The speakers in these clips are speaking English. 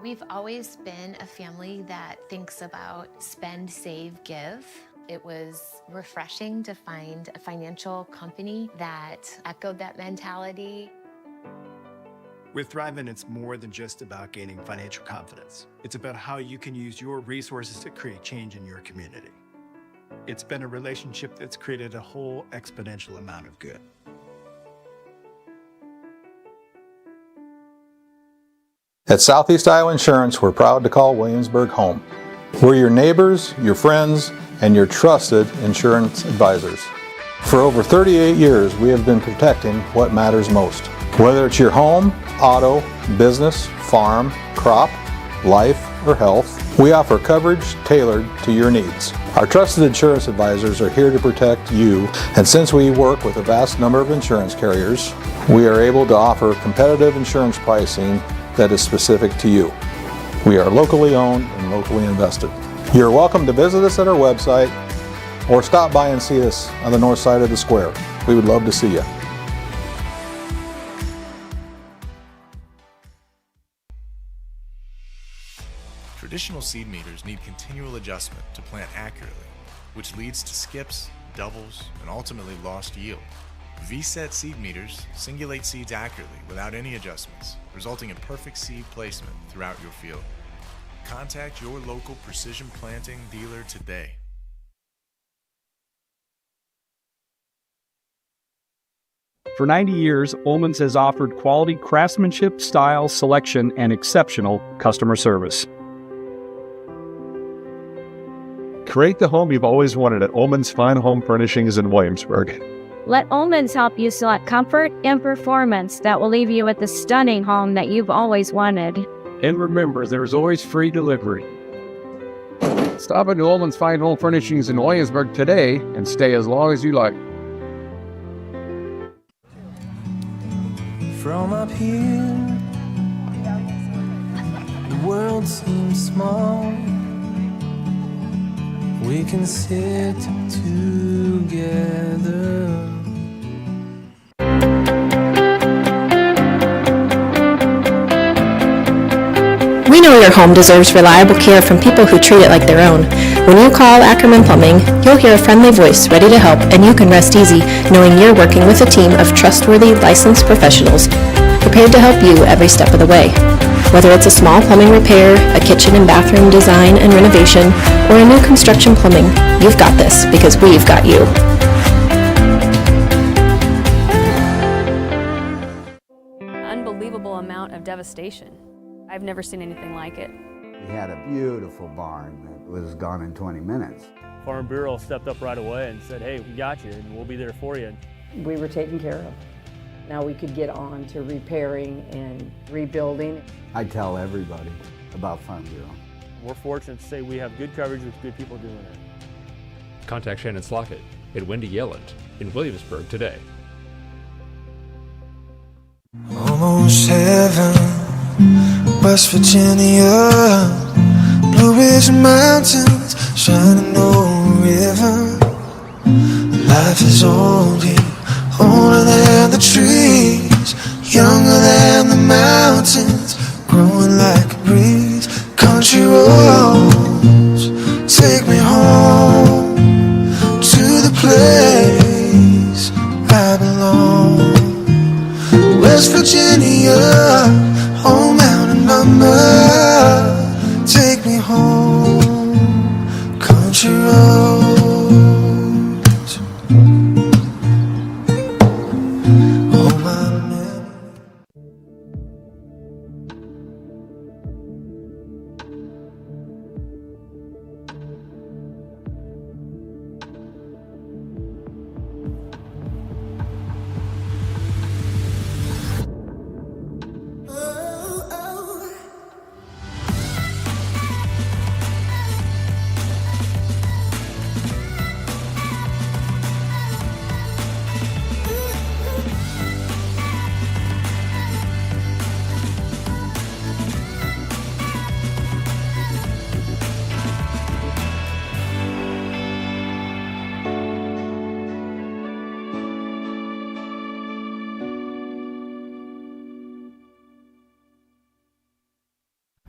We've always been a family that thinks about spend, save, give. It was refreshing to find a financial company that echoed that mentality. With Thrivent, it's more than just about gaining financial confidence. It's about how you can use your resources to create change in your community. It's been a relationship that's created a whole exponential amount of good. At Southeast Iowa Insurance, we're proud to call Williamsburg home. We're your neighbors, your friends, and your trusted insurance advisors. For over 38 years, we have been protecting what matters most. Whether it's your home, auto, business, farm, crop, life, or health, we offer coverage tailored to your needs. Our trusted insurance advisors are here to protect you, and since we work with a vast number of insurance carriers, we are able to offer competitive insurance pricing that is specific to you. We are locally owned and locally invested. You're welcome to visit us at our website or stop by and see us on the north side of the square. We would love to see you. Traditional seed meters need continual adjustment to plant accurately, which leads to skips, doubles, and ultimately lost yield. V-set seed meters singulate seeds accurately without any adjustments, resulting in perfect seed placement throughout your field. Contact your local precision planting dealer today. For 90 years, Ullman's has offered quality craftsmanship, style, selection, and exceptional customer service. Create the home you've always wanted at Ullman's Fine Home Furnishings in Williamsburg. Let Ullman's help you select comfort and performance that will leave you with the stunning home that you've always wanted. And remember, there's always free delivery. Stop into Ullman's Fine Home Furnishings in Williamsburg today and stay as long as you like. From up here, the world seems small. We can sit together. We know your home deserves reliable care from people who treat it like their own. When you call Ackerman Plumbing, you'll hear a friendly voice ready to help, and you can rest easy knowing you're working with a team of trustworthy, licensed professionals prepared to help you every step of the way. Whether it's a small plumbing repair, a kitchen and bathroom design and renovation, or a new construction plumbing, you've got this because we've got you. Unbelievable amount of devastation. I've never seen anything like it. We had a beautiful barn that was gone in 20 minutes. Farm Bureau stepped up right away and said, hey, we got you and we'll be there for you. We were taken care of. Now we could get on to repairing and rebuilding. I tell everybody about Farm Bureau. We're fortunate to say we have good coverage with good people doing it. Contact Shannon Slockett and Wendy Yelland in Williamsburg today. Almost heaven, West Virginia, Blue Ridge Mountains, shining over river. Life is old here, older than the trees, younger than the mountains, growing like a breeze. Country roads take me home to the place I belong. West Virginia, home mountain number, take me home, country roads. Oh my man.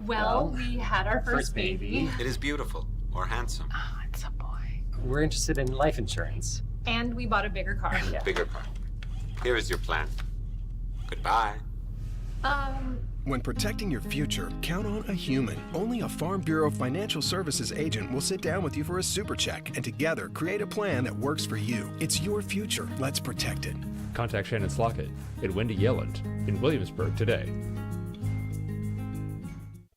Well, we had our first baby. It is beautiful or handsome. Oh, it's a boy. We're interested in life insurance. And we bought a bigger car. Yeah. Bigger car. Here is your plan. Goodbye. When protecting your future, count on a human. Only a Farm Bureau Financial Services agent will sit down with you for a super check and together create a plan that works for you. It's your future. Let's protect it. Contact Shannon Slockett at Wendy Yelland in Williamsburg today.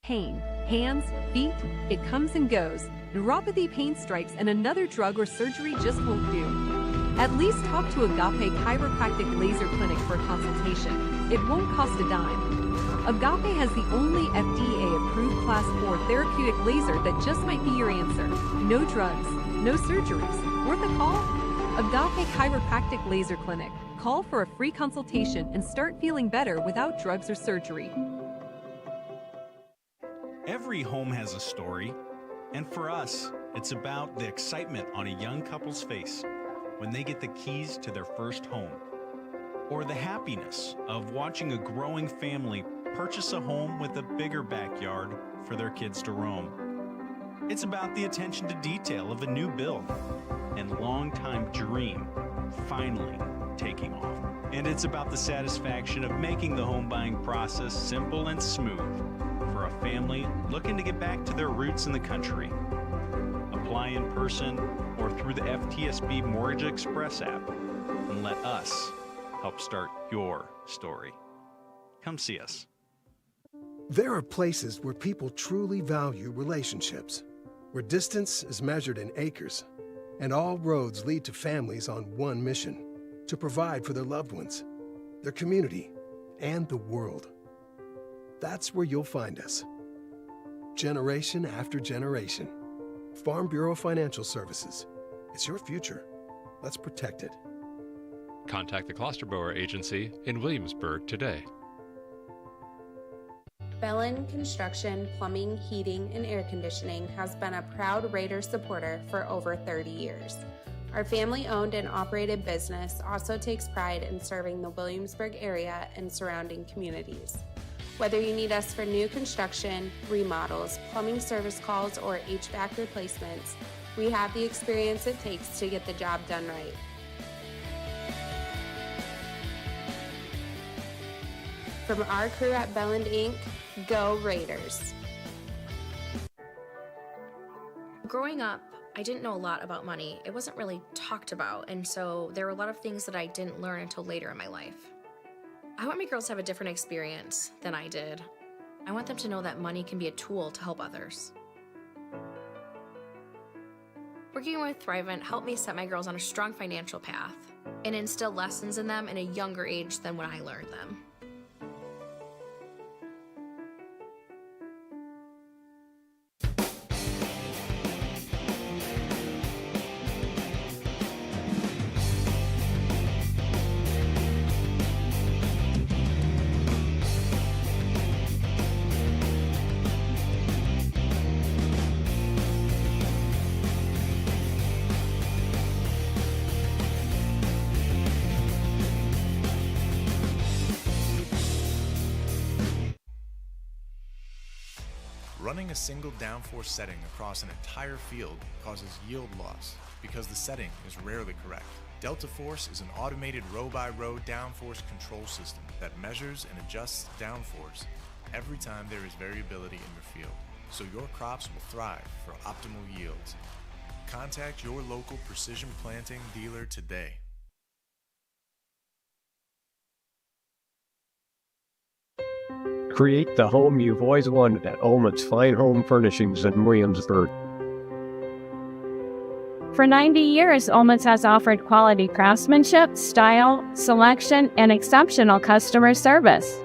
Pain, hands, feet, it comes and goes. Neuropathy, pain strikes, and another drug or surgery just won't do. At least talk to Agape Chiropractic Laser Clinic for a consultation. It won't cost a dime. Agape has the only FDA-approved Class 4 therapeutic laser that just might be your answer. No drugs, no surgeries. Worth a call? Agape Chiropractic Laser Clinic. Call for a free consultation and start feeling better without drugs or surgery. Every home has a story, and for us, it's about the excitement on a young couple's face when they get the keys to their first home, or the happiness of watching a growing family purchase a home with a bigger backyard for their kids to roam. It's about the attention to detail of a new build and long-time dream finally taking off. And it's about the satisfaction of making the home buying process simple and smooth for a family looking to get back to their roots in the country. Apply in person or through the FTSB Mortgage Express app and let us help start your story. Come see us. There are places where people truly value relationships, where distance is measured in acres, and all roads lead to families on one mission: to provide for their loved ones, their community, and the world. That's where you'll find us. Generation after generation. Farm Bureau Financial Services. It's your future. Let's protect it. Contact the Klosterboer Agency in Williamsburg today. Bellin Construction, Plumbing, Heating, and Air Conditioning has been a proud Raider supporter for over 30 years. Our family-owned and operated business also takes pride in serving the Williamsburg area and surrounding communities. Whether you need us for new construction, remodels, plumbing service calls, or HVAC replacements, we have the experience it takes to get the job done right. From our crew at Belland Inc., go Raiders. Growing up, I didn't know a lot about money. It wasn't really talked about, and so there were a lot of things that I didn't learn until later in my life. I want my girls to have a different experience than I did. I want them to know that money can be a tool to help others. Working with Thrivent helped me set my girls on a strong financial path and instill lessons in them at a younger age than when I learned them. Running a single downforce setting across an entire field causes yield loss because the setting is rarely correct. Delta Force is an automated row-by-row downforce control system that measures and adjusts downforce every time there is variability in your field, so your crops will thrive for optimal yields. Contact your local Precision Planting dealer today. Create the home you've always wanted at Ullman's Fine Home Furnishings in Williamsburg. For 90 years, Ullman's has offered quality craftsmanship, style, selection, and exceptional customer service.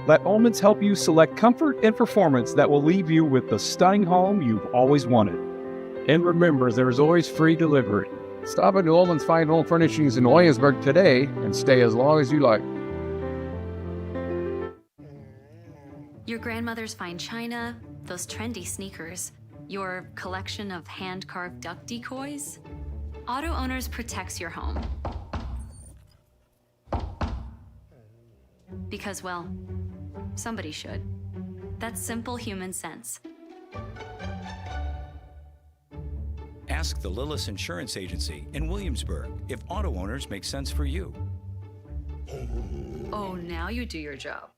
Let Ullman's help you select comfort and performance that will leave you with the stunning home you've always wanted. And remember, there's always free delivery. Stop into Ullman's Fine Home Furnishings in Williamsburg today and stay as long as you like. Your grandmother's fine china, those trendy sneakers, your collection of hand-carved duck decoys. Auto Owners protects your home. Because, well, somebody should. That's simple human sense. Ask the Lillis Insurance Agency in Williamsburg if auto owners make sense for you. Oh, now you do your job.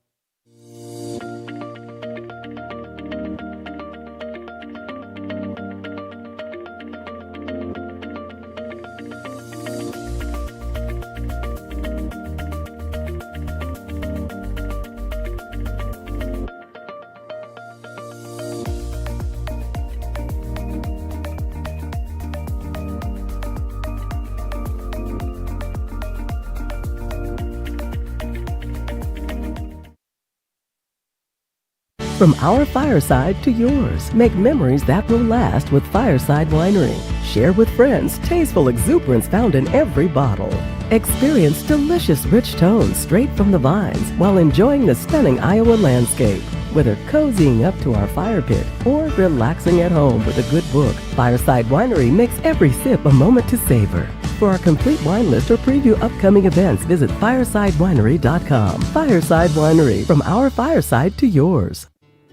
From our fireside to yours, make memories that will last with Fireside Winery. Share with friends tasteful exuberance found in every bottle. Experience delicious rich tones straight from the vines while enjoying the stunning Iowa landscape. Whether cozying up to our fire pit or relaxing at home with a good book, Fireside Winery makes every sip a moment to savor. For our complete wine list or preview upcoming events, visit firesidewinery.com. Fireside Winery, from our fireside to yours.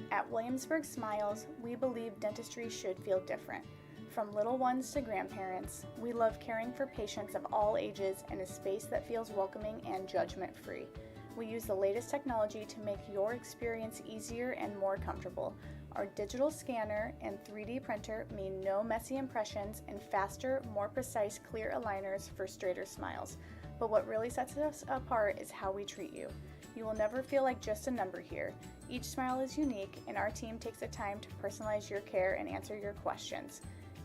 At Williamsburg Smiles, we believe dentistry should feel different. From little ones to grandparents, we love caring for patients of all ages in a space that feels welcoming and judgment-free. We use the latest technology to make your experience easier and more comfortable. Our digital scanner and 3D printer mean no messy impressions and faster, more precise, clear aligners for straighter smiles. But what really sets us apart is how we treat you. You will never feel like just a number here. Each smile is unique, and our team takes the time to personalize your care and answer your questions.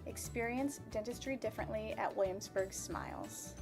Experience dentistry differently at Williamsburg Smiles.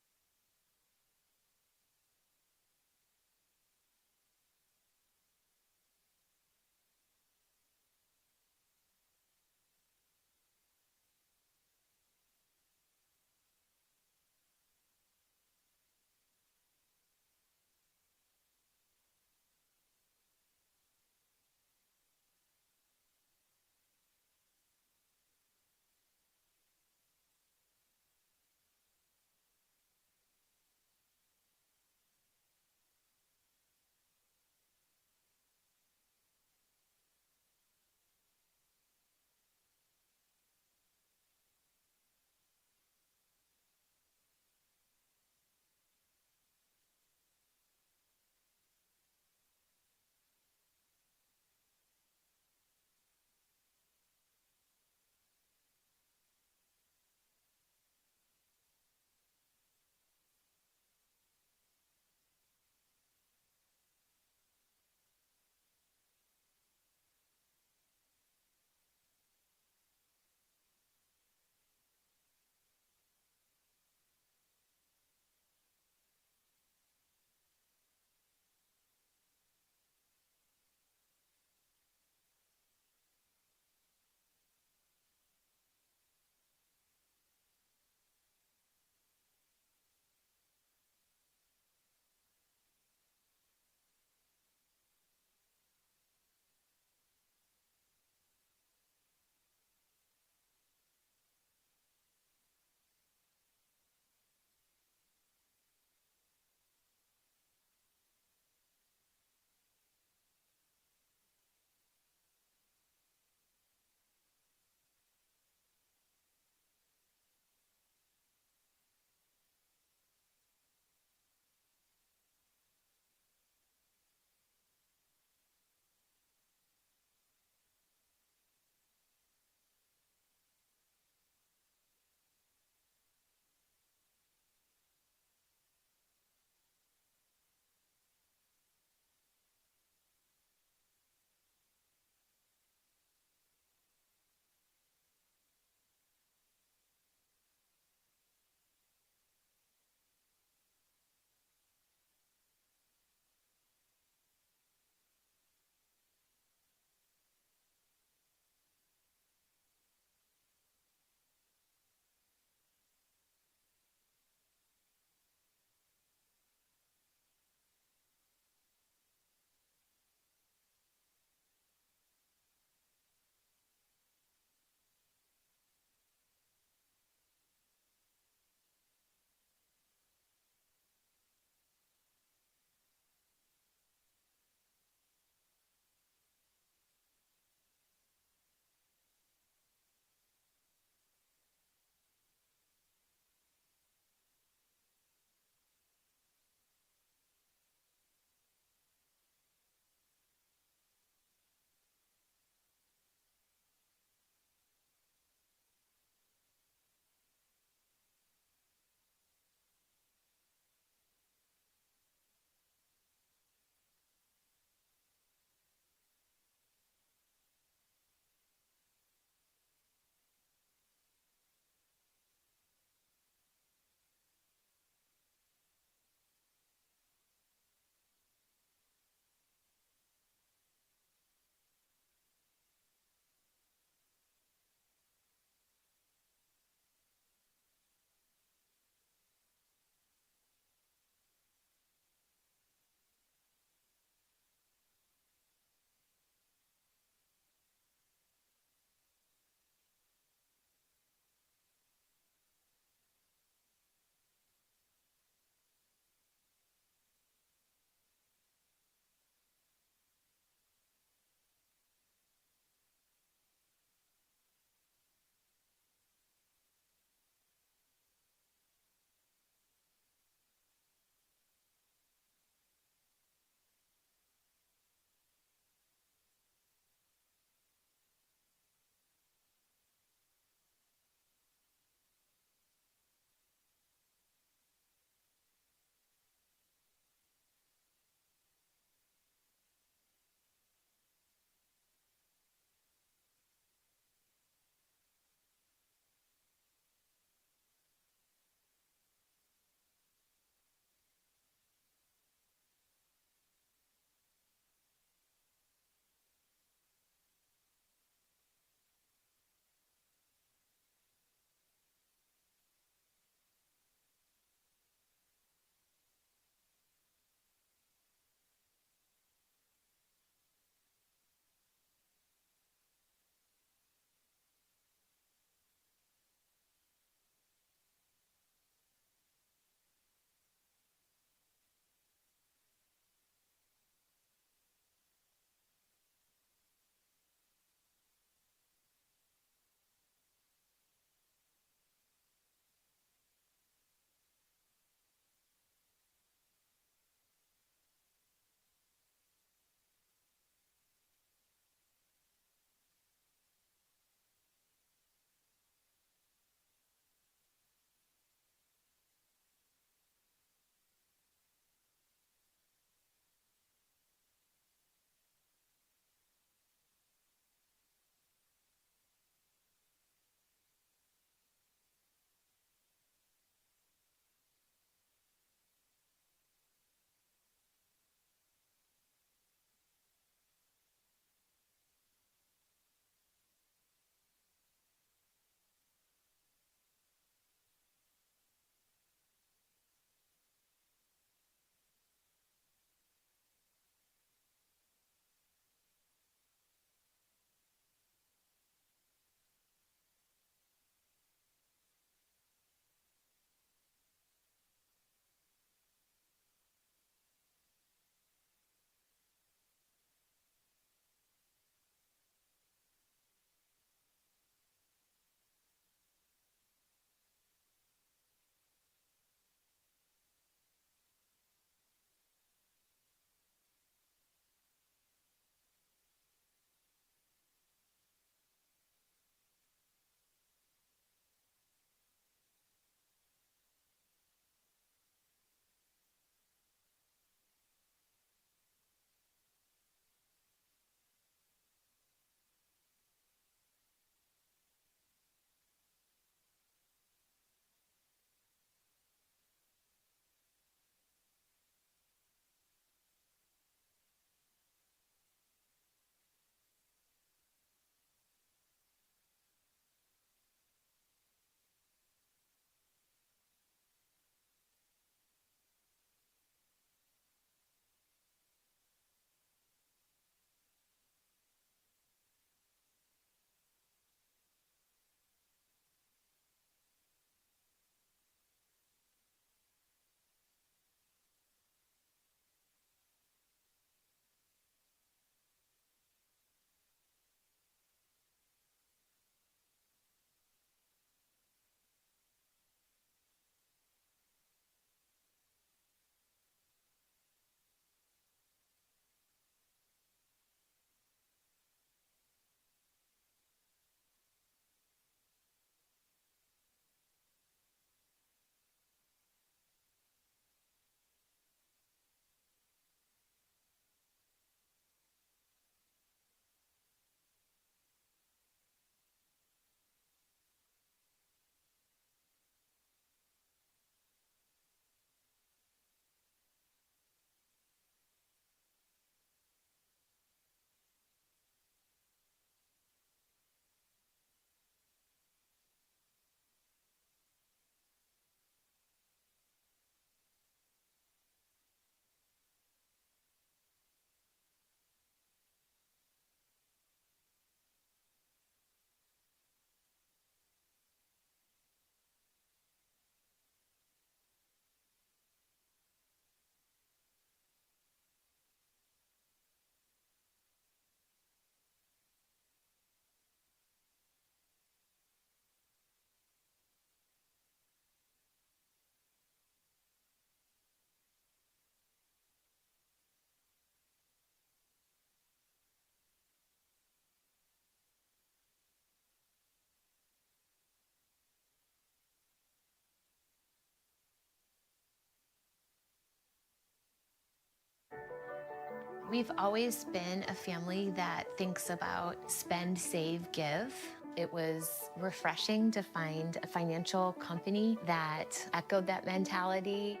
We've always been a family that thinks about spend, save, give. It was refreshing to find a financial company that echoed that mentality.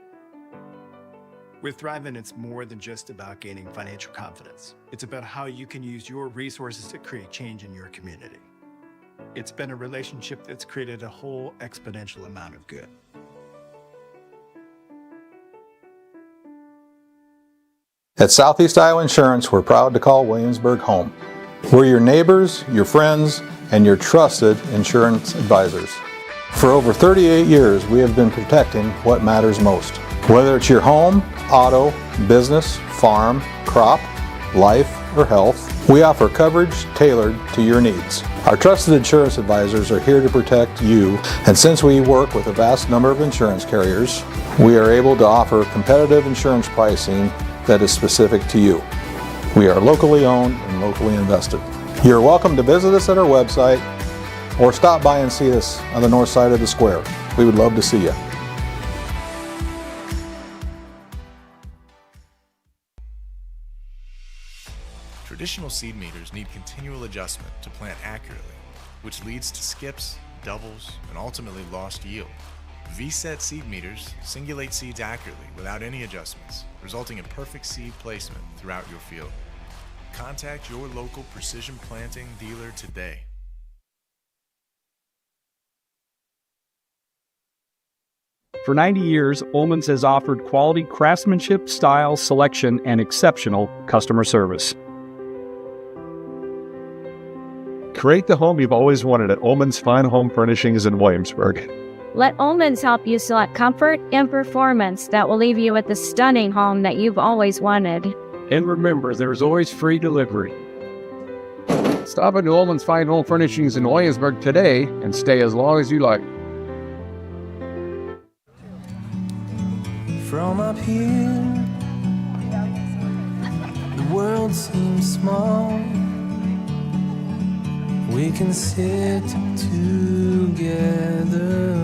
With Thrivent, it's more than just about gaining financial confidence. It's about how you can use your resources to create change in your community. It's been a relationship that's created a whole exponential amount of good. At Southeast Iowa Insurance, we're proud to call Williamsburg home. We're your neighbors, your friends, and your trusted insurance advisors. For over 38 years, we have been protecting what matters most. Whether it's your home, auto, business, farm, crop, life, or health, we offer coverage tailored to your needs. Our trusted insurance advisors are here to protect you, and since we work with a vast number of insurance carriers, we are able to offer competitive insurance pricing that is specific to you. We are locally owned and locally invested. You're welcome to visit us at our website or stop by and see us on the north side of the square. We would love to see you. Traditional seed meters need continual adjustment to plant accurately, which leads to skips, doubles, and ultimately lost yield. VSET seed meters singulate seeds accurately without any adjustments, resulting in perfect seed placement throughout your field. Contact your local precision planting dealer today. For 90 years, Ullman's has offered quality craftsmanship, style, selection, and exceptional customer service. Create the home you've always wanted at Ullman's Fine Home Furnishings in Williamsburg. Let Ullman's help you select comfort and performance that will leave you with the stunning home that you've always wanted. And remember, there's always free delivery. Stop into Ullman's Fine Home Furnishings in Williamsburg today and stay as long as you like. From up here, the world seems small. We can sit together.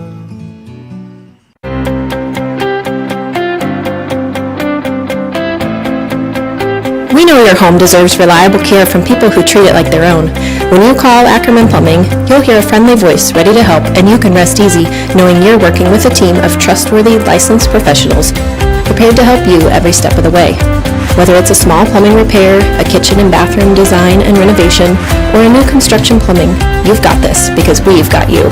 We know your home deserves reliable care from people who treat it like their own. When you call Ackerman Plumbing, you'll hear a friendly voice ready to help, and you can rest easy knowing you're working with a team of trustworthy, licensed professionals prepared to help you every step of the way. Whether it's a small plumbing repair, a kitchen and bathroom design and renovation, or a new construction plumbing, you've got this because we've got you.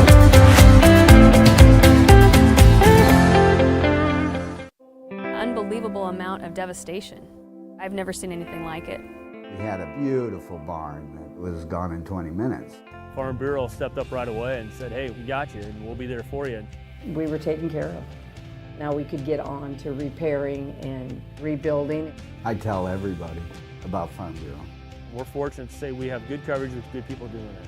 Unbelievable amount of devastation. I've never seen anything like it. We had a beautiful barn that was gone in 20 minutes. Farm Bureau stepped up right away and said, hey, we got you and we'll be there for you. We were taken care of. Now we could get on to repairing and rebuilding. I tell everybody about Farm Bureau. We're fortunate to say we have good coverage with good people doing it.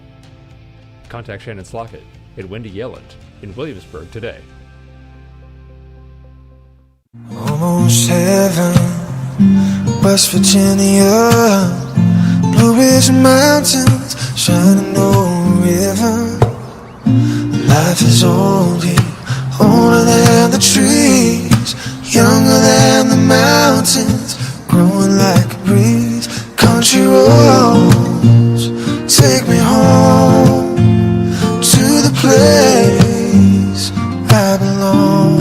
Contact Shannon Slockett at Wendy Yelland in Williamsburg today. Almost heaven, West Virginia, Blue Ridge Mountains, Shenandoah River. Life is old here, older than the trees, younger than the mountains, growing like a breeze. Country roads take me home to the place I belong.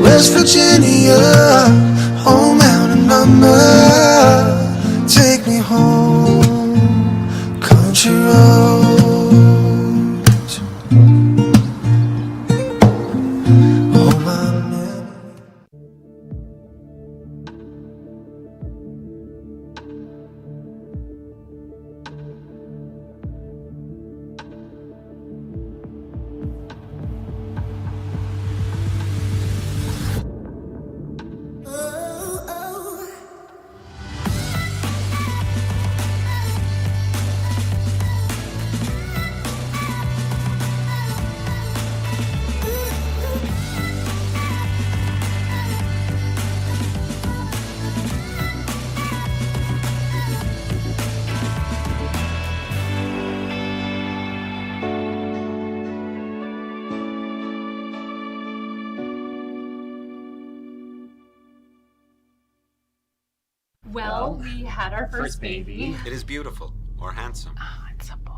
West Virginia, old mountain mama, take me home. Country roads. Well, we had our first baby. It is beautiful or handsome. Oh, it's a boy.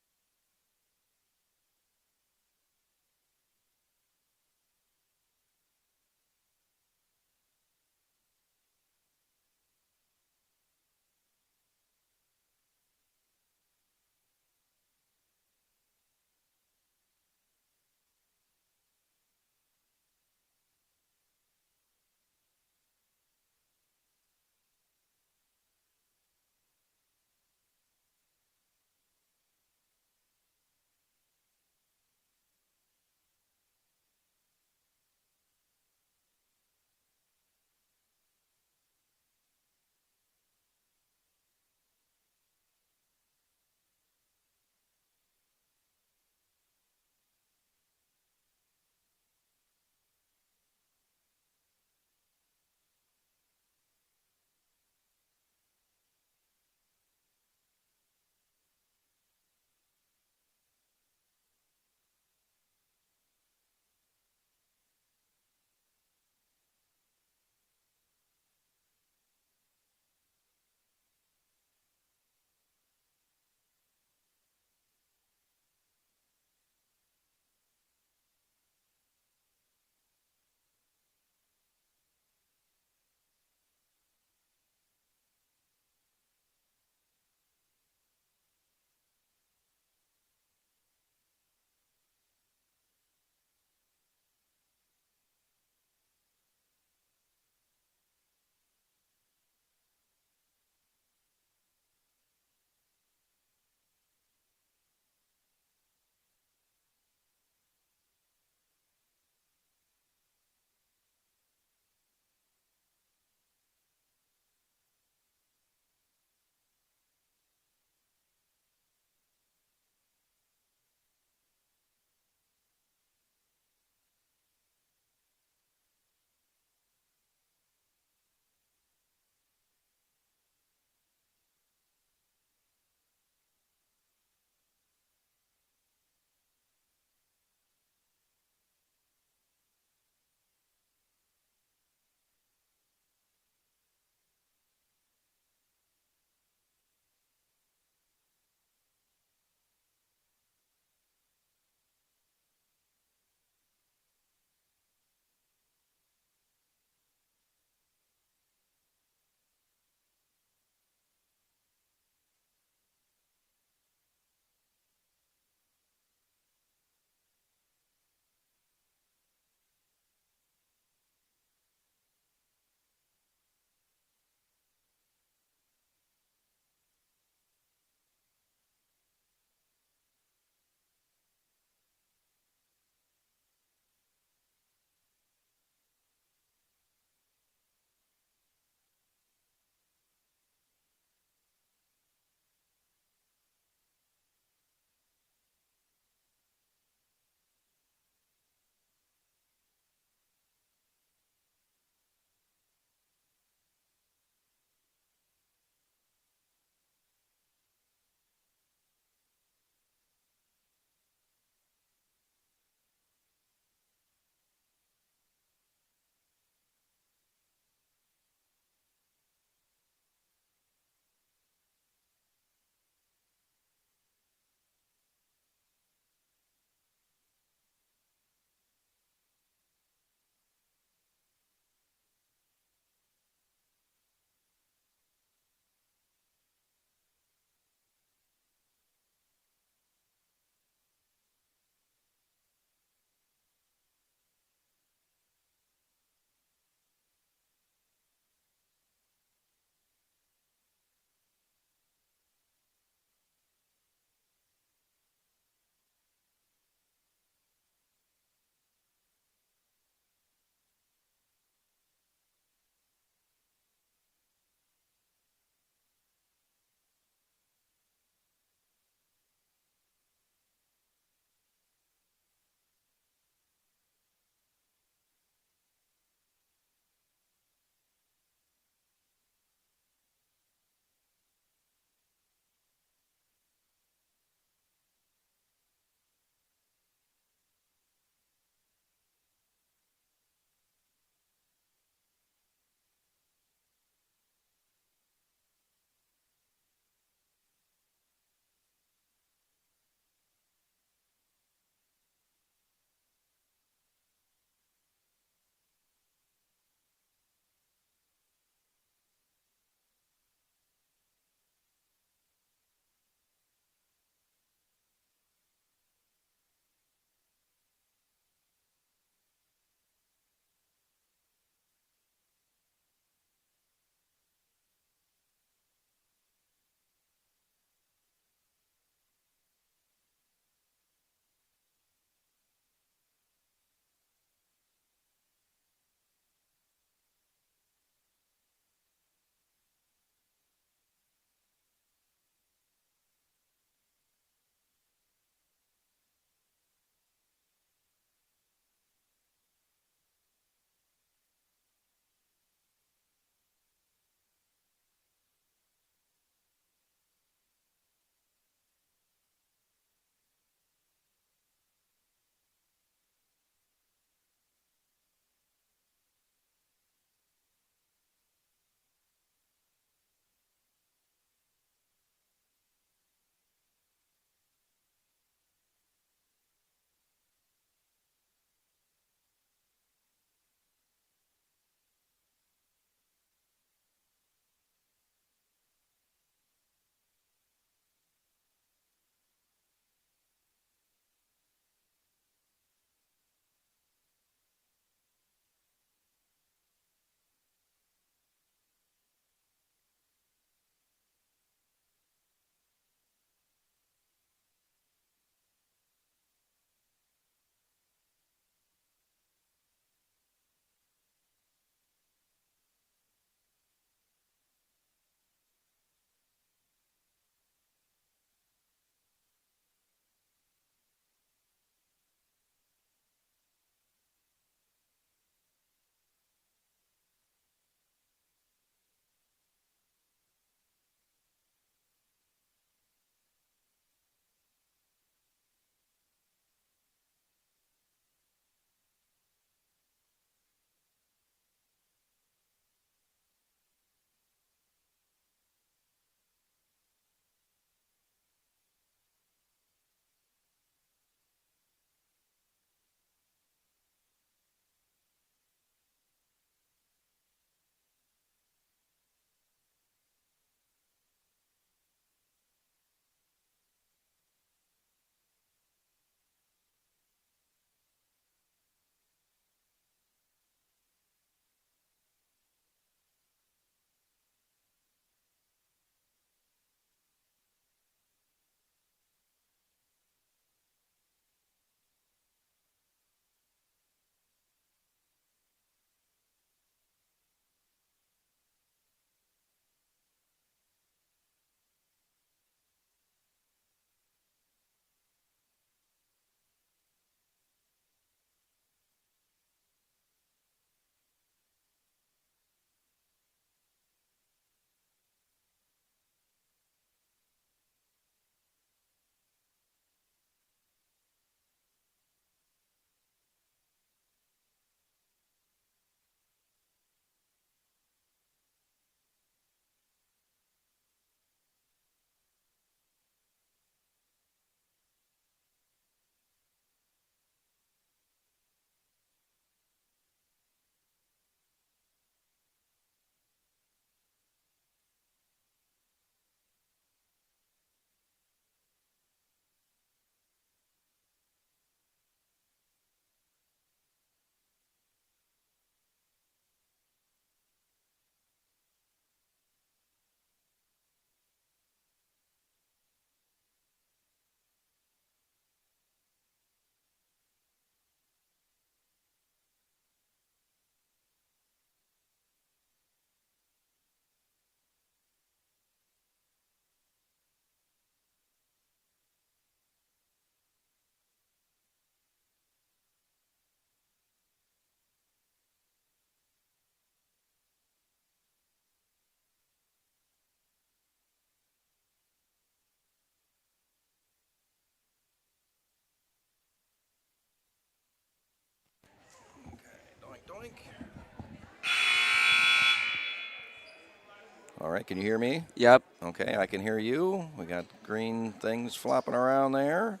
All right, can you hear me? Yep. Okay, I can hear you. We got green things flopping around there,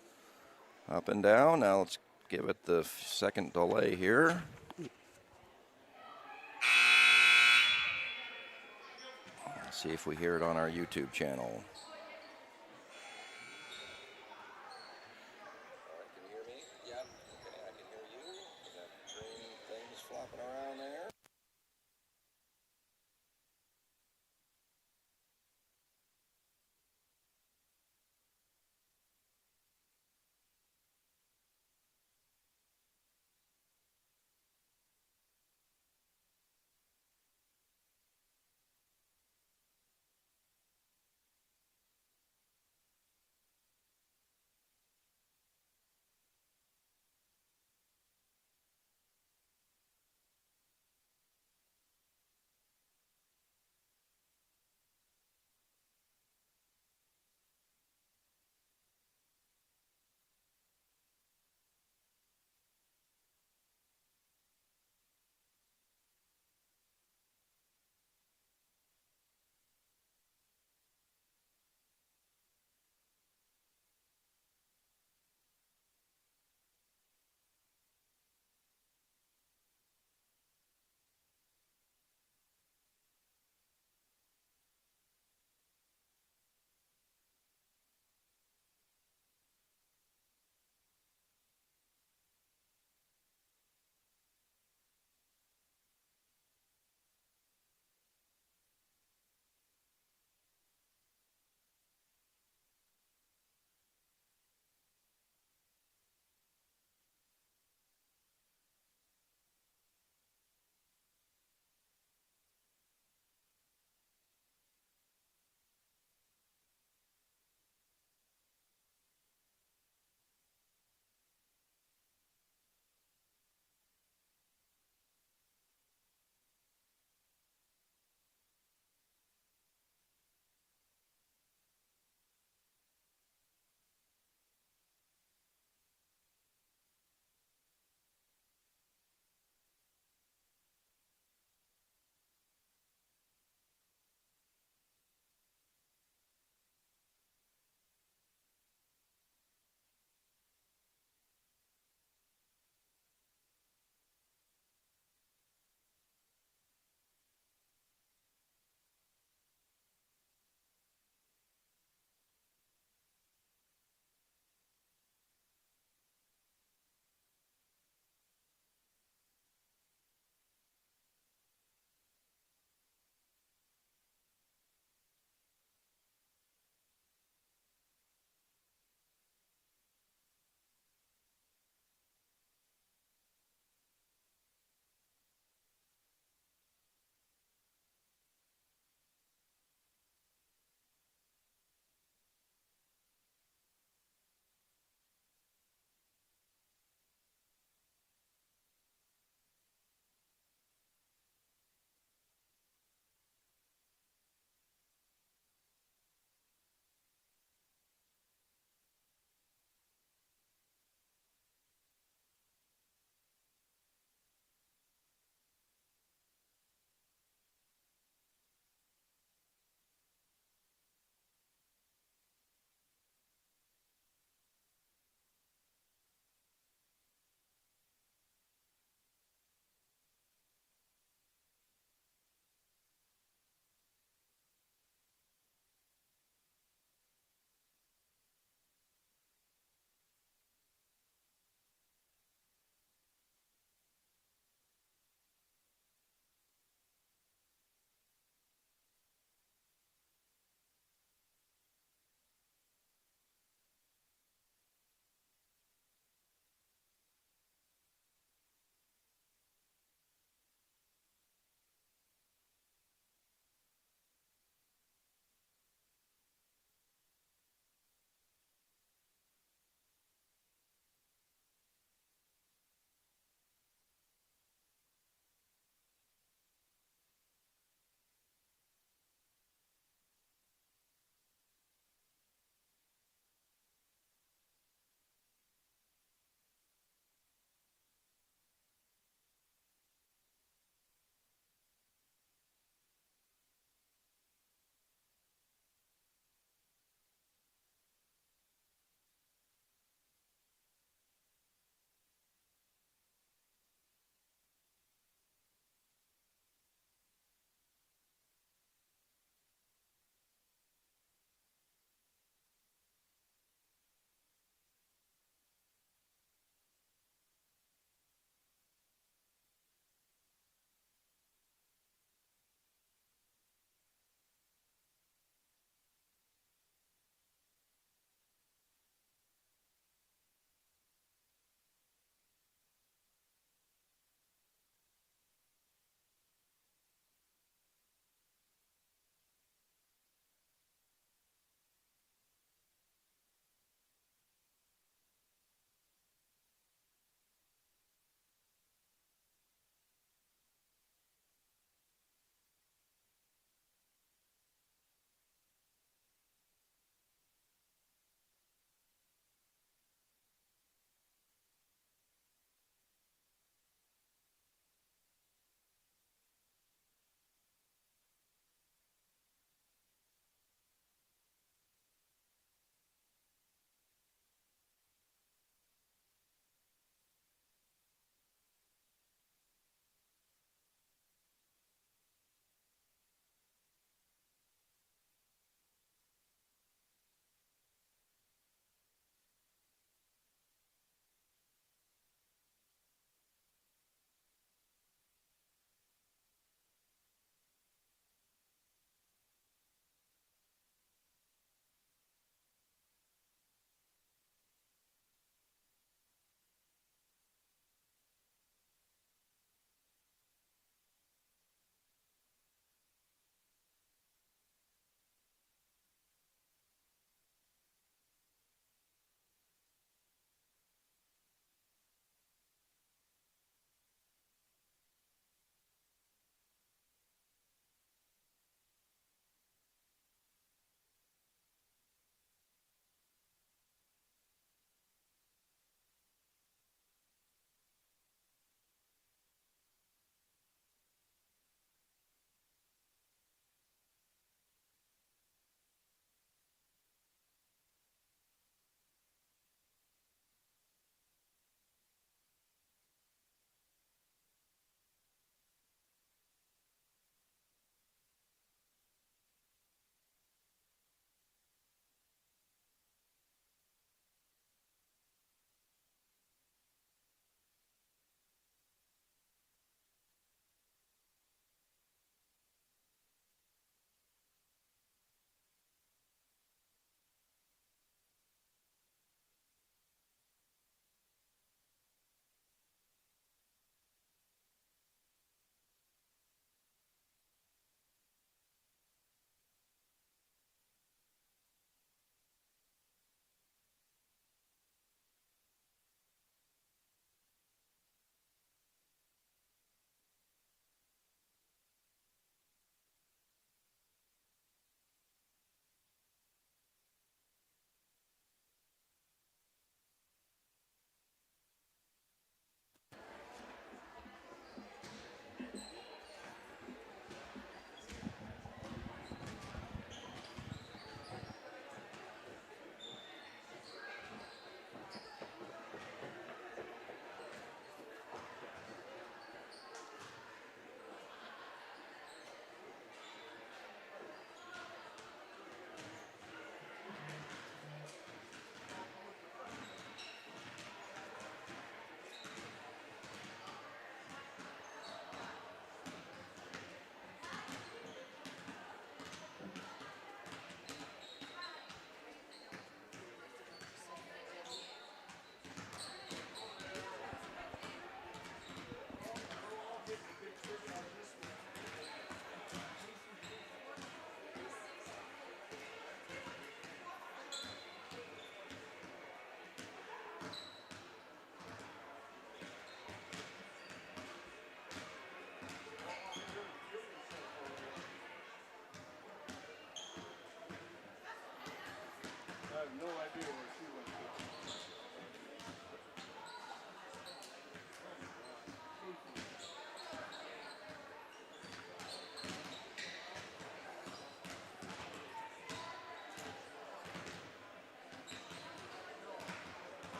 up and down. Now let's give it the second delay here. Let's see if we hear it on our YouTube channel.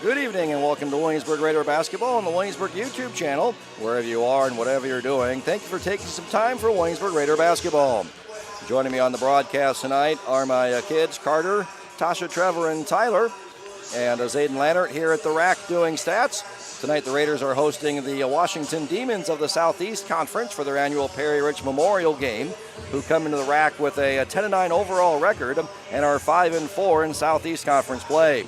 Good evening and welcome to Williamsburg Raider Basketball on the Williamsburg YouTube channel. Wherever you are and whatever you're doing, thank you for taking some time for Williamsburg Raider Basketball. Joining me on the broadcast tonight are my kids, Carter, Tasha, Trevor, and Tyler, and Zayden Lannert here at the rack doing stats. Tonight the Raiders are hosting the Washington Demons of the Southeast Conference for their annual Perry Rich Memorial Game, who come into the rack with a 10-9 overall record and are 5-4 in Southeast Conference play.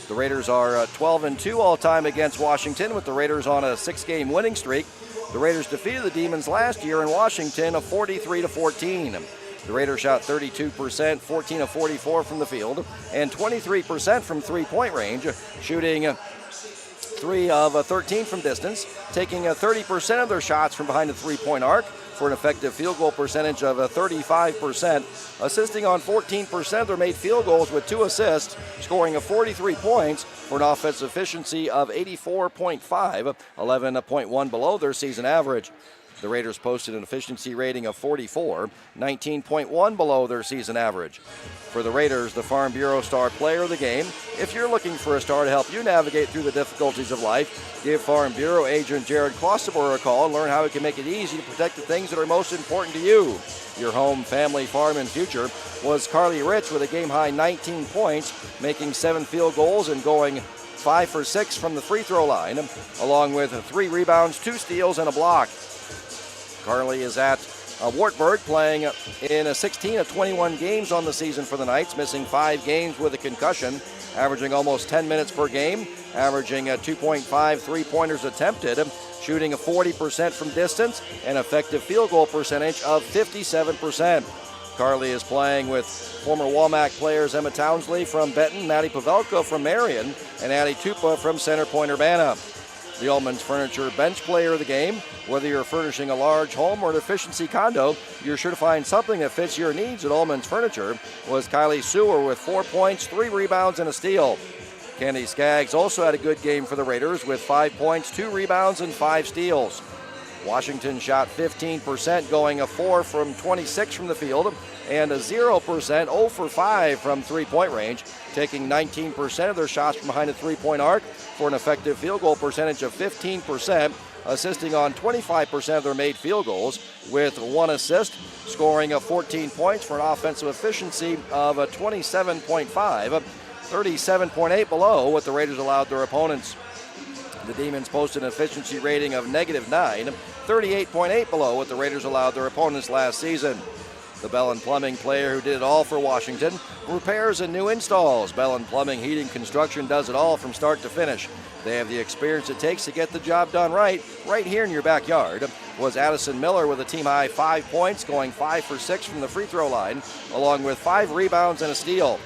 The Raiders are 12-2 all-time against Washington, with the Raiders on a 6-game winning streak. The Raiders defeated the Demons last year in Washington 43-14. The Raiders shot 32%, 14 of 44 from the field, and 23% from three-point range, shooting 3 of 13 from distance, taking 30% of their shots from behind the three-point arc for an effective field goal percentage of 35%, assisting on 14% of their made field goals with 2 assists, scoring 43 points for an offensive efficiency of 84.5, 11.1 below their season average. The Raiders posted an efficiency rating of 44, 19.1 below their season average. For the Raiders, the Farm Bureau Star Player of the Game. If you're looking for a star to help you navigate through the difficulties of life, give Farm Bureau agent Jared Klosterboer a call and learn how he can make it easy to protect the things that are most important to you. Your home, family, farm, and future was Carly Rich with a game-high 19 points, making 7 field goals and going 5 for 6 from the free throw line, along with 3 rebounds, 2 steals, and a block. Carly is at Wartburg, playing in 16 of 21 games on the season for the Knights, missing 5 games with a concussion, averaging almost 10 minutes per game, averaging 2.5 three-pointers attempted, shooting 40% from distance, and effective field goal percentage of 57%. Carly is playing with former Walmack players Emma Townsley from Benton, Maddie Pavelka from Marion, and Addie Tupa from Center Point, Urbana. The Ullman's Furniture Bench Player of the Game. Whether you're furnishing a large home or an efficiency condo, you're sure to find something that fits your needs at Ullman's Furniture, was Kylie Sewer with 4 points, 3 rebounds, and a steal. Candy Skaggs also had a good game for the Raiders with 5 points, 2 rebounds, and 5 steals. Washington shot 15%, going 4 from 26 from the field, and 0%, 0 for 5 from three-point range, taking 19% of their shots from behind the three-point arc for an effective field goal percentage of 15%, assisting on 25% of their made field goals with 1 assist, scoring 14 points for an offensive efficiency of 27.5, 37.8 below what the Raiders allowed their opponents. The Demons posted an efficiency rating of -9, 38.8 below what the Raiders allowed their opponents last season. The Bell & Plumbing player who did it all for Washington, repairs and new installs. Bell & Plumbing, Heating, Construction does it all from start to finish. They have the experience it takes to get the job done right here in your backyard. Was Addison Miller with a team-high 5 points, going 5 for 6 from the free throw line, along with 5 rebounds and a steal.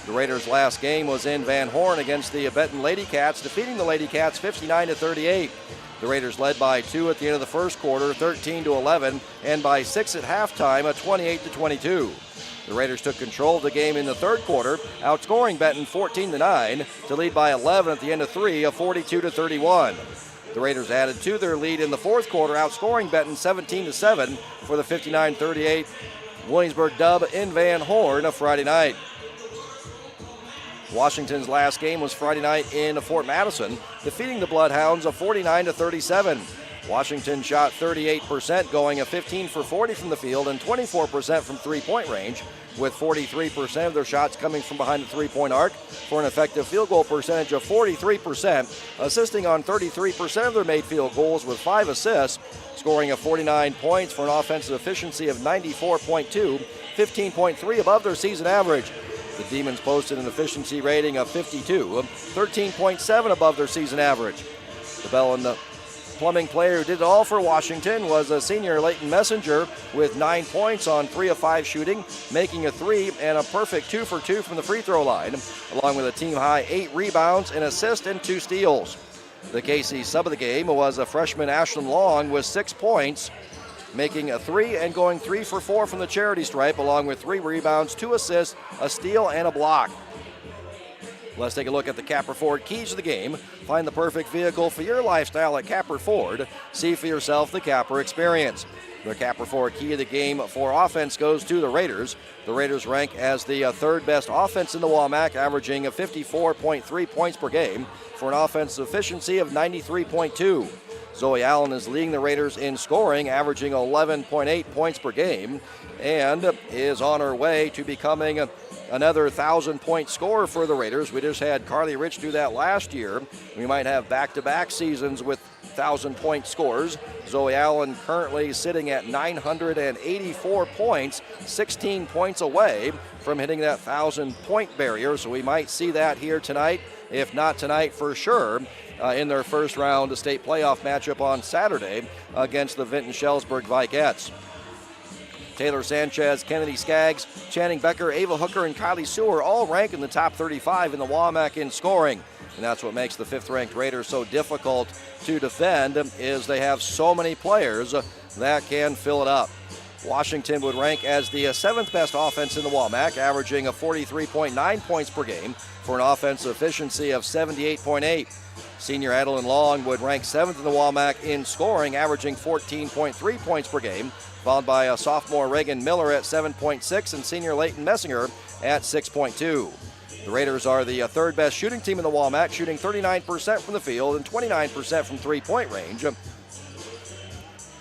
The Raiders' last game was in Van Horn against the Benton Lady Cats, defeating the Lady Cats 59-38. The Raiders led by 2 at the end of the first quarter, 13-11, and by 6 at halftime, 28-22. The Raiders took control of the game in the third quarter, outscoring Benton 14-9 to lead by 11 at the end of 3, 42-31. The Raiders added to their lead in the fourth quarter, outscoring Benton 17-7 for the 59-38 Williamsburg dub in Van Horn Friday night. Washington's last game was Friday night in Fort Madison, defeating the Bloodhounds 49-37. Washington shot 38%, going 15 for 40 from the field and 24% from three-point range, with 43% of their shots coming from behind the three-point arc for an effective field goal percentage of 43%, assisting on 33% of their made field goals with 5 assists, scoring 49 points for an offensive efficiency of 94.2, 15.3 above their season average. The Demons posted an efficiency rating of 52, 13.7 above their season average. The Bell & plumbing player who did it all for Washington was a senior Leighton Messenger with 9 points on 3 of 5 shooting, making a 3 and a perfect 2 for 2 from the free throw line, along with a team-high 8 rebounds, an assist, and 2 steals. The KC sub of the game was a freshman Ashlyn Long with 6 points, making a 3 and going 3 for 4 from the charity stripe, along with 3 rebounds, 2 assists, a steal, and a block. Let's take a look at the Capper Ford keys of the game. Find the perfect vehicle for your lifestyle at Capper Ford. See for yourself the Capper experience. The Capper Ford key of the game for offense goes to the Raiders. The Raiders rank as the third best offense in the WAMAC, averaging 54.3 points per game for an offensive efficiency of 93.2. Zoe Allen is leading the Raiders in scoring, averaging 11.8 points per game, and is on her way to becoming another 1,000-point scorer for the Raiders. We just had Carly Rich do that last year. We might have back-to-back seasons with 1,000-point scores. Zoe Allen currently sitting at 984 points, 16 points away from hitting that 1,000-point barrier. So we might see that here tonight, if not tonight for sure, in their first round state playoff matchup on Saturday against the Vinton-Shellsburg Vikettes. Taylor Sanchez, Kennedy Skaggs, Channing Becker, Ava Hooker, and Kylie Sewer all rank in the top 35 in the WAMAC in scoring. And that's what makes the 5th-ranked Raiders so difficult to defend, is they have so many players that can fill it up. Washington would rank as the 7th best offense in the WAMAC, averaging 43.9 points per game for an offensive efficiency of 78.8. Senior Adeline Long would rank 7th in the WAMAC in scoring, averaging 14.3 points per game, followed by sophomore Reagan Miller at 7.6 and senior Leighton Messinger at 6.2. The Raiders are the third best shooting team in the WAMAC, shooting 39% from the field and 29% from three-point range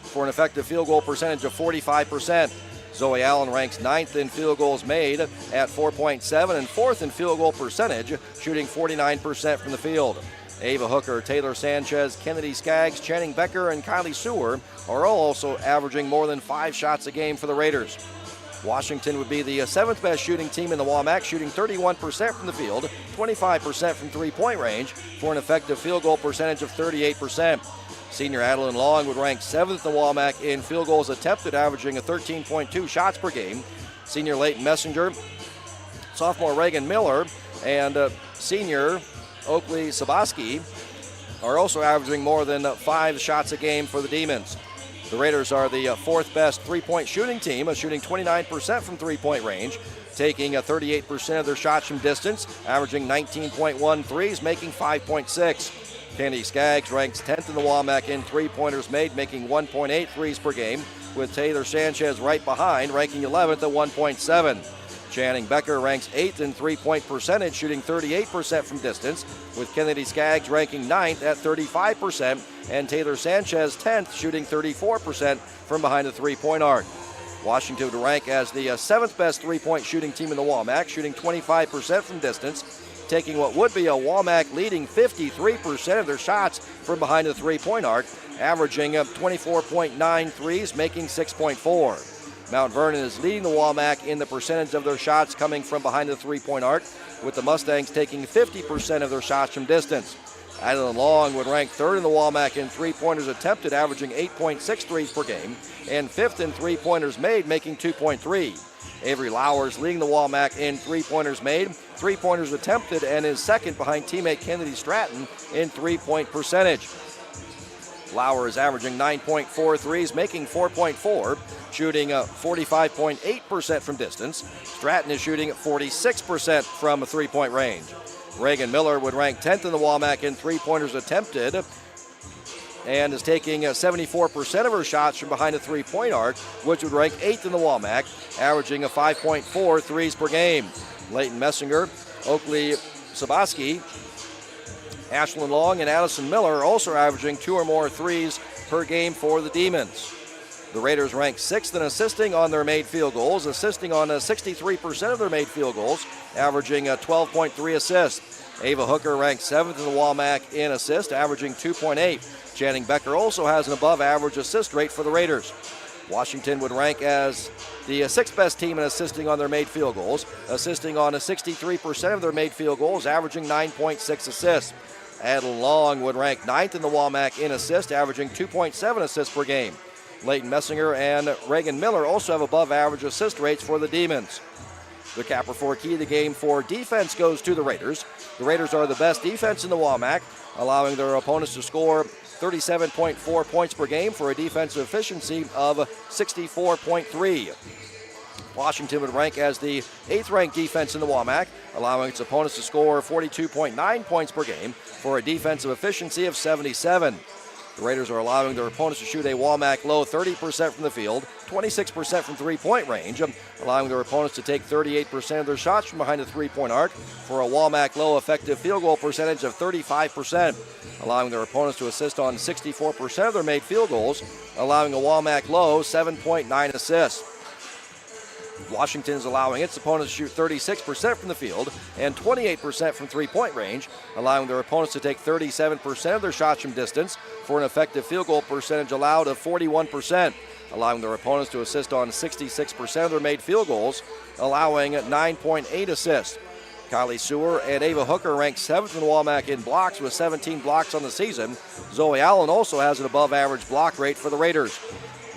for an effective field goal percentage of 45%. Zoe Allen ranks 9th in field goals made at 4.7 and 4th in field goal percentage, shooting 49% from the field. Ava Hooker, Taylor Sanchez, Kennedy Skaggs, Channing Becker, and Kylie Sewer are all also averaging more than 5 shots a game for the Raiders. Washington would be the 7th best shooting team in the WAMAC, shooting 31% from the field, 25% from three-point range for an effective field goal percentage of 38%. Senior Adeline Long would rank 7th in the WAMAC in field goals attempted, averaging 13.2 shots per game. Senior Leighton Messenger, sophomore Reagan Miller, and senior Oakley Sabaski are also averaging more than 5 shots a game for the Demons. The Raiders are the 4th best three-point shooting team, shooting 29% from three-point range, taking 38% of their shots from distance, averaging 19.1 threes, making 5.6. Kennedy Skaggs ranks 10th in the WAMAC in three-pointers made, making 1.8 threes per game, with Taylor Sanchez right behind, ranking 11th at 1.7. Channing Becker ranks 8th in three-point percentage, shooting 38% from distance, with Kennedy Skaggs ranking 9th at 35%, and Taylor Sanchez 10th, shooting 34% from behind the three-point arc. Washington would rank as the 7th best three-point shooting team in the WAMAC, shooting 25% from distance, taking what would be a WAMAC leading 53% of their shots from behind the three-point arc, averaging 24.9 threes, making 6.4. Mount Vernon is leading the WAMAC in the percentage of their shots coming from behind the three-point arc, with the Mustangs taking 50% of their shots from distance. Adeline Long would rank 3rd in the WAMAC in three-pointers attempted, averaging 8.6 threes per game, and 5th in three-pointers made, making 2.3. Avery Lowers leading the WAMAC in three-pointers made, three-pointers attempted, and is 2nd behind teammate Kennedy Stratton in three-point percentage. Lauer is averaging 9.4 threes, making 4.4, shooting 45.8% from distance. Stratton is shooting 46% from three-point range. Reagan Miller would rank 10th in the WAMAC in three-pointers attempted and is taking 74% of her shots from behind the three-point arc, which would rank 8th in the WAMAC, averaging 5.4 threes per game. Leighton Messinger, Oakley Sabaski, Ashlyn Long, and Addison Miller are also averaging 2 or more threes per game for the Demons. The Raiders rank 6th in assisting on their made field goals, assisting on 63% of their made field goals, averaging 12.3 assists. Ava Hooker ranks 7th in the WAMAC in assist, averaging 2.8. Channing Becker also has an above-average assist rate for the Raiders. Washington would rank as the 6th best team in assisting on their made field goals, assisting on 63% of their made field goals, averaging 9.6 assists. Adeline Long would rank 9th in the WAMAC in assists, averaging 2.7 assists per game. Leighton Messinger and Reagan Miller also have above-average assist rates for the Demons. The capper for key of the game for defense goes to the Raiders. The Raiders are the best defense in the WAMAC, allowing their opponents to score 37.4 points per game for a defensive efficiency of 64.3. Washington would rank as the 8th-ranked defense in the WAMAC, allowing its opponents to score 42.9 points per game for a defensive efficiency of 77. The Raiders are allowing their opponents to shoot a WAMAC low 30% from the field, 26% from three-point range, allowing their opponents to take 38% of their shots from behind the three-point arc for a WAMAC low effective field goal percentage of 35%, allowing their opponents to assist on 64% of their made field goals, allowing a WAMAC low 7.9 assists. Washington is allowing its opponents to shoot 36% from the field and 28% from three-point range, allowing their opponents to take 37% of their shots from distance for an effective field goal percentage allowed of 41%, allowing their opponents to assist on 66% of their made field goals, allowing 9.8 assists. Kylie Sewer and Ava Hooker rank 7th in the WAMAC in blocks with 17 blocks on the season. Zoe Allen also has an above-average block rate for the Raiders.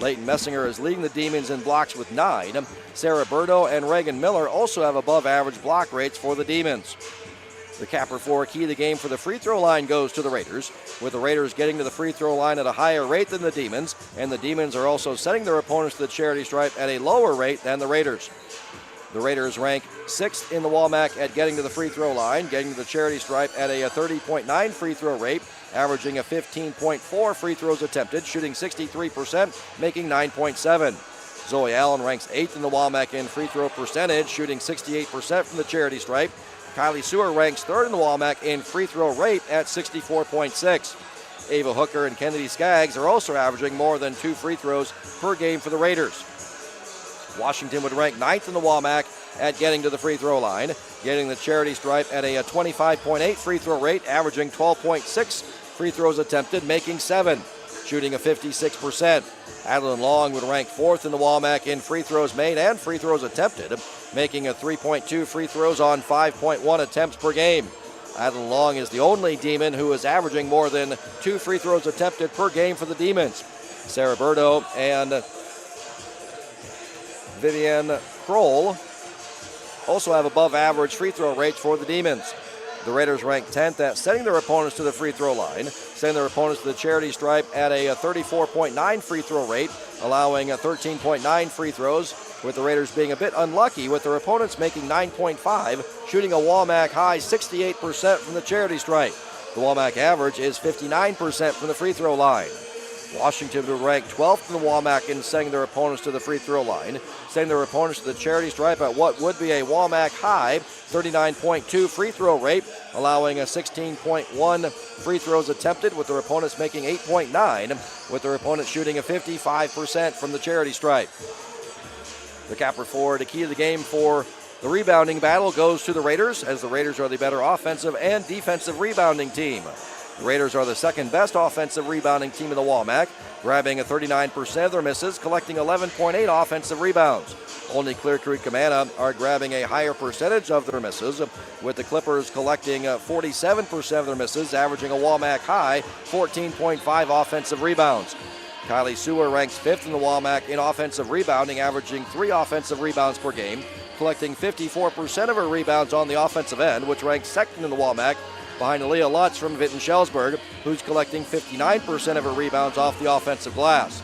Leighton Messinger is leading the Demons in blocks with 9. Sarah Burdo and Reagan Miller also have above-average block rates for the Demons. The capper for key of the game for the free throw line goes to the Raiders, with the Raiders getting to the free throw line at a higher rate than the Demons, and the Demons are also setting their opponents to the charity stripe at a lower rate than the Raiders. The Raiders rank 6th in the WAMAC at getting to the free throw line, getting to the charity stripe at a 30.9 free throw rate, averaging a 15.4 free throws attempted, shooting 63%, making 9.7. Zoe Allen ranks 8th in the WAMAC in free throw percentage, shooting 68% from the charity stripe. Kylie Sewer ranks 3rd in the WAMAC in free throw rate at 64.6. Ava Hooker and Kennedy Skaggs are also averaging more than 2 free throws per game for the Raiders. Washington would rank 9th in the WAMAC at getting to the free throw line, getting the charity stripe at a 25.8 free throw rate, averaging 12.6 free throws attempted, making 7, shooting a 56%. Adeline Long would rank 4th in the WAMAC in free throws made and free throws attempted, making a 3.2 free throws on 5.1 attempts per game. Adeline Long is the only Demon who is averaging more than 2 free throws attempted per game for the Demons. Sarah Burdo and Vivian Kroll also have above average free throw rates for the Demons. The Raiders rank 10th at setting their opponents to the free throw line, sending their opponents to the charity stripe at a 34.9 free throw rate, allowing 13.9 free throws, with the Raiders being a bit unlucky with their opponents making 9.5, shooting a WAMAC high 68% from the charity stripe. The WAMAC average is 59% from the free throw line. Washington would rank 12th in the WAMAC in sending their opponents to the free throw line, sending their opponents to the charity stripe at what would be a WAMAC high 39.2 free throw rate, allowing a 16.1 free throws attempted, with their opponents making 8.9, with their opponents shooting a 55% from the charity stripe. The capper for the key of the game for the rebounding battle goes to the Raiders, as the Raiders are the better offensive and defensive rebounding team. The Raiders are the second best offensive rebounding team in the WAMAC, grabbing a 39% of their misses, collecting 11.8 offensive rebounds. Only Clear Creek Amana are grabbing a higher percentage of their misses, with the Clippers collecting 47% of their misses, averaging a WAMAC high 14.5 offensive rebounds. Kylie Sewer ranks 5th in the WAMAC in offensive rebounding, averaging 3 offensive rebounds per game, collecting 54% of her rebounds on the offensive end, which ranks 2nd in the WAMAC, behind Aaliyah Lutz from Vinton-Schellsburg, who's collecting 59% of her rebounds off the offensive glass.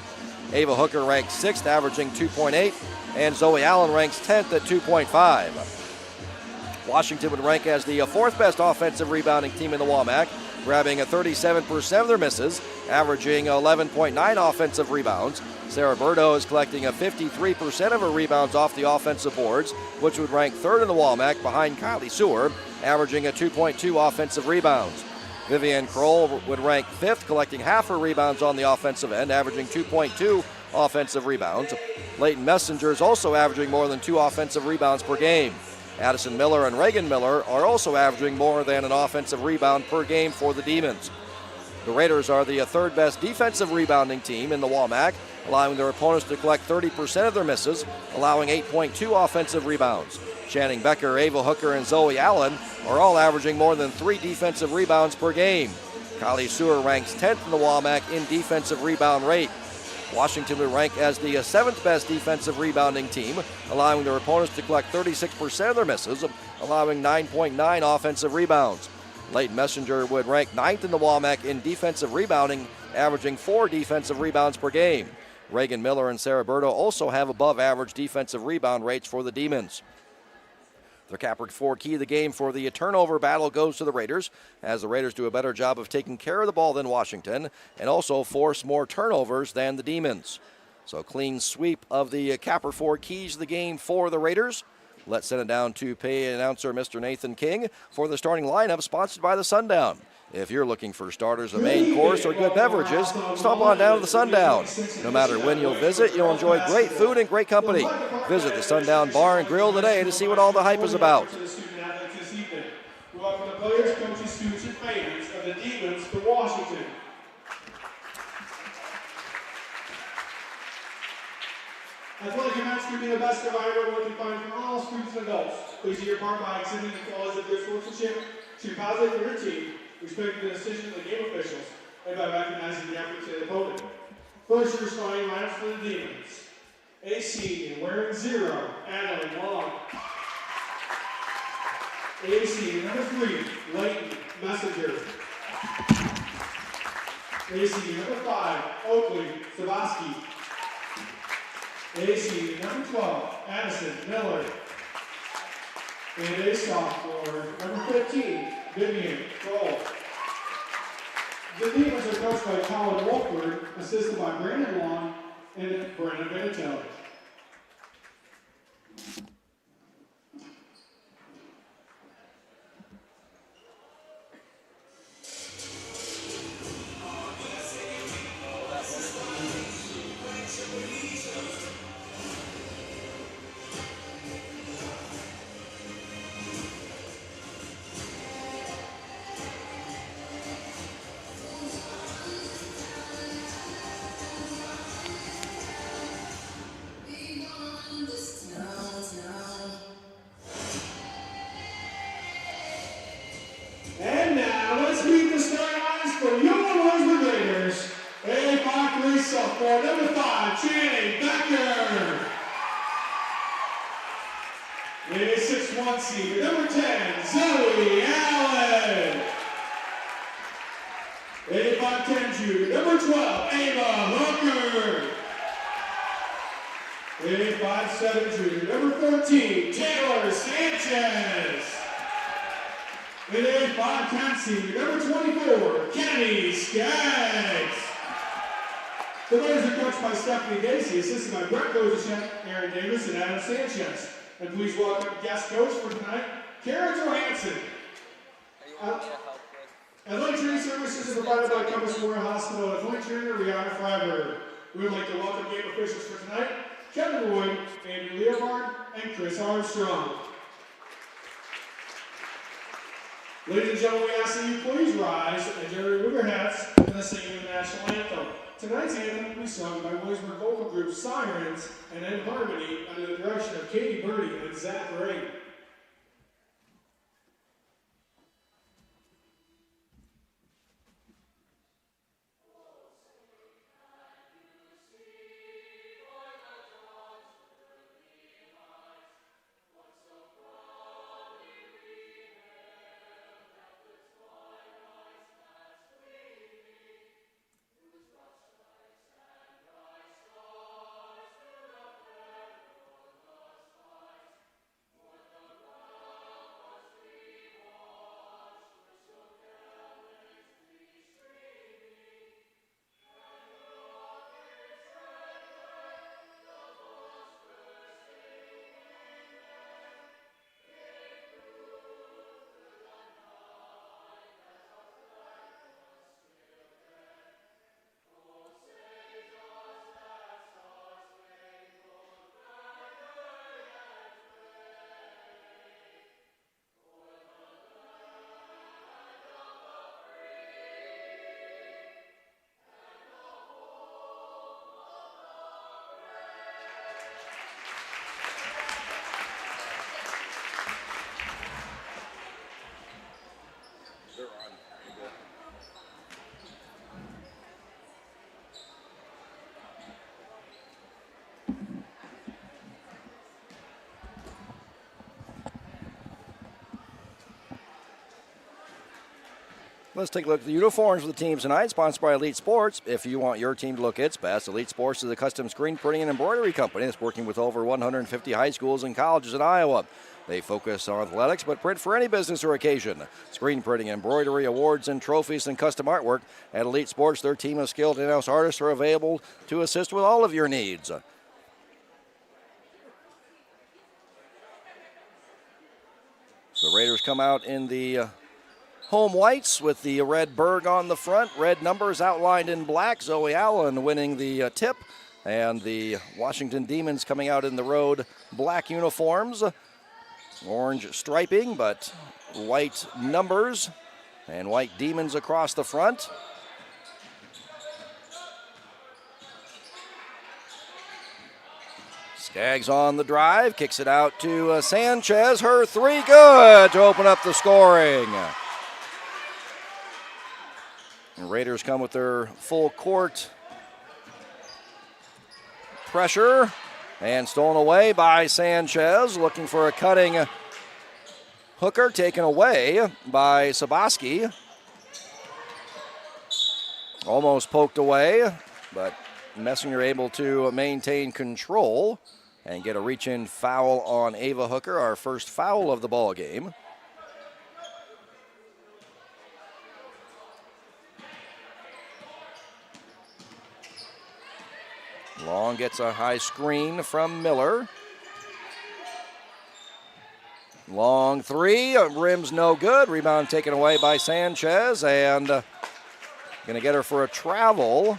Ava Hooker ranks 6th, averaging 2.8, and Zoe Allen ranks 10th at 2.5. Washington would rank as the 4th best offensive rebounding team in the WAMAC, grabbing a 37% of their misses, averaging 11.9 offensive rebounds. Sarah Burdo is collecting a 53% of her rebounds off the offensive boards, which would rank 3rd in the WAMAC behind Kylie Sewer, averaging a 2.2 offensive rebounds. Vivian Kroll would rank 5th, collecting half her rebounds on the offensive end, averaging 2.2 offensive rebounds. Leighton Messenger is also averaging more than 2 offensive rebounds per game. Addison Miller and Reagan Miller are also averaging more than an offensive rebound per game for the Demons. The Raiders are the 3rd best defensive rebounding team in the WAMAC, allowing their opponents to collect 30% of their misses, allowing 8.2 offensive rebounds. Channing Becker, Ava Hooker, and Zoe Allen are all averaging more than 3 defensive rebounds per game. Kylie Sewer ranks 10th in the WAMAC in defensive rebound rate. Washington would rank as the 7th best defensive rebounding team, allowing their opponents to collect 36% of their misses, allowing 9.9 offensive rebounds. Leighton Messenger would rank 9th in the WAMAC in defensive rebounding, averaging 4 defensive rebounds per game. Reagan Miller and Sarah Berto also have above average defensive rebound rates for the Demons. The Capper Ford key of the game for the turnover battle goes to the Raiders, as the Raiders do a better job of taking care of the ball than Washington and also force more turnovers than the Demons. So clean sweep of the Capper Ford keys of the game for the Raiders. Let's send it down to pay announcer Mr. Nathan King for the starting lineup sponsored by the Sundown. If you're looking for starters, a main course, or good beverages, stop on down to the Sundown. No matter when you'll visit, you'll enjoy great food and great company. Visit the Sundown Bar and Grill today to see what all the hype is about. Welcome the players, coaches, students, and fans of the Demons to Washington. Athletic events can be the best environment one can find for all students and adults. Please do your part by exhibiting the qualities of good sportsmanship, shoot positive for your team, respecting the decision of the game officials, and by recognizing the efforts of the opponent. First, your starting lineups for the Demons. AC, wearing 0, Adeline Long. AC, number 3, Leighton Messenger. AC, number 5, Oakley Savosky. AC, number 12, Addison Miller. And a sophomore, number 15, Vivian Kroll. The Demons are coached by Colin Wolford, assisted by Brandon Long and Brandon Benatelli. And now, let's meet the starting lines for your Williamsburg Raiders. A5-3 sophomore, number 5, Channing Becker. A6-1 senior, number 10, Zoe Allen. A5-10 junior, number 12, Ava Hooker. A5-7 junior, number 14, Taylor Sanchez. And A5-10 senior, number 24, Kenny Skaggs. The Raiders are coached by Stephanie Gacy, assisted by Brett Kozachek, Aaron Davis, and Adam Sanchez. And please welcome guest coach for tonight, Karen Johansson. Athletic training services are provided by Compass Memorial Hospital and athletic trainer Rihanna Freiberg. We would like to welcome game officials for tonight, Kevin Roy, Andrew Leopard, and Chris Armstrong. Ladies and gentlemen, we ask that you please rise and gently remove your hats and the singing of the national anthem. Tonight's anthem will be sung by Williamsburg vocal group Sirens and in harmony under the direction of Katie Birdie and Zach Ray. Let's take a look at the uniforms for the teams tonight, sponsored by Elite Sports. If you want your team to look its best, Elite Sports is a custom screen printing and embroidery company that's working with over 150 high schools and colleges in Iowa. They focus on athletics, but print for any business or occasion. Screen printing, embroidery, awards, and trophies, and custom artwork. At Elite Sports, their team of skilled in-house artists are available to assist with all of your needs. The Raiders come out in the home whites with the red Berg on the front. Red numbers outlined in black. Zoe Allen winning the tip. And the Washington Demons coming out in the road black uniforms. Orange striping, but white numbers. And white Demons across the front. Skaggs on the drive. Kicks it out to Sanchez. Her three good to open up the scoring. And Raiders come with their full court pressure and stolen away by Sanchez, looking for a cutting hooker, taken away by Sabaski. Almost poked away, but Messinger able to maintain control and get a reach-in foul on Ava Hooker, our first foul of the ball game. Long gets a high screen from Miller. Long three, rim's no good. Rebound taken away by Sanchez, and going to get her for a travel.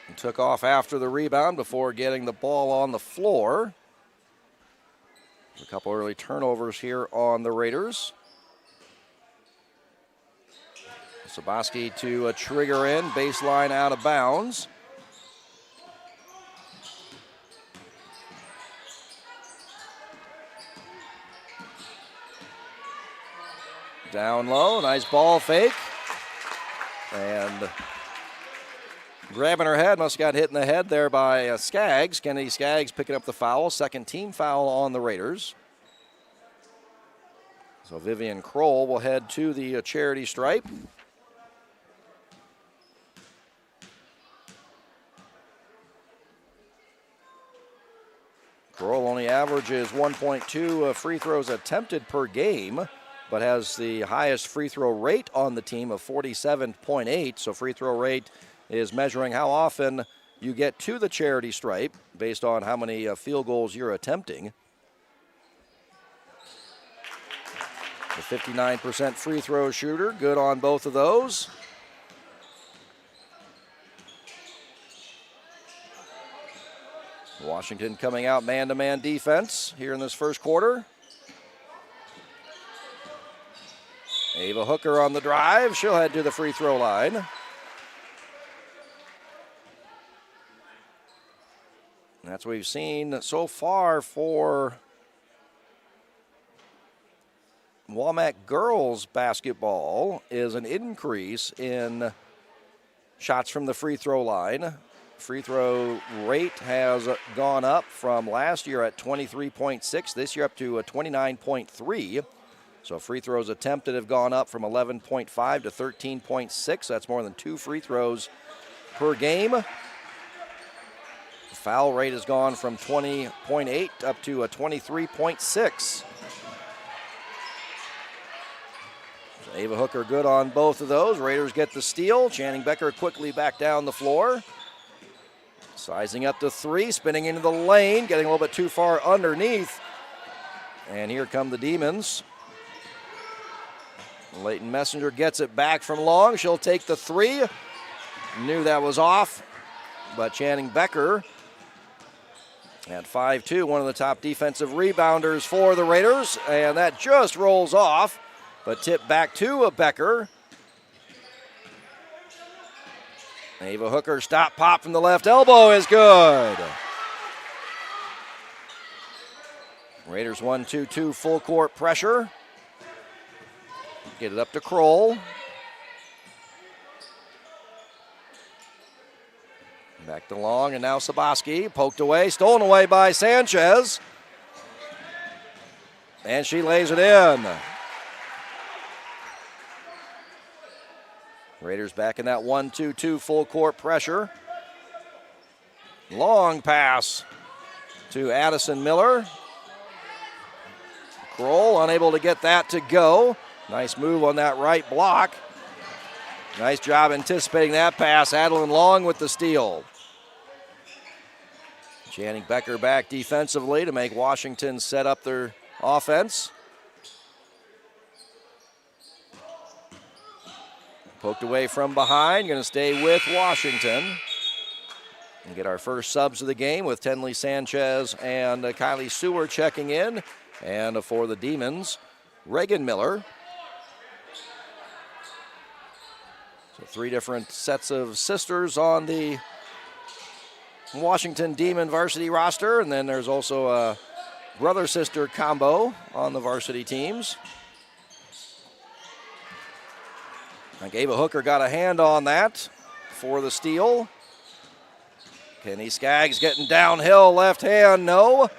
And took off after the rebound before getting the ball on the floor. A couple early turnovers here on the Raiders. Sabaski to a trigger in, baseline out of bounds. Down low, nice ball fake. And grabbing her head, must have got hit in the head there by Skaggs. Kennedy Skaggs picking up the foul, second team foul on the Raiders. So Vivian Kroll will head to the charity stripe. Kroll only averages 1.2 free throws attempted per game, but has the highest free throw rate on the team of 47.8. So free throw rate is measuring how often you get to the charity stripe based on how many field goals you're attempting. The 59% free throw shooter, good on both of those. Washington coming out man-to-man defense here in this first quarter. Ava Hooker on the drive. She'll head to the free throw line. That's what we've seen so far for Walmart girls basketball is an increase in shots from the free throw line. Free throw rate has gone up from last year at 23.6, this year up to 29.3. So free throws attempted have gone up from 11.5 to 13.6. That's more than 2 free throws per game. The foul rate has gone from 20.8 up to 23.6. Ava Hooker good on both of those. Raiders get the steal. Channing Becker quickly back down the floor. Sizing up to 3, spinning into the lane, getting a little bit too far underneath. And here come the Demons. Leighton Messenger gets it back from Long. She'll take the 3. Knew that was off, but Channing Becker at 5'2", one of the top defensive rebounders for the Raiders, and that just rolls off, but tipped back to Becker. Ava Hooker stop pop from the left elbow is good. Raiders 1-2-2 full court pressure. Get it up to Kroll. Back to Long, and now Sabaski. Poked away, stolen away by Sanchez. And she lays it in. Raiders back in that 1-2-2 full court pressure. Long pass to Addison Miller. Kroll unable to get that to go. Nice move on that right block. Nice job anticipating that pass. Adeline Long with the steal. Channing Becker back defensively to make Washington set up their offense. Poked away from behind. Going to stay with Washington. And get our first subs of the game with Tenley Sanchez and Kylie Sewer checking in. And for the Demons, Reagan Miller. So 3 different sets of sisters on the Washington Demon varsity roster. And then there's also a brother-sister combo on the varsity teams. Ava Hooker got a hand on that for the steal. Kenny Skaggs getting downhill, left hand, no.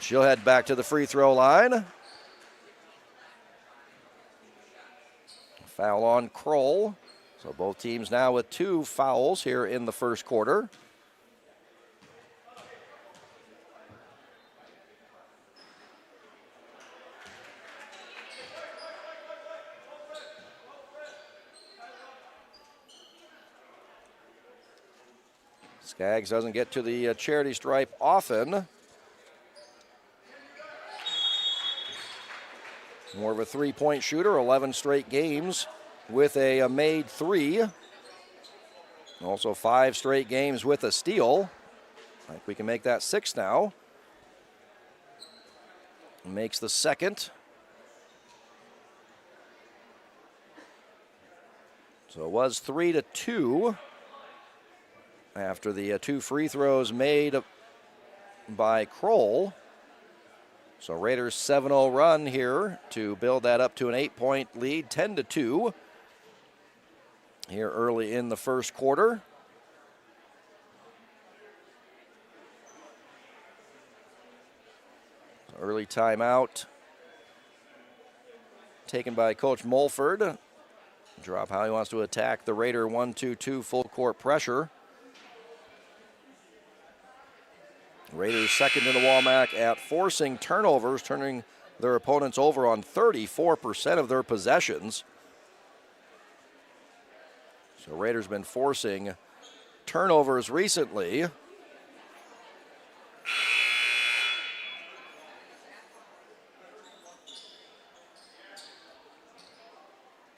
She'll head back to the free throw line. Foul on Kroll. So both teams now with 2 fouls here in the first quarter. Skaggs doesn't get to the charity stripe often. More of a three-point shooter, 11 straight games with a made 3. Also 5 straight games with a steal. I think we can make that 6 now. Makes the second. So it was 3-2 after the 2 free throws made by Kroll. So Raiders 7-0 run here to build that up to an 8-point lead, 10-2 here early in the first quarter. Early timeout taken by Coach Mulford. Drop how he wants to attack the Raider 1-2-2 full court pressure. Raiders second in the WAMAC at forcing turnovers, turning their opponents over on 34% of their possessions. So Raiders been forcing turnovers recently.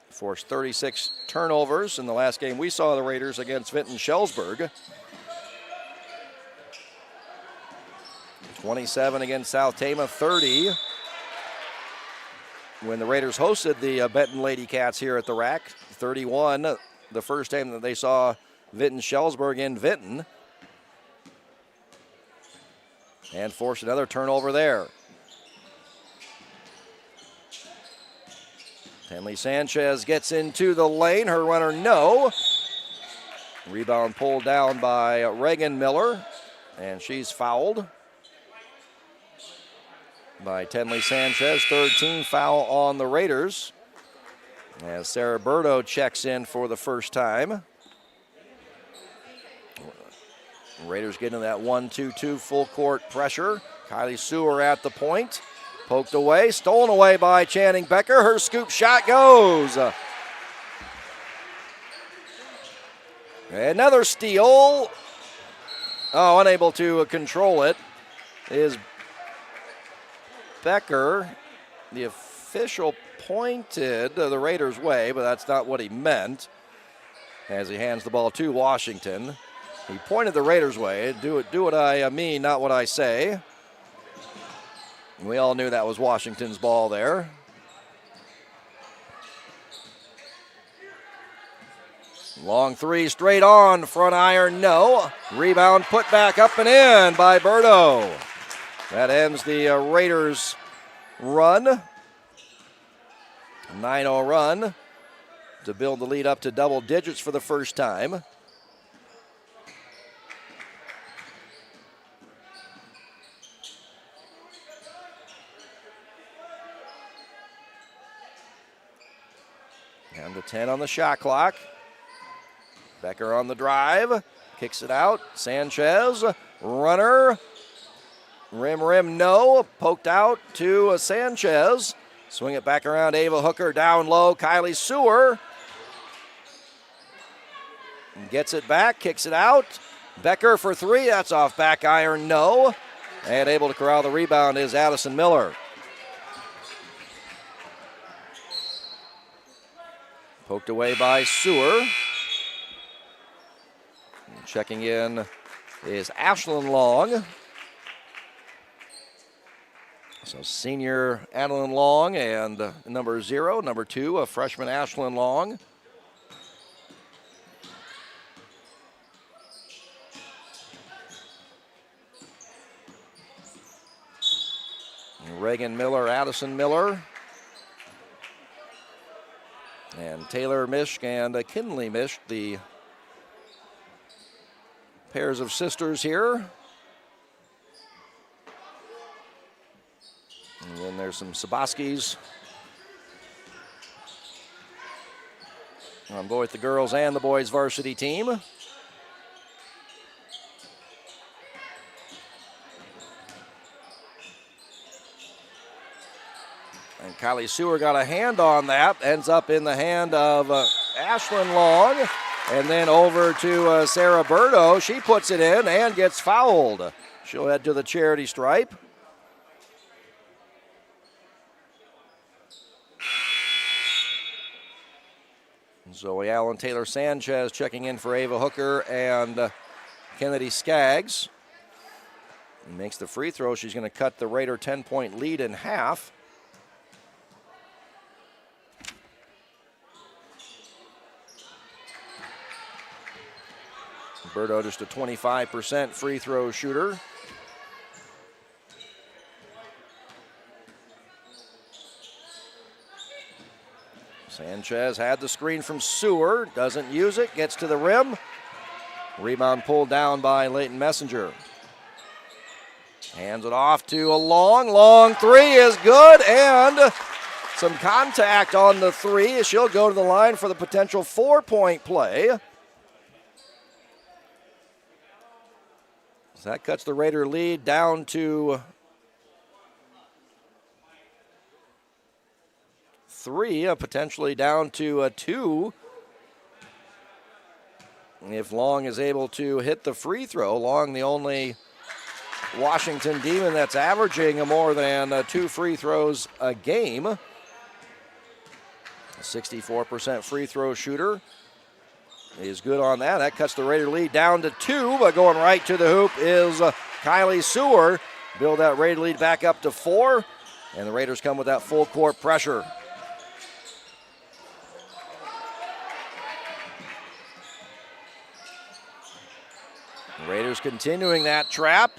Forced 36 turnovers in the last game we saw the Raiders against Vinton-Shellsburg. 27 against South Tama, 30 when the Raiders hosted the Benton Lady Cats here at the RAC. 31 the first time that they saw Vinton-Shellsburg in Vinton. And forced another turnover there. Tenley Sanchez gets into the lane. Her runner, no. Rebound pulled down by Reagan Miller, and she's fouled by Tenley Sanchez. Third team foul on the Raiders as Sarah Burdo checks in for the first time. Raiders getting that 1-2-2 full court pressure. Kylie Sewer at the point. Poked away, stolen away by Channing Becker. Her scoop shot goes. Another steal. Oh, unable to control it is Becker. The official pointed the Raiders' way, but that's not what he meant as he hands the ball to Washington. He pointed the Raiders' way. Do what I mean, not what I say. We all knew that was Washington's ball there. Long three straight on, front iron, no. Rebound put back up and in by Berto. That ends the Raiders' run. 9-0 run to build the lead up to double digits for the first time. And the 10 on the shot clock. Becker on the drive, kicks it out. Sanchez, runner. Rim, no. Poked out to Sanchez. Swing it back around. Ava Hooker down low. Kylie Sewer gets it back, kicks it out. Becker for three. That's off back iron, no. And able to corral the rebound is Addison Miller. Poked away by Sewer. And checking in is Ashlyn Long. So senior Adeline Long and number 0, number 2, a freshman Ashlyn Long. Reagan Miller, Addison Miller. And Taylor Mishk and Kinley Mishk, the pairs of sisters here. And then there's some Saboskis on both the girls and the boys varsity team. And Kylie Sewer got a hand on that, ends up in the hand of Ashlyn Long, and then over to Sarah Burdo. She puts it in and gets fouled. She'll head to the charity stripe. Zoe Allen, Taylor Sanchez checking in for Ava Hooker and Kennedy Skaggs. Makes the free throw. She's going to cut the Raider 10-point lead in half. Berto just a 25% free throw shooter. Sanchez had the screen from Sewer, doesn't use it, gets to the rim. Rebound pulled down by Leighton Messenger. Hands it off to a long three is good, and some contact on the three. She'll go to the line for the potential 4-point play. So that cuts the Raider lead down to 3, potentially down to 2. If Long is able to hit the free throw, Long the only Washington Demon that's averaging more than 2 free throws a game. A 64% free throw shooter is good on that. That cuts the Raider lead down to 2, but going right to the hoop is Kylie Sewer. Build that Raider lead back up to 4, and the Raiders come with that full court pressure. Raiders continuing that trap.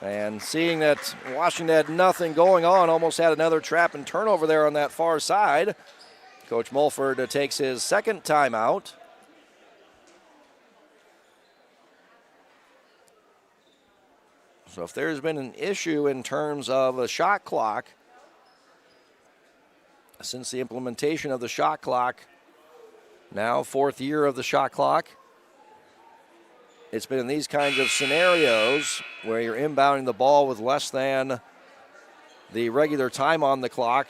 And seeing that Washington had nothing going on, almost had another trap and turnover there on that far side. Coach Mulford takes his second timeout. So if there's been an issue in terms of a shot clock, since the implementation of the shot clock, now 4th year of the shot clock, it's been in these kinds of scenarios where you're inbounding the ball with less than the regular time on the clock.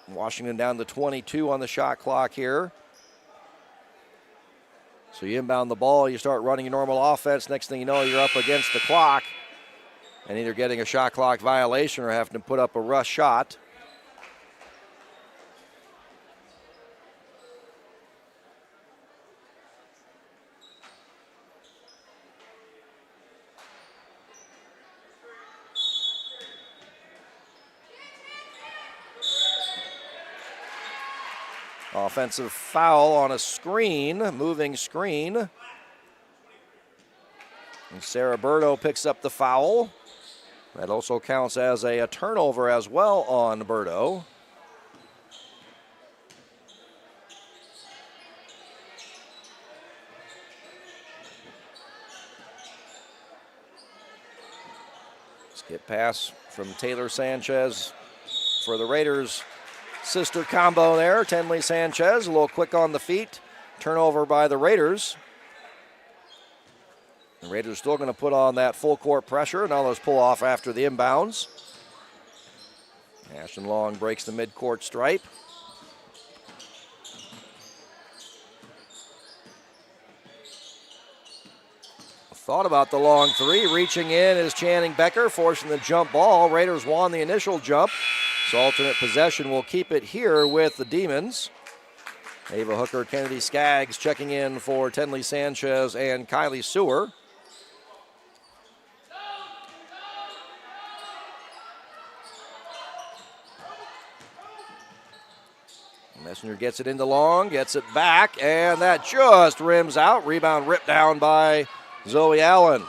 Washington down to 22 on the shot clock here. So you inbound the ball, you start running your normal offense. Next thing you know, you're up against the clock and either getting a shot clock violation or having to put up a rush shot. Offensive foul on a screen, moving screen. And Sarah Berto picks up the foul. That also counts as a turnover as well on Berto. Skip pass from Taylor Sanchez for the Raiders. Sister combo there. Tenley Sanchez, a little quick on the feet. turnover by the Raiders. The Raiders are still going to put on that full court pressure. Now let's pull off after the inbounds. Ashton Long breaks the midcourt stripe. Thought about the long three. Reaching in is Channing Becker, forcing the jump ball. Raiders won the initial jump. So alternate possession will keep it here with the Demons. Ava Hooker, Kennedy Skaggs checking in for Tenley Sanchez and Kylie Sewer. Messenger gets it into Long, gets it back, and that just rims out. Rebound ripped down by Zoe Allen.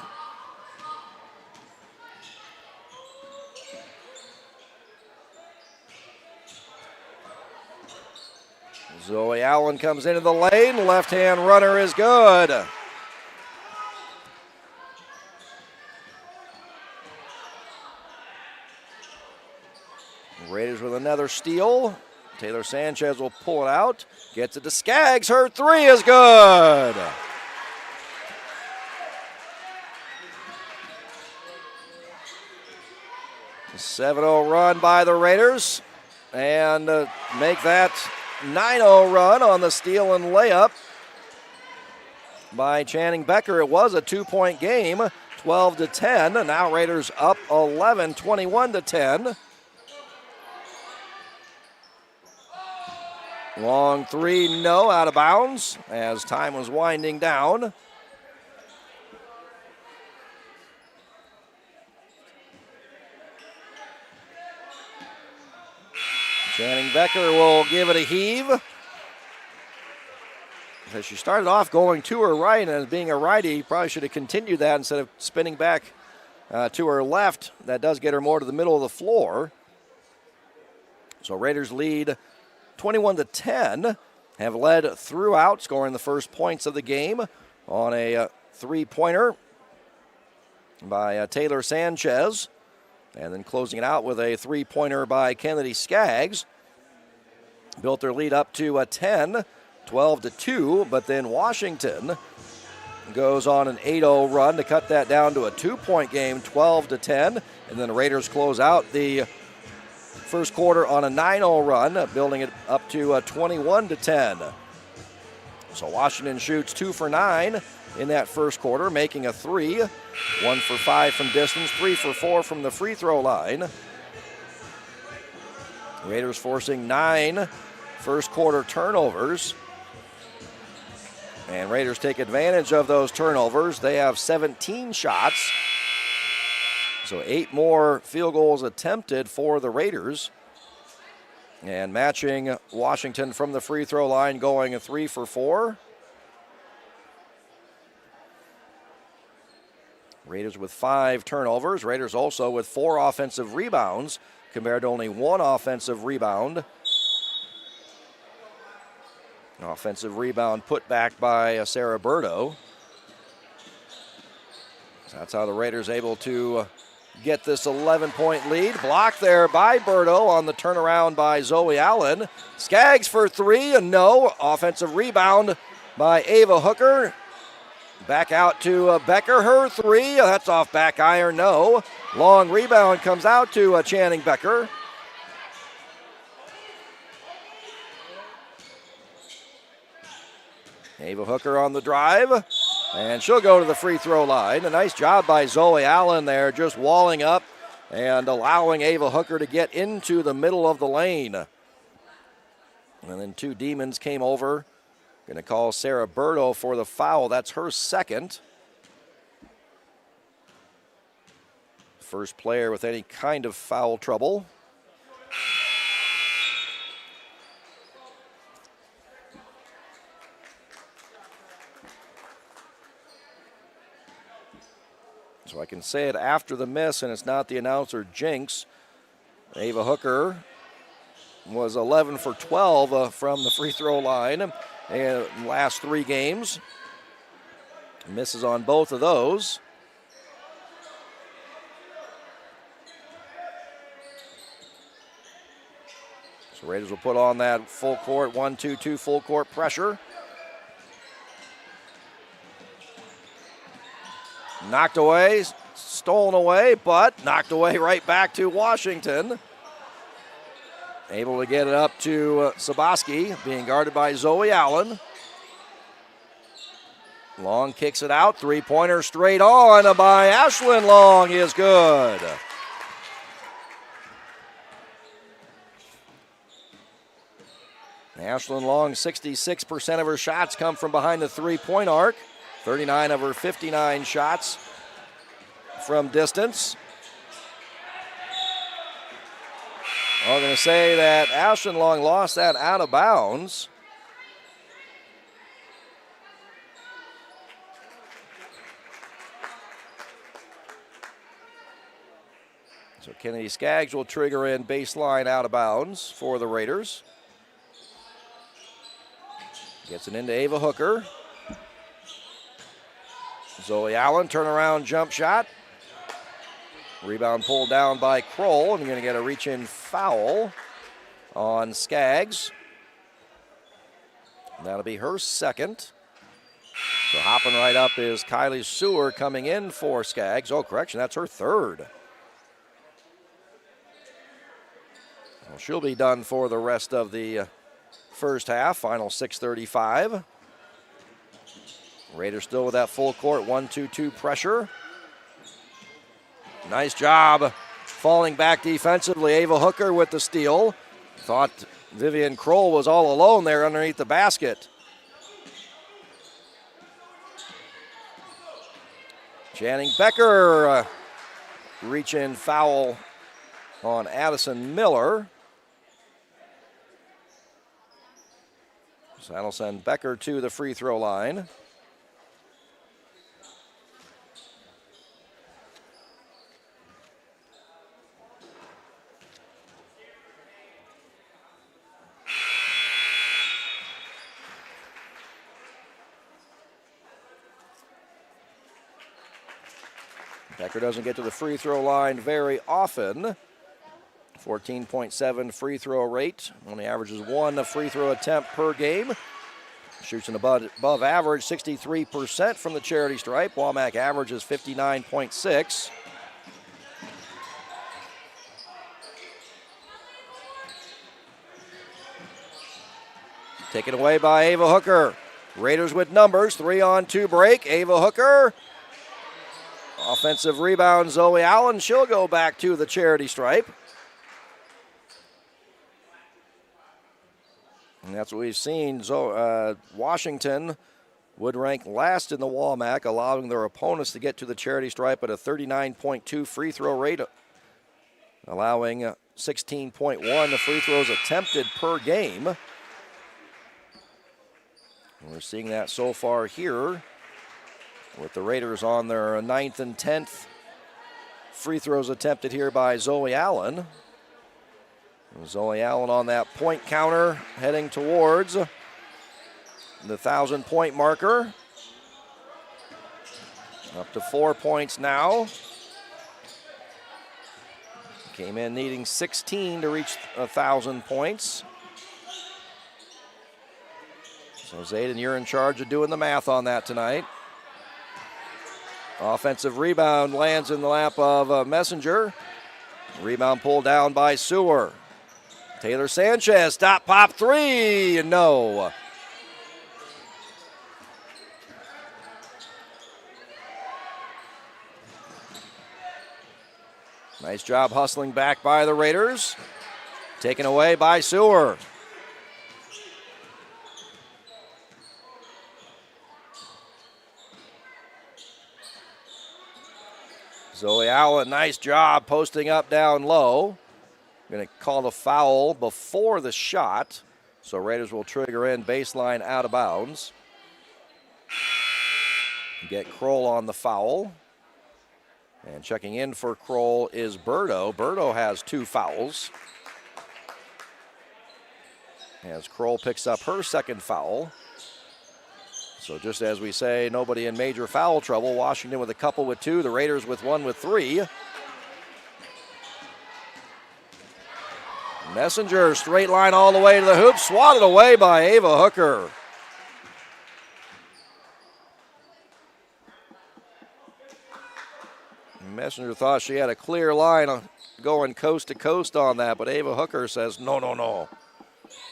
Zoe Allen comes into the lane. Left-hand runner is good. Raiders with another steal. Taylor Sanchez will pull it out. Gets it to Skaggs. Her three is good. A 7-0 run by the Raiders. And make that 9-0 run on the steal and layup by Channing Becker. It was a 2-point game, 12-10. Now Raiders up 11, 21-10. Long three, no, out of bounds as time was winding down. Channing Becker will give it a heave. As she started off going to her right, and as being a righty, probably should have continued that instead of spinning back to her left. That does get her more to the middle of the floor. So Raiders lead 21-10, have led throughout, scoring the first points of the game on a three-pointer by Taylor Sanchez, and then closing it out with a three-pointer by Kennedy Skaggs. Built their lead up to 10, 12-2, but then Washington goes on an 8-0 run to cut that down to a 2-point game, 12-10, and then the Raiders close out the first quarter on a 9-0 run, building it up to 21-10. So Washington shoots 2 for 9 in that first quarter, making a 3, 1 for 5 from distance, 3 for 4 from the free throw line. Raiders forcing 9 first quarter turnovers. And Raiders take advantage of those turnovers. They have 17 shots. So 8 more field goals attempted for the Raiders. And matching Washington from the free throw line, going a 3 for 4. Raiders with 5 turnovers. Raiders also with 4 offensive rebounds compared to only 1 offensive rebound. An offensive rebound put back by Sarah Burdo. So that's how the Raiders able to get this 11-point lead. Blocked there by Burdo on the turnaround by Zoe Allen. Skaggs for 3, and no. Offensive rebound by Ava Hooker. Back out to Becker, her 3. That's off back iron, no. Long rebound comes out to Channing Becker. Ava Hooker on the drive, and she'll go to the free throw line. A nice job by Zoe Allen there, just walling up and allowing Ava Hooker to get into the middle of the lane. And then 2 Demons came over. Going to call Sarah Burdo for the foul. That's her second. First player with any kind of foul trouble. So I can say it after the miss, and it's not the announcer jinx. Ava Hooker was 11 for 12 from the free throw line in the last 3 games. Misses on both of those. So Raiders will put on that full court 1-2-2 full court pressure. Knocked away, stolen away, but knocked away right back to Washington. Able to get it up to Saboski, being guarded by Zoe Allen. Long kicks it out, three-pointer straight on by Ashlyn Long is good. Ashlyn Long, 66% of her shots come from behind the three-point arc. 39 of her 59 shots from distance. I'm going to say that Ashlyn Long lost that out of bounds. So Kennedy Skaggs will trigger in baseline out of bounds for the Raiders. Gets it into Ava Hooker. Zoe Allen, turnaround jump shot. Rebound pulled down by Kroll, and you're going to get a reach-in foul on Skaggs. And that'll be her second. So hopping right up is Kylie Sewer coming in for Skaggs. Oh, correction, that's her third. Well, she'll be done for the rest of the first half, final 6:35. Raiders still with that full court 1-2-2 pressure. Nice job falling back defensively. Ava Hooker with the steal. Thought Vivian Kroll was all alone there underneath the basket. Channing Becker reach-in foul on Addison Miller. So that'll send Becker to the free throw line. Becker doesn't get to the free throw line very often. 14.7 free throw rate. Only averages one free throw attempt per game. Shoots an above average 63% from the charity stripe. Womack averages 59.6. Taken away by Ava Hooker. Raiders with numbers. 3-on-2 break. Ava Hooker. Offensive rebound, Zoe Allen. She'll go back to the charity stripe. And that's what we've seen. Washington would rank last in the WAMAC, allowing their opponents to get to the charity stripe at a 39.2 free throw rate, allowing 16.1 free throws attempted per game. And we're seeing that so far here with the Raiders on their 9th and 10th free throws attempted here by Zoe Allen. Zoe Allen on that point counter, heading towards the 1,000-point marker. Up to 4 points now. Came in needing 16 to reach 1,000 points. So Zayden, you're in charge of doing the math on that tonight. Offensive rebound lands in the lap of Messenger. Rebound pulled down by Sewer. Taylor Sanchez, stop, pop, three, and no. Nice job hustling back by the Raiders. Taken away by Sewer. Zoe Allen, nice job posting up down low. Going to call the foul before the shot. So Raiders will trigger in baseline out of bounds. Get Kroll on the foul. And checking in for Kroll is Berto. Berto has 2 fouls. As Kroll picks up her second foul. So just as we say, nobody in major foul trouble. Washington with a couple with 2. The Raiders with 1 with 3. Messenger, straight line all the way to the hoop, swatted away by Ava Hooker. Messenger thought she had a clear line going coast to coast on that, but Ava Hooker says no, no, no.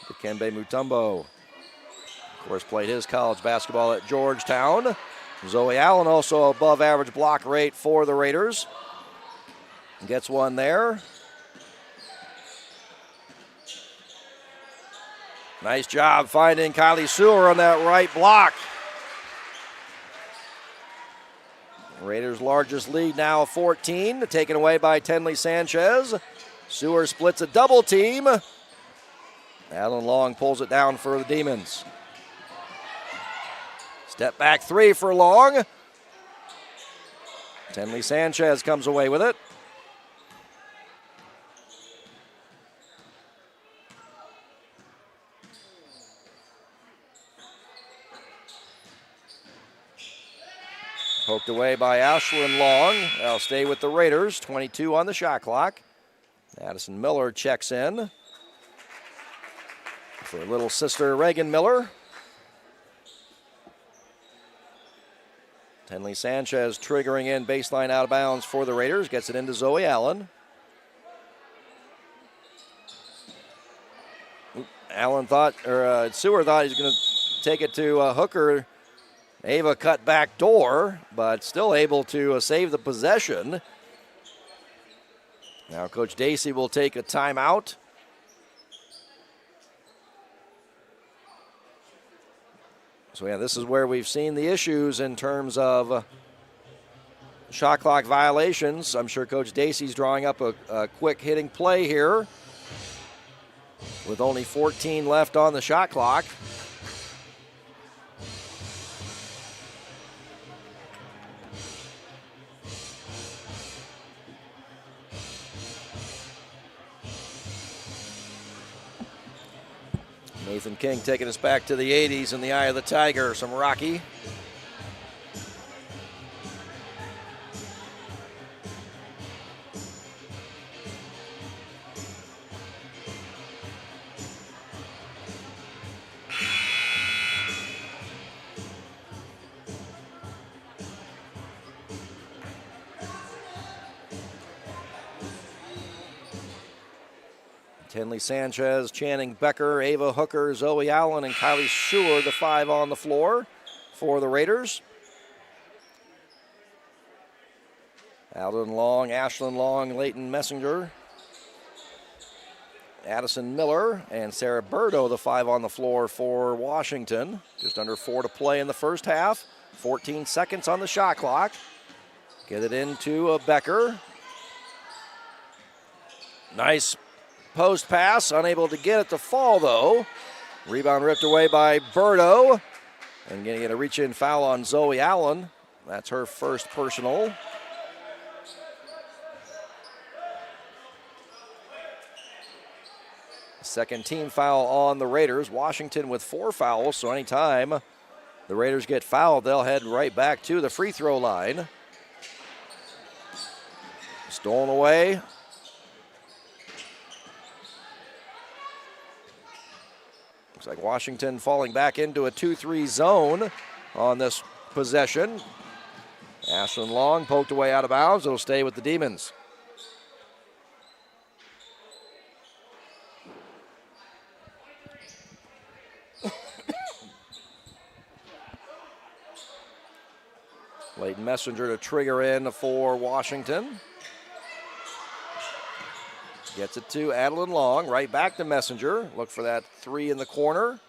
Dikembe Mutombo, of course, played his college basketball at Georgetown. Zoe Allen also above average block rate for the Raiders. Gets one there. Nice job finding Kylie Sewer on that right block. Raiders' largest lead now 14, taken away by Tenley Sanchez. Sewer splits a double team. Allen Long pulls it down for the Demons. Step back three for Long. Tenley Sanchez comes away with it. Poked away by Ashlyn Long. They'll stay with the Raiders. 22 on the shot clock. Addison Miller checks in for little sister Reagan Miller. Tenley Sanchez triggering in baseline out of bounds for the Raiders. Gets it into Zoe Allen. Sewer thought he was going to take it to Hooker. Ava cut back door, but still able to save the possession. Now Coach Dacey will take a timeout. So yeah, this is where we've seen the issues in terms of shot clock violations. I'm sure Coach Dacey's drawing up a quick hitting play here with only 14 left on the shot clock. Nathan King taking us back to the 80s in the eye of the tiger. Some Rocky. Tenley Sanchez, Channing Becker, Ava Hooker, Zoe Allen, and Kylie Sewer, the five on the floor for the Raiders. Alden Long, Ashlyn Long, Leighton Messenger, Addison Miller, and Sarah Burdo, the five on the floor for Washington. Just under 4 to play in the first half. 14 seconds on the shot clock. Get it into Becker. Nice post pass, unable to get it to fall though. Rebound ripped away by Burdo. And going to get a reach-in foul on Zoe Allen. That's her first personal. Second team foul on the Raiders. Washington with 4 fouls, so anytime the Raiders get fouled, they'll head right back to the free throw line. Stolen away. Looks like Washington falling back into a 2-3 zone on this possession. Ashlyn Long poked away out of bounds. It'll stay with the Demons. Leighton Messenger to trigger in for Washington. Gets it to Adeline Long, right back to Messenger. Look for that 3 in the corner.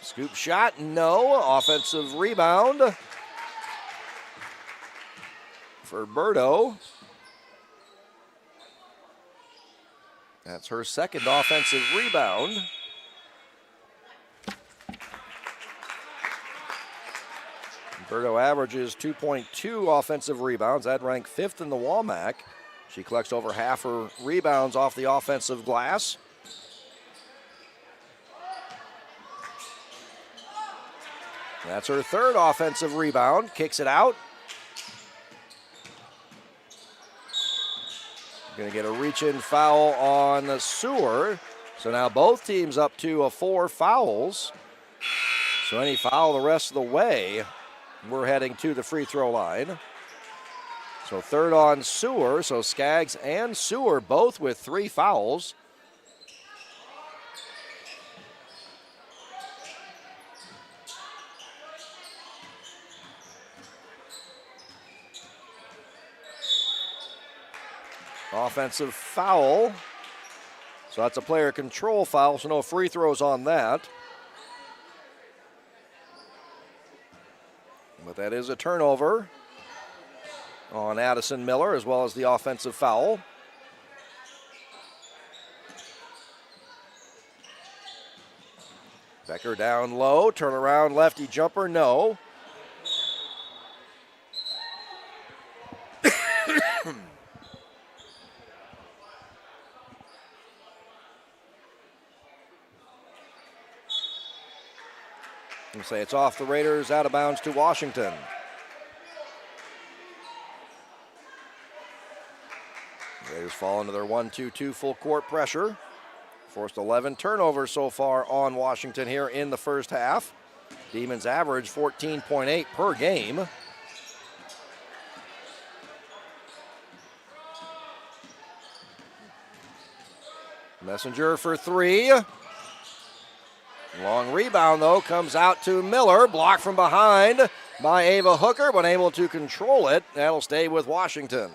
Scoop shot, no. Offensive rebound for Burdo. That's her second offensive rebound. Burdo averages 2.2 offensive rebounds. That ranked 5th in the WAMAC. She collects over half her rebounds off the offensive glass. That's her third offensive rebound. Kicks it out. Going to get a reach-in foul on Sewer. So now both teams up to 4 fouls. So any foul the rest of the way, we're heading to the free throw line. So third on Sewer, so Skaggs and Sewer both with 3 fouls. Offensive foul. So that's a player control foul, so no free throws on that. But that is a turnover on Addison Miller, as well as the offensive foul. Becker down low, turn around, lefty jumper, no. And say it's off the Raiders, out of bounds to Washington. Raiders fall into their 1-2-2 full court pressure. Forced 11 turnovers so far on Washington here in the first half. Demons average 14.8 per game. Messenger for 3. Long rebound, though, comes out to Miller. Blocked from behind by Ava Hooker, but able to control it. That'll stay with Washington.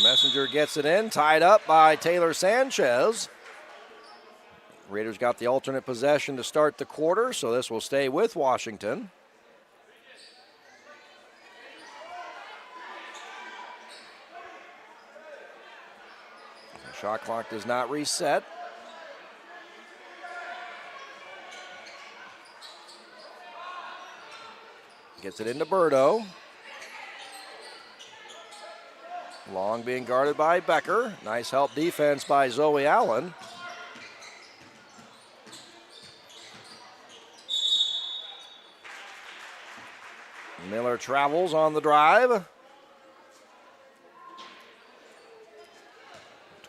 Messenger gets it in, tied up by Taylor Sanchez. Raiders got the alternate possession to start the quarter, so this will stay with Washington. The shot clock does not reset. Gets it into Birdo. Long being guarded by Becker. Nice help defense by Zoe Allen. Miller travels on the drive.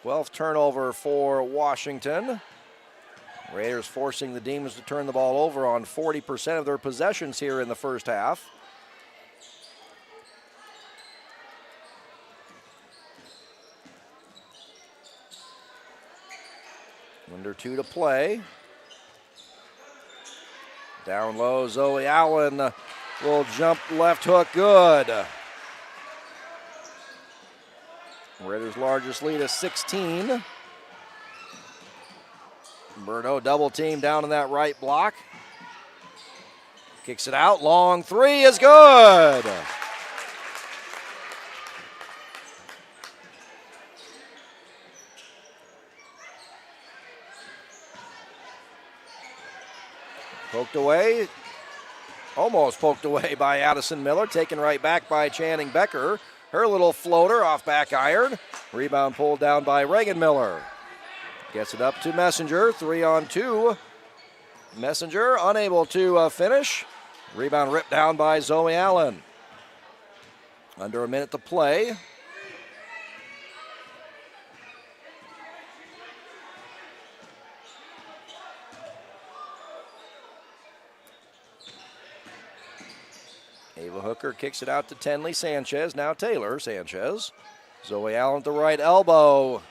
12th turnover for Washington. Raiders forcing the Demons to turn the ball over on 40% of their possessions here in the first half. Under 2 to play. Down low, Zoe Allen will jump left hook, good. Raiders' largest lead is 16. Birdo double team down in that right block. Kicks it out, long 3 is good. Poked away. Almost poked away by Addison Miller, taken right back by Channing Becker. Her little floater off back iron. Rebound pulled down by Reagan Miller. Gets it up to Messenger, 3 on 2. Messenger unable to finish. Rebound ripped down by Zoe Allen. Under a minute to play. Ava Hooker kicks it out to Tenley Sanchez. Now Taylor Sanchez. Zoe Allen at the right elbow.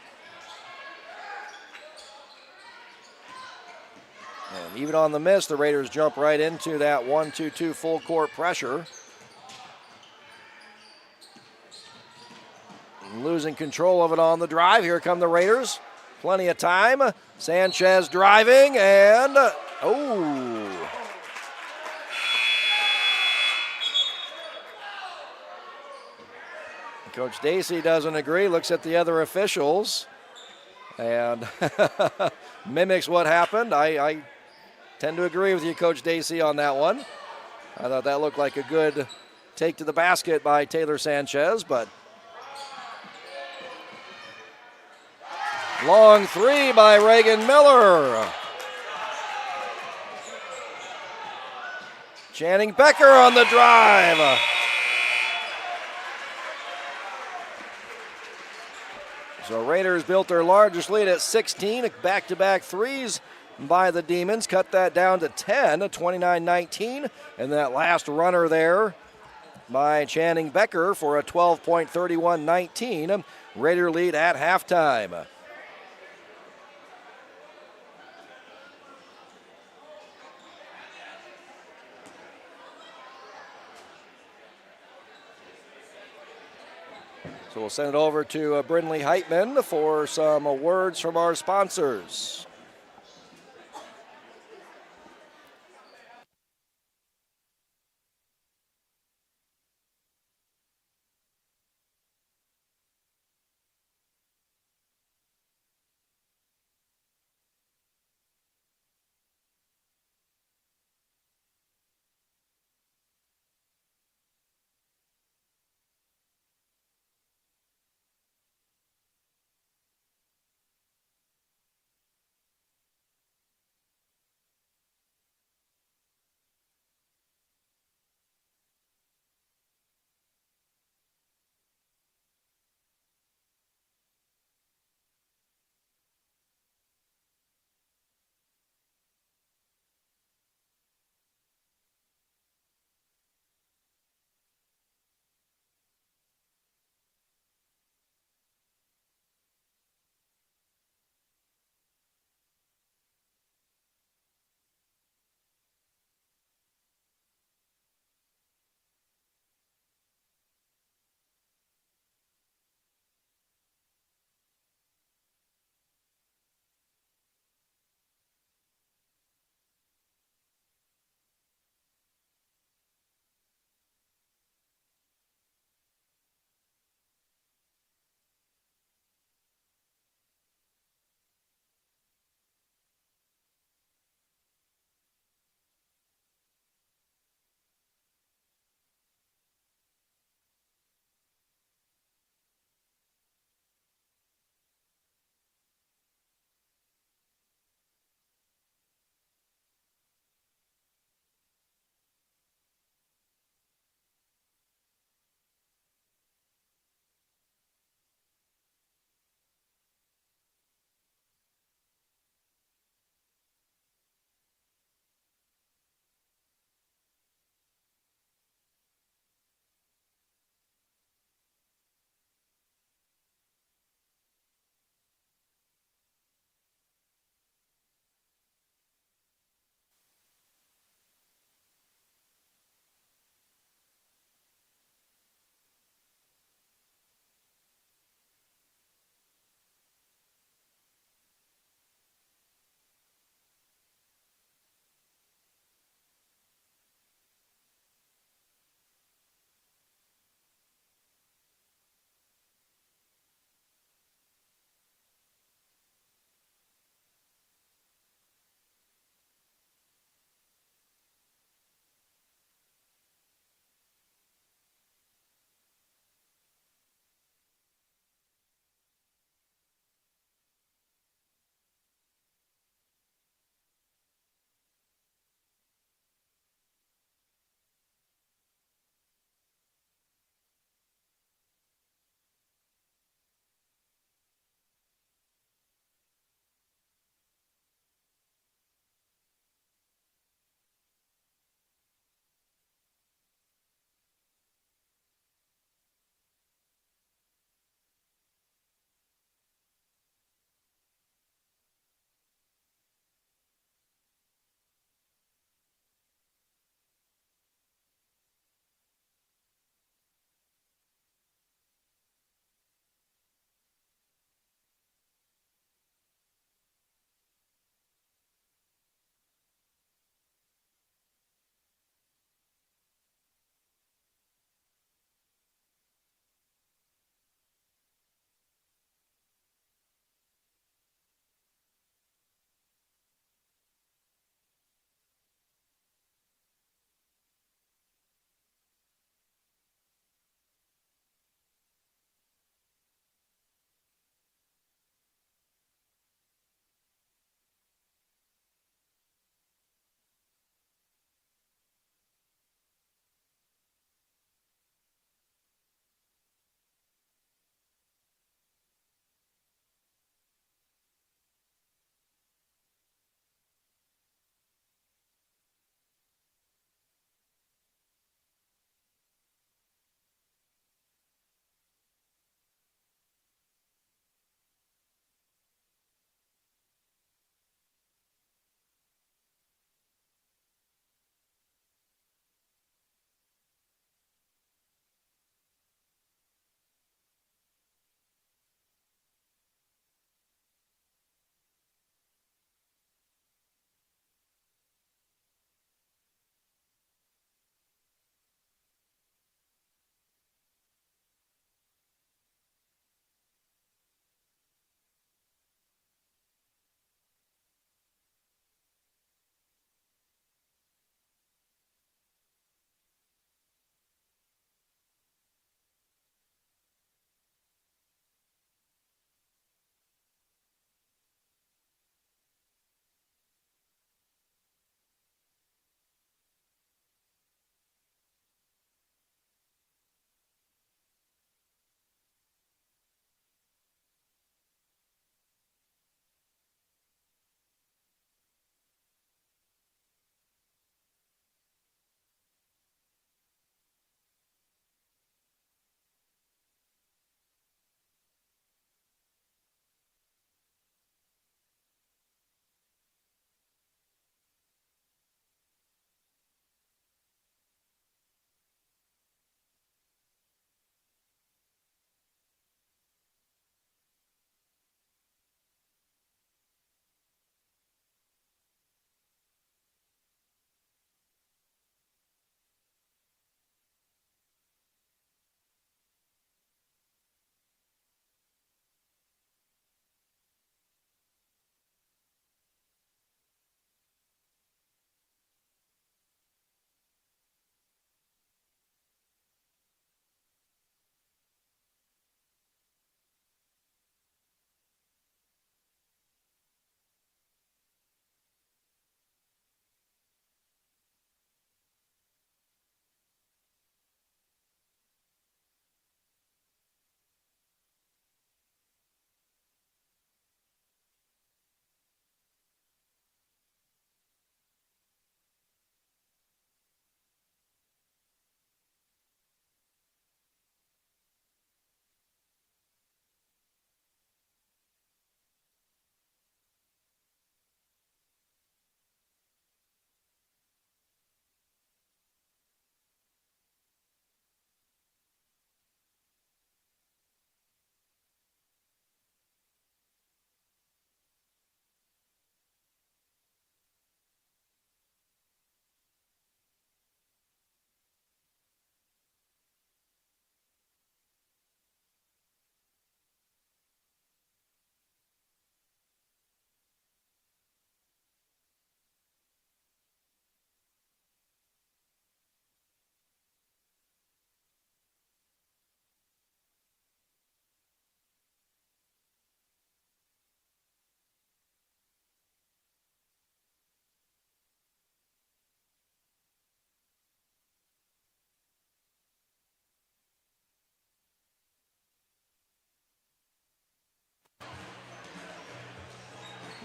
And even on the miss, the Raiders jump right into that 1-2-2 full court pressure. Losing control of it on the drive. Here come the Raiders. Plenty of time. Sanchez driving and, oh. Coach Dacey doesn't agree, looks at the other officials and mimics what happened. I tend to agree with you, Coach Dacey, on that one. I thought that looked like a good take to the basket by Taylor Sanchez, but long 3 by Reagan Miller. Channing Becker on the drive. So Raiders built their largest lead at 16. Back-to-back threes by the Demons. Cut that down to 10, 29-19. And that last runner there by Channing Becker for a 12-point 31-19 Raider lead at halftime. So we'll send it over to Brindley Heitman for some words from our sponsors.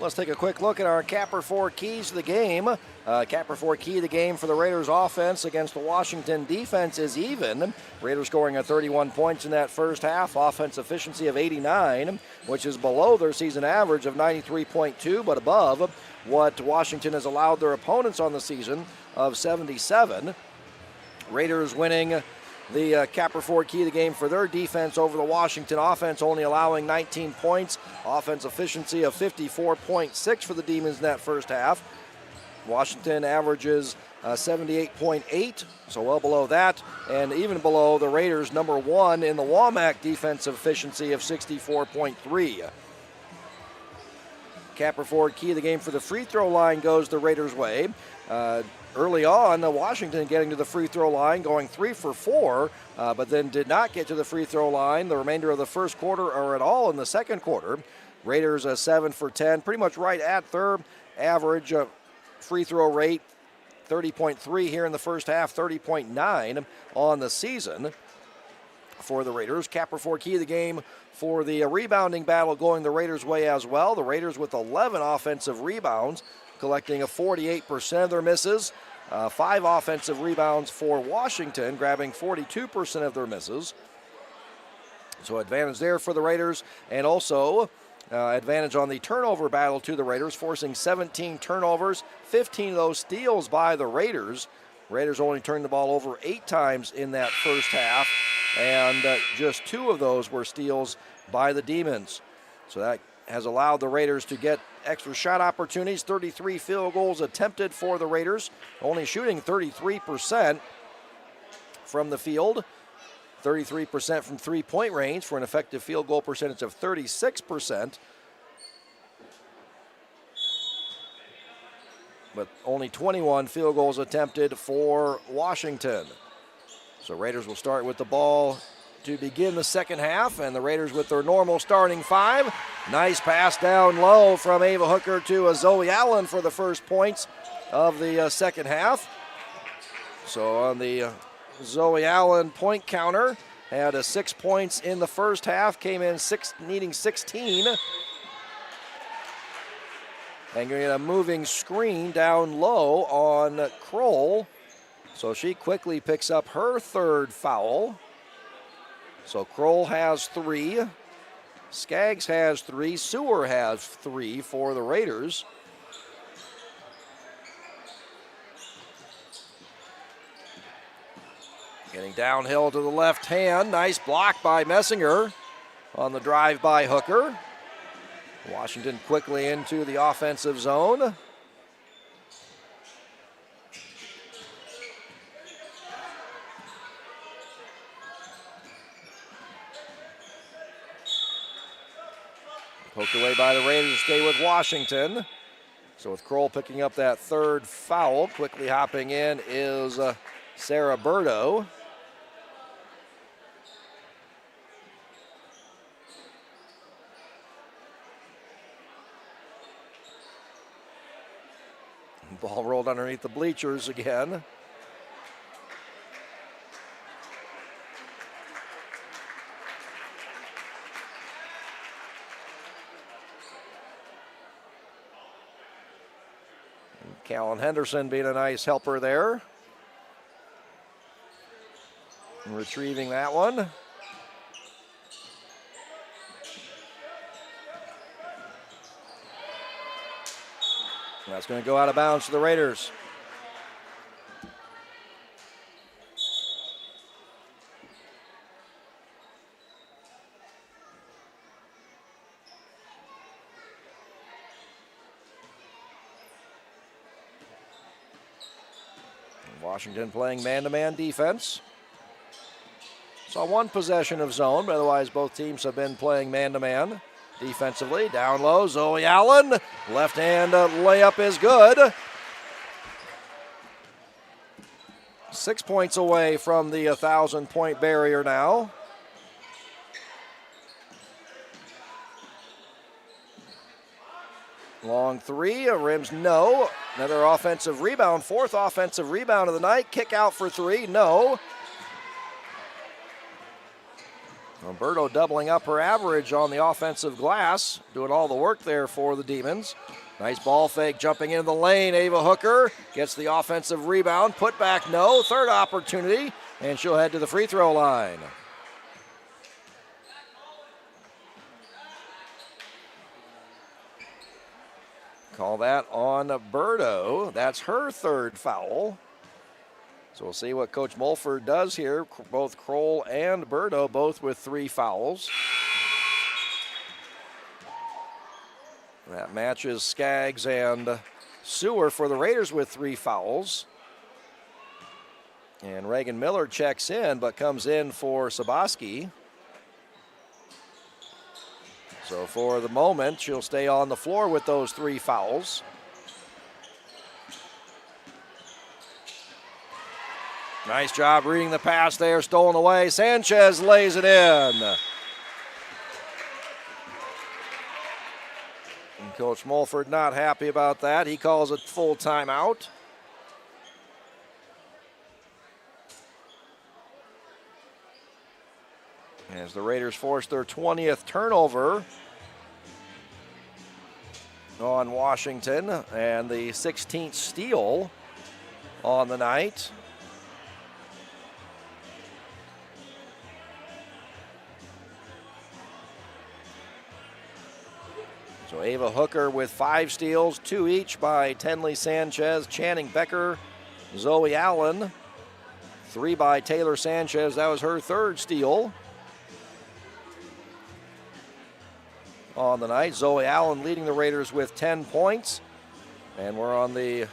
Let's take a quick look at our Capper 4 keys to the game. Capper 4 key to the game for the Raiders offense against the Washington defense is even. Raiders scoring at 31 points in that first half. Offense efficiency of 89, which is below their season average of 93.2, but above what Washington has allowed their opponents on the season of 77. Raiders winning the Capper 4 key of the game for their defense over the Washington offense, only allowing 19 points. Offense efficiency of 54.6 for the Demons in that first half. Washington averages 78.8, so well below that, and even below the Raiders' number one in the WAMAC defensive efficiency of 64.3. Capper 4 key of the game for the free throw line goes the Raiders' way. Early on, Washington getting to the free throw line, going 3 for 4, but then did not get to the free throw line the remainder of the first quarter or at all in the second quarter. Raiders 7 for 10, pretty much right at their average free throw rate, 30.3 here in the first half, 30.9 on the season for the Raiders. Capper 4 key of the game for the rebounding battle going the Raiders' way as well. The Raiders with 11 offensive rebounds, collecting a 48% of their misses. 5 offensive rebounds for Washington, grabbing 42% of their misses. So advantage there for the Raiders, and also advantage on the turnover battle to the Raiders, forcing 17 turnovers, 15 of those steals by the Raiders. Raiders only turned the ball over 8 times in that first half, and just 2 of those were steals by the Demons. So that has allowed the Raiders to get extra shot opportunities. 33 field goals attempted for the Raiders, only shooting 33% from the field, 33% from three-point range for an effective field goal percentage of 36%. But only 21 field goals attempted for Washington. So Raiders will start with the ball to begin the second half, and the Raiders with their normal starting 5. Nice pass down low from Ava Hooker to Zoe Allen for the first points of the second half. So on the Zoe Allen point counter, had 6 points in the first half, came in needing 16. And getting a moving screen down low on Kroll. So she quickly picks up her 3rd foul. So Kroll has 3, Skaggs has 3, Sewer has 3 for the Raiders. Getting downhill to the left hand, nice block by Messinger on the drive by Hooker. Washington quickly into the offensive zone. Poked away by the Raiders to stay with Washington. So with Kroll picking up that 3rd foul, quickly hopping in is Sarah Burdo. Ball rolled underneath the bleachers again. Callan Henderson being a nice helper there. And retrieving that one. That's going to go out of bounds to the Raiders. Washington playing man-to-man defense. Saw 1 possession of zone, but otherwise both teams have been playing man-to-man. Defensively, down low, Zoe Allen. Left hand layup is good. 6 points away from the 1,000-point barrier now. Long 3, rims no. Another offensive rebound, 4th offensive rebound of the night. Kick out for 3, no. Roberto doubling up her average on the offensive glass, doing all the work there for the Demons. Nice ball fake, jumping into the lane. Ava Hooker gets the offensive rebound. Put back, no. Third opportunity, and she'll head to the free throw line. Call that on Berto. That's her third foul. So we'll see what Coach Mulford does here. Both Kroll and Berto, both with 3 fouls. That matches Skaggs and Sewer for the Raiders with 3 fouls. And Reagan Miller checks in, but comes in for Sabaski. So for the moment, she'll stay on the floor with those 3 fouls. Nice job reading the pass there, stolen away. Sanchez lays it in. And Coach Mulford not happy about that. He calls it full timeout. As the Raiders force their 20th turnover on Washington and the 16th steal on the night. So Ava Hooker with 5 steals, 2 each by Tenley Sanchez, Channing Becker, Zoe Allen, 3 by Taylor Sanchez. That was her 3rd steal on the night. Zoe Allen leading the Raiders with 10 points. And we're on the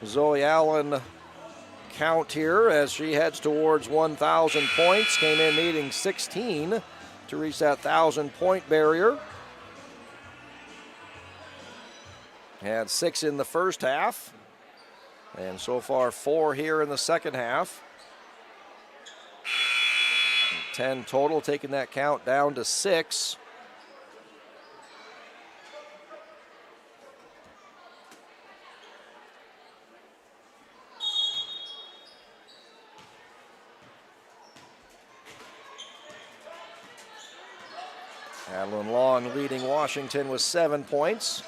Zoe Allen count here as she heads towards 1,000 points. Came in needing 16 to reach that 1,000-point barrier. Had 6 in the first half, and so far 4 here in the second half. 10 total, taking that count down to 6. Adeline Long leading Washington with 7 points.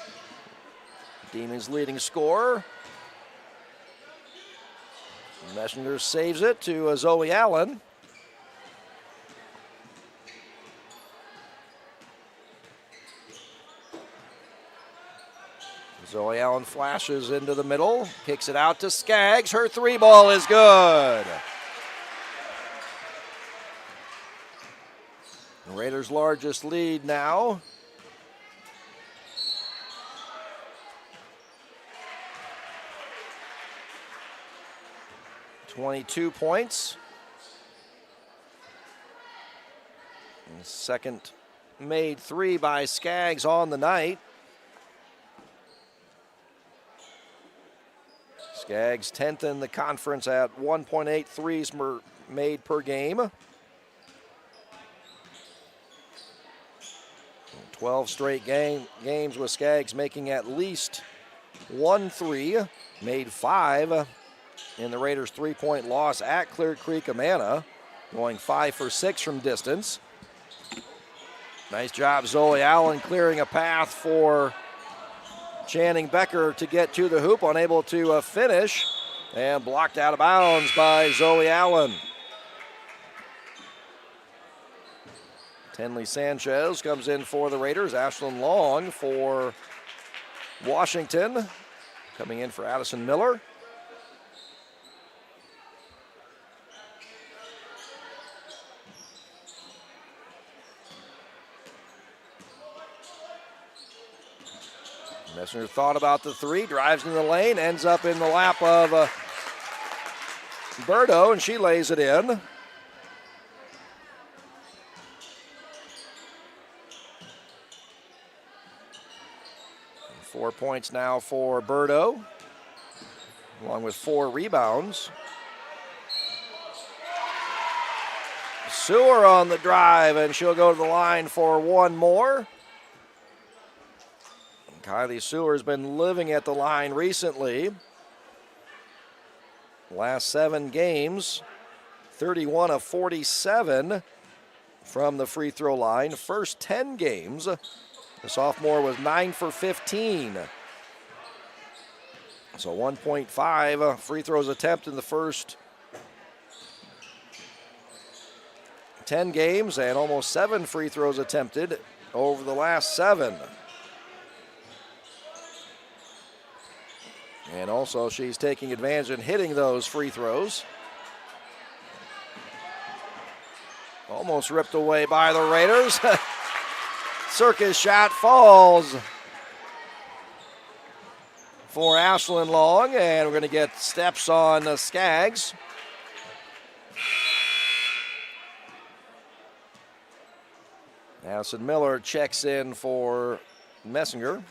Demons leading scorer. Messenger saves it to Zoe Allen. Zoe Allen flashes into the middle, kicks it out to Skaggs. Her 3 ball is good. The Raiders' largest lead now. .22 points. And second made 3 by Skaggs on the night. Skaggs 10th in the conference at 1.8 threes made per game. 12 straight games with Skaggs making at least 1 3, made 5 in the Raiders' 3-point loss at Clear Creek Amana, going 5 for 6 from distance. Nice job, Zoe Allen, clearing a path for Channing Becker to get to the hoop, unable to finish, and blocked out of bounds by Zoe Allen. Tenley Sanchez comes in for the Raiders. Ashlyn Long for Washington, coming in for Addison Miller. Messenger thought about the 3, drives in the lane, ends up in the lap of Berto, and she lays it in. And 4 points now for Berto, along with 4 rebounds. Sewer on the drive, and she'll go to the line for 1 more. Kylie Sewer has been living at the line recently. Last 7 games, 31 of 47 from the free throw line. First 10 games, the sophomore was 9 for 15. So 1.5 free throws attempt in the first 10 games and almost 7 free throws attempted over the last 7. And also she's taking advantage and hitting those free throws. Almost ripped away by the Raiders. Circus shot falls for Ashlyn Long, and we're going to get steps on Skaggs. Addison Miller checks in for Messinger.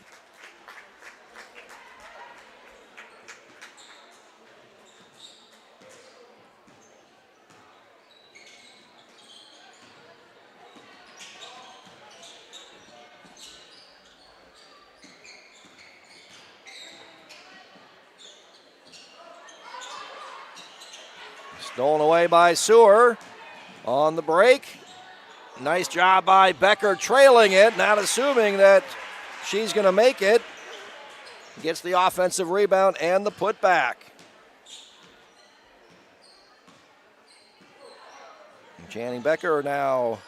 Stolen away by Sewer on the break. Nice job by Becker trailing it, not assuming that she's going to make it. Gets the offensive rebound and the putback. Channing Becker now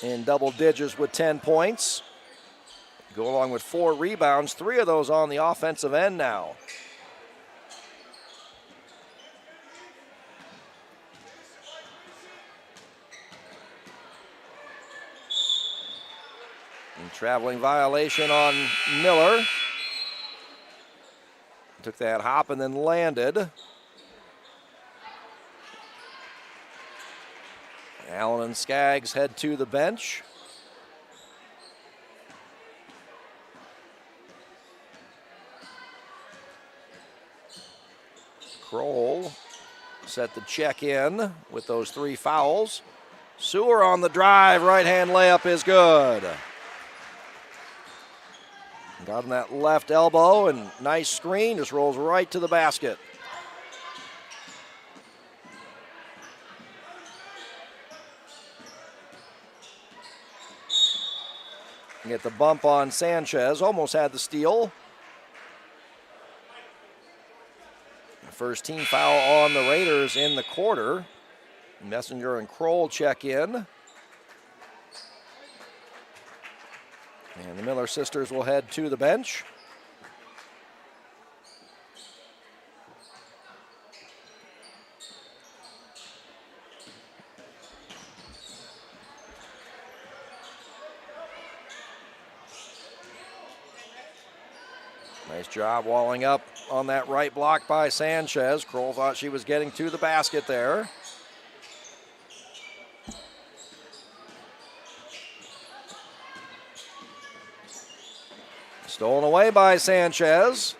in double digits with 10 points. Go along with 4 rebounds, 3 of those on the offensive end now. Traveling violation on Miller. Took that hop and then landed. Allen and Skaggs head to the bench. Kroll set the check in with those 3 fouls. Sewer on the drive, right-hand layup is good. Got on that left elbow and nice screen, just rolls right to the basket. Get the bump on Sanchez, almost had the steal. First team foul on the Raiders in the quarter. Messenger and Kroll check in. And the Miller sisters will head to the bench. Nice job walling up on that right block by Sanchez. Kroll thought she was getting to the basket there. Stolen away by Sanchez.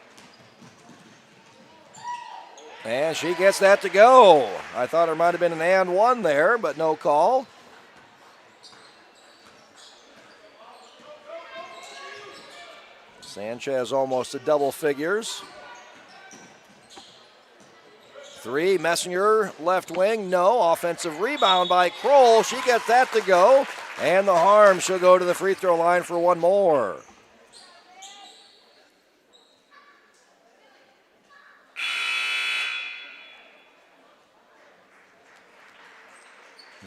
And she gets that to go. I thought there might have been an and one there, but no call. Sanchez almost to double figures. 3, Messenger, left wing, no. Offensive rebound by Kroll. She gets that to go. And the harm, she'll go to the free throw line for one more.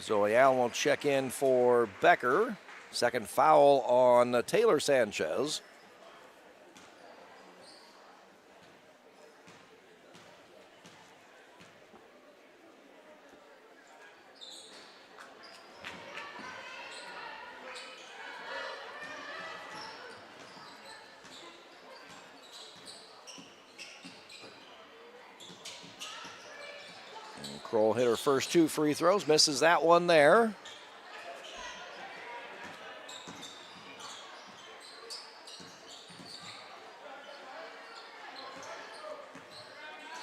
Zoe Allen will check in for Becker. Second foul on Taylor Sanchez. Kroll hit her first 2 free throws, misses that one there.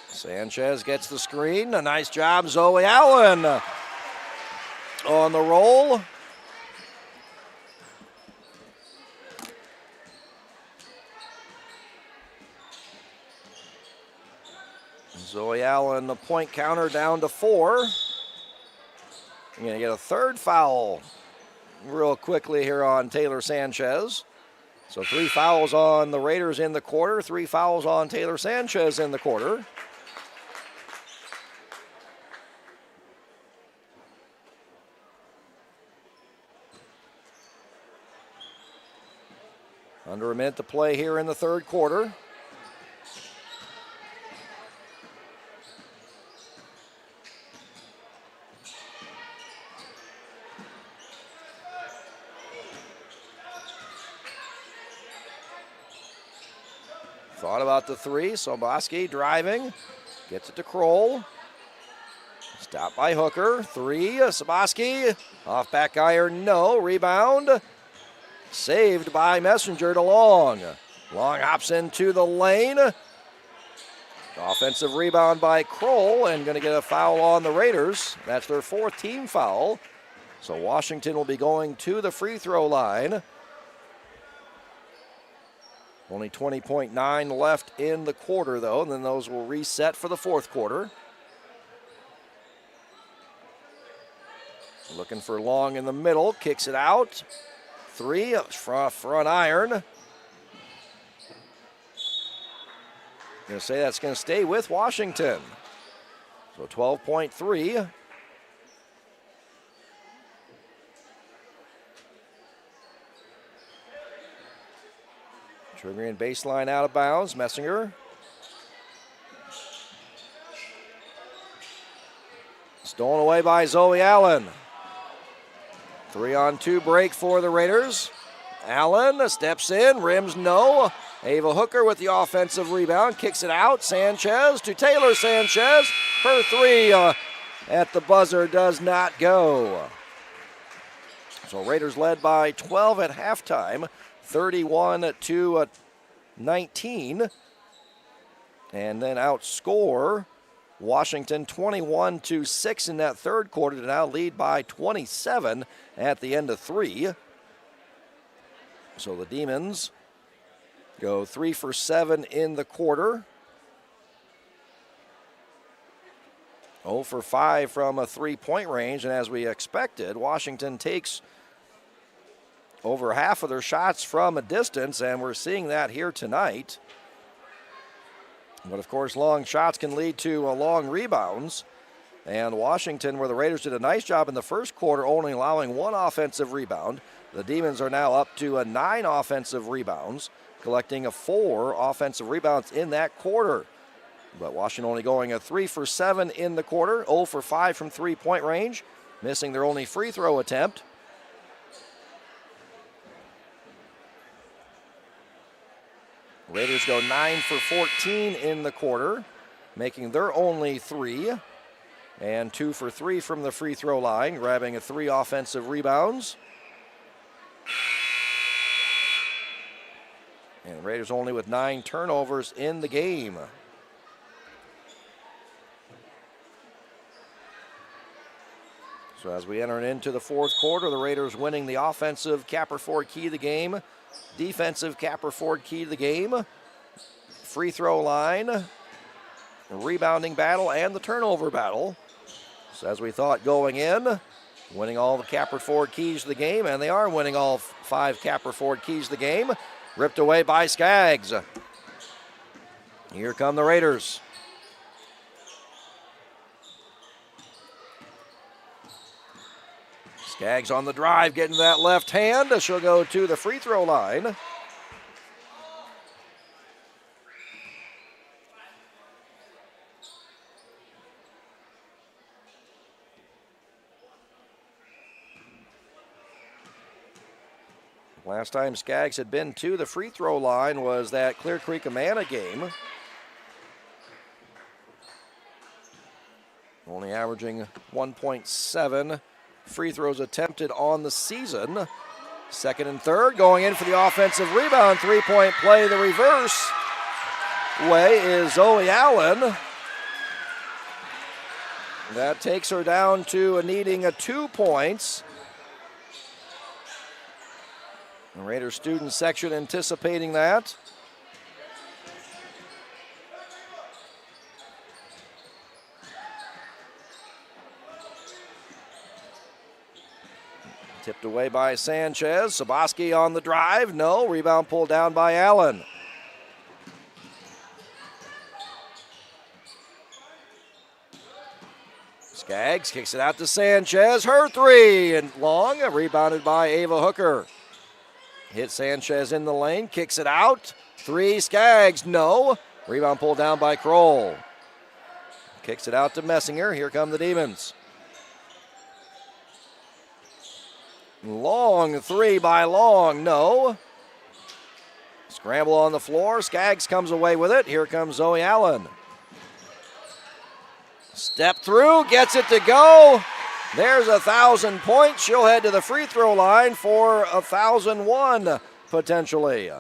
Sanchez gets the screen. A nice job, Zoe Allen on the roll. Zoe Allen, the point counter down to 4. You're going to get a third foul real quickly here on Taylor Sanchez. So 3 fouls on the Raiders in the quarter, 3 fouls on Taylor Sanchez in the quarter. Under a minute to play here in the third quarter. Thought about the 3. Soboski driving. Gets it to Kroll. Stopped by Hooker. 3. Soboski. Off back iron. No. Rebound. Saved by Messenger to Long. Long hops into the lane. Offensive rebound by Kroll, and going to get a foul on the Raiders. That's their 4th team foul. So Washington will be going to the free throw line. Only 20.9 left in the quarter, though, and then those will reset for the fourth quarter. Looking for Long in the middle, kicks it out. 3, front iron. Going to say that's going to stay with Washington. So 12.3. Triggering baseline out of bounds. Messinger. Stolen away by Zoe Allen. 3-on-2 break for the Raiders. Allen steps in, rims no. Ava Hooker with the offensive rebound, kicks it out. Sanchez to Taylor Sanchez. Her 3 at the buzzer does not go. So Raiders led by 12 at halftime, 31-19. And then outscore Washington 21-6 in that third quarter to now lead by 27 at the end of 3. So the Demons go 3 for 7 in the quarter. 0 for 5 from a 3-point range, and as we expected, Washington takes over half of their shots from a distance, and we're seeing that here tonight. But of course, long shots can lead to long rebounds. And Washington, where the Raiders did a nice job in the first quarter, only allowing 1 offensive rebound. The Demons are now up to 9 offensive rebounds, collecting 4 offensive rebounds in that quarter. But Washington only going 3 for 7 in the quarter, 0 for 5 from 3-point range, missing their only free throw attempt. Raiders go 9 for 14 in the quarter, making their only 3, and 2 for 3 from the free throw line, grabbing 3 offensive rebounds. And Raiders only with 9 turnovers in the game. So as we enter into the fourth quarter, the Raiders winning the offensive Capperford key of the game, defensive Capperford key to the game, free throw line, rebounding battle, and the turnover battle. So as we thought going in, winning all the Capperford keys to the game, and they are winning all 5 Capperford keys to the game. Ripped away by Skaggs. Here come the Raiders. Skaggs on the drive, getting that left hand. She'll go to the free throw line. Last time Skaggs had been to the free throw line was that Clear Creek Amana game. Only averaging 1.7 free throws attempted on the season. Second and third, going in for the offensive rebound. 3-point play, the reverse way is Zoe Allen. That takes her down to needing 2 points. The Raiders student section anticipating that. Tipped away by Sanchez. Saboski on the drive. No. Rebound pulled down by Allen. Skaggs kicks it out to Sanchez. Her three and long. Rebounded by Ava Hooker. Hit Sanchez in the lane. Kicks it out. Three. Skaggs. No. Rebound pulled down by Kroll. Kicks it out to Messinger. Here come the Demons. Long three by Long. No. Scramble on the floor. Skaggs comes away with it. Here comes Zoe Allen. Step through. Gets it to go. There's 1,000 points. She'll head to the free throw line for 1,001 potentially.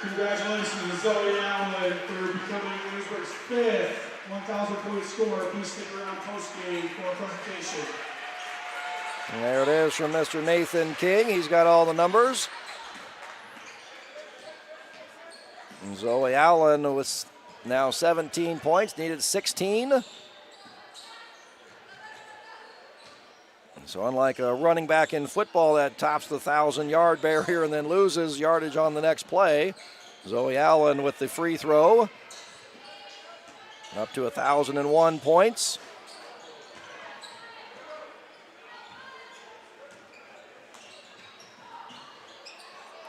Congratulations to Zoe Allen for becoming Williamsburg's 5th 1,000-point scorer. Please stick around post-game for a presentation. And there it is from Mr. Nathan King. He's got all the numbers. And Zoe Allen with now 17 points, needed 16. So unlike a running back in football that tops the 1,000-yard barrier and then loses yardage on the next play, Zoe Allen with the free throw, up to 1,001 points.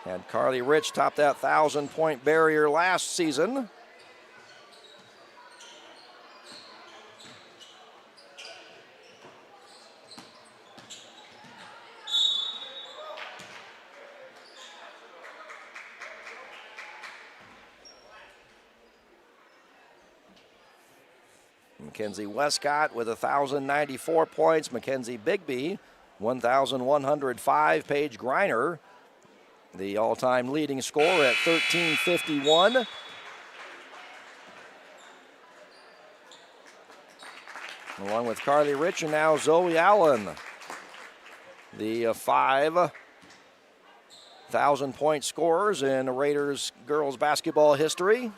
And Carly Rich topped that 1,000-point barrier last season. Mackenzie Westcott with 1,094 points. Mackenzie Bigby, 1,105. Paige Greiner, the all-time leading scorer at 1,351. Along with Carly Rich and now Zoe Allen, the 5,000-point scorers in Raiders girls basketball history.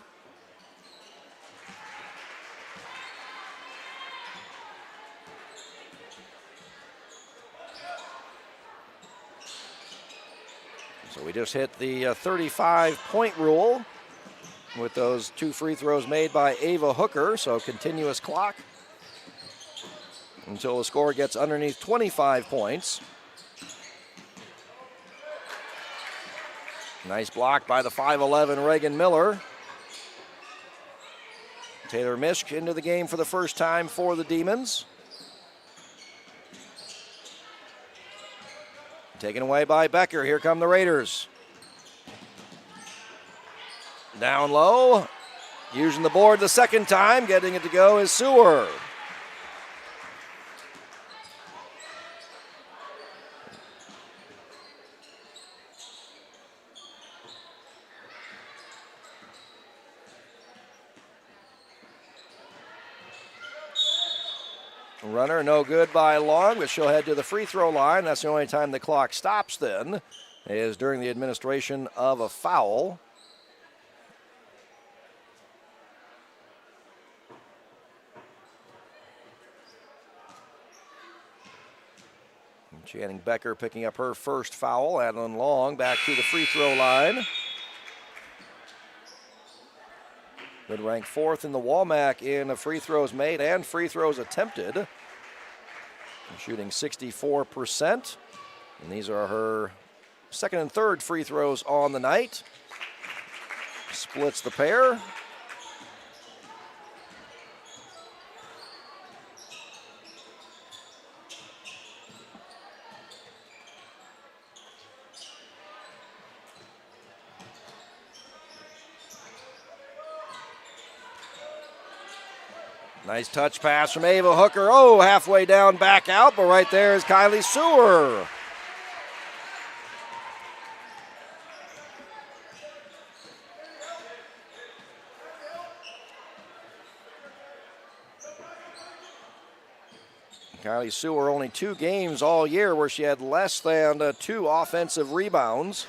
So we just hit the 35-point rule with those two free throws made by Ava Hooker. So continuous clock until the score gets underneath 25 points. Nice block by the 5'11" Reagan Miller. Taylor Mischk into the game for the first time for the Demons. Taken away by Becker. Here come the Raiders. Down low. Using the board the second time. Getting it to go is Sewer. Runner no good by Long, but she'll head to the free throw line. That's the only time the clock stops then, is during the administration of a foul. And Channing Becker picking up her first foul. Adeline Long back to the free throw line. Good rank fourth in the WAMAC in free throws made and free throws attempted. Shooting 64%. And these are her second and third free throws on the night. Splits the pair. Nice touch pass from Ava Hooker. Oh, halfway down, back out, but right there is Kylie Sewer. Kylie Sewer only 2 games all year where she had less than 2 offensive rebounds.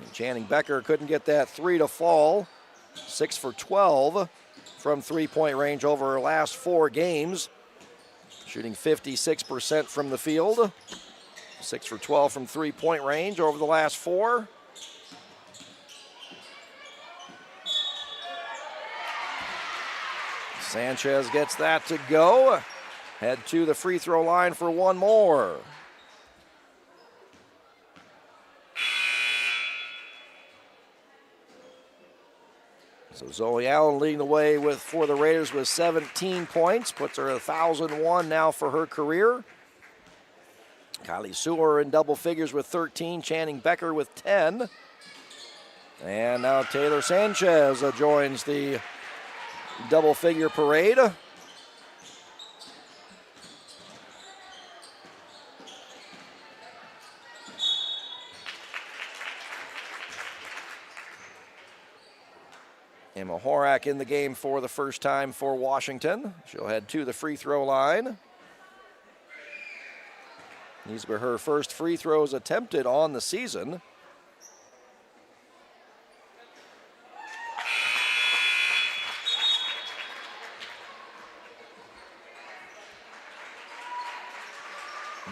And Channing Becker couldn't get that 3 to fall. 6 for 12 from three-point range over her last 4 games. Shooting 56% from the field. 6 for 12 from three-point range over the last 4. Sanchez gets that to go. Head to the free throw line for one more. So Zoe Allen leading the way for the Raiders with 17 points. Puts her at 1,001 now for her career. Kylie Sewer in double figures with 13. Channing Becker with 10. And now Taylor Sanchez joins the double figure parade. Emma Horak in the game for the first time for Washington. She'll head to the free throw line. These were her first free throws attempted on the season.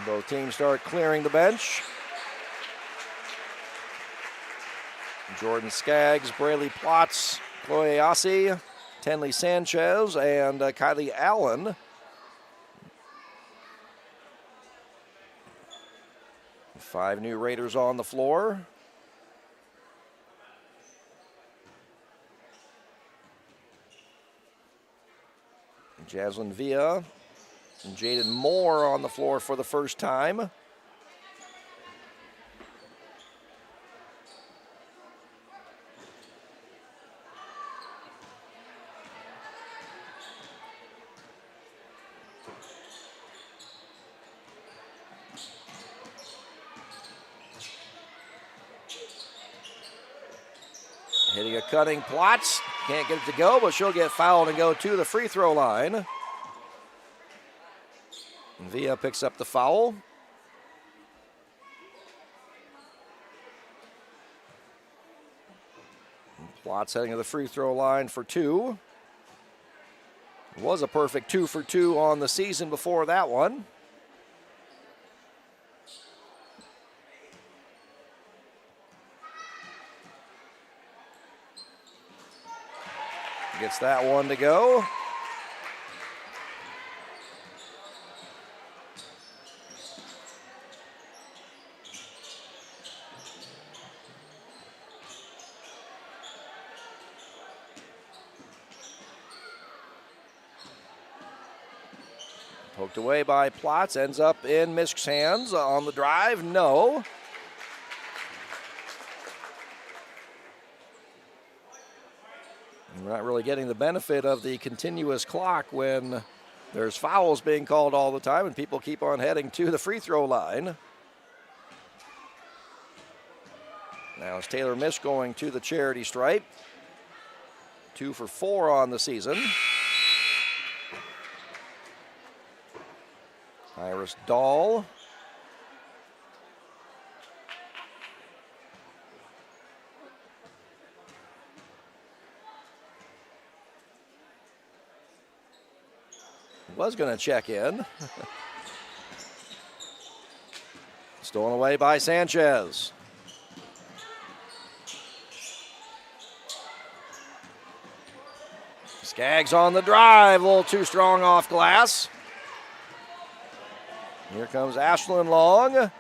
Both teams start clearing the bench. Jordan Skaggs, Braylee Plotz, Chloe Assi, Tenley Sanchez, and Kylie Allen. Five new Raiders on the floor. Jaslyn Villa and Jaden Moore on the floor for the first time. Hitting a cutting Plotz. Can't get it to go, but she'll get fouled and go to the free throw line. And Villa picks up the foul. Plotz heading to the free throw line for 2. It was a perfect 2 for 2 on the season before that one. Gets that one to go. Poked away by Plotz, ends up in Misk's hands on the drive. No. We're not really getting the benefit of the continuous clock when there's fouls being called all the time and people keep on heading to the free throw line. Now it's Taylor Misk going to the charity stripe. 2 for 4 on the season. Iris Dahl. Was going to check in. Stolen away by Sanchez. Skaggs on the drive, a little too strong off glass. Here comes Ashlyn Long.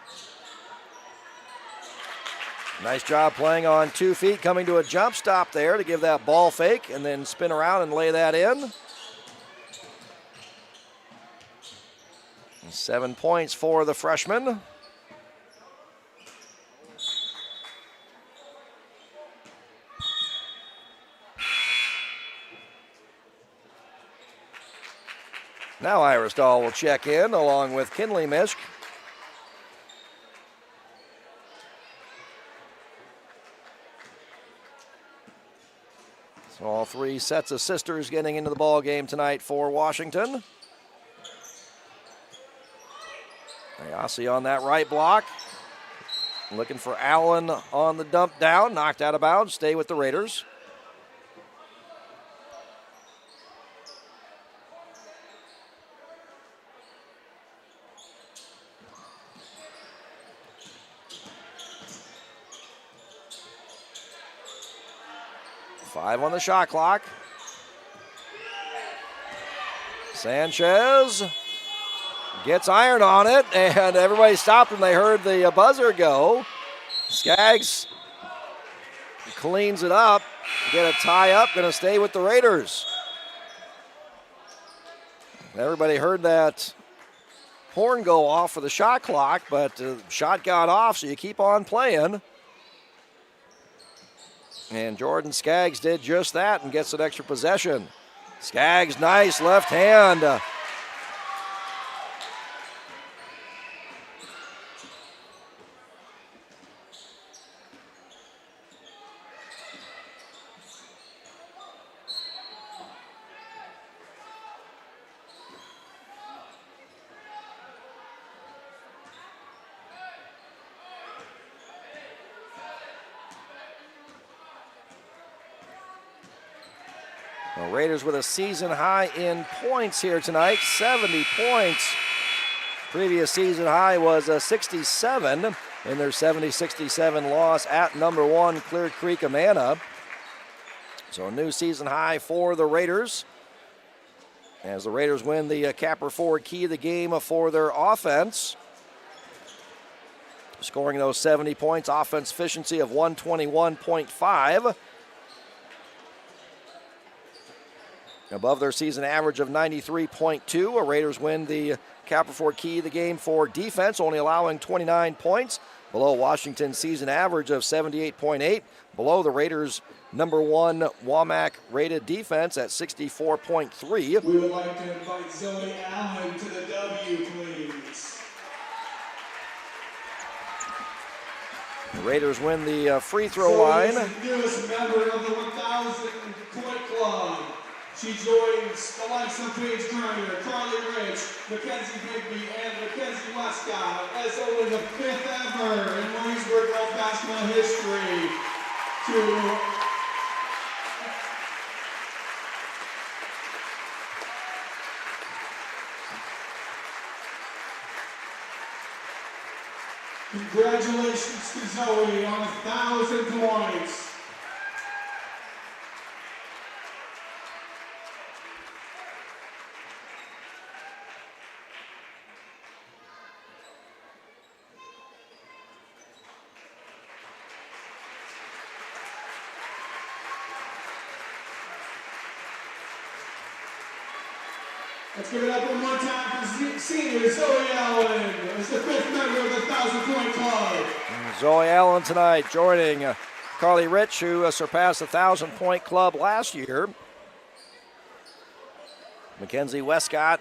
Nice job playing on 2 feet, coming to a jump stop there to give that ball fake and then spin around and lay that in. 7 points for the freshman. Now Iris Dahl will check in along with Kinley Misk. So all three sets of sisters getting into the ball game tonight for Washington. Ayasi on that right block. Looking for Allen on the dump down. Knocked out of bounds. Stay with the Raiders. Five on the shot clock. Sanchez gets iron on it, and everybody stopped when they heard the buzzer go. Skaggs cleans it up. Get a tie up, going to stay with the Raiders. Everybody heard that horn go off for the shot clock, but the shot got off, so you keep on playing. And Jordan Skaggs did just that and gets an extra possession. Skaggs, nice left hand. The Raiders with a season high in points here tonight, 70 points. Previous season high was 67 in their 70-67 loss at number 1 Clear Creek Amana. So a new season high for the Raiders, as the Raiders win the Capper Ford key of the game for their offense. Scoring those 70 points, offense efficiency of 121.5. Above their season average of 93.2. The Raiders win the Capper Ford key of the game for defense, only allowing 29 points. Below Washington's season average of 78.8. Below the Raiders' number 1 WAMAC rated defense at 64.3. We would like to invite Zoe Allen to the W, please. The Raiders win the free throw line. Zoe is the newest member of the 1,000-point club. She joins the likes of Paige Griner, Carly Rich, Mackenzie Bigby, and Mackenzie Westcott as only the 5th ever in Williamsburg girls basketball history to congratulations to Zoe on 1,000 points. Let's give it up one more time for senior Zoe Allen as the 5th member of the 1,000-point club. Zoe Allen tonight joining Carly Rich, who surpassed the 1,000-point club last year. Mackenzie Westcott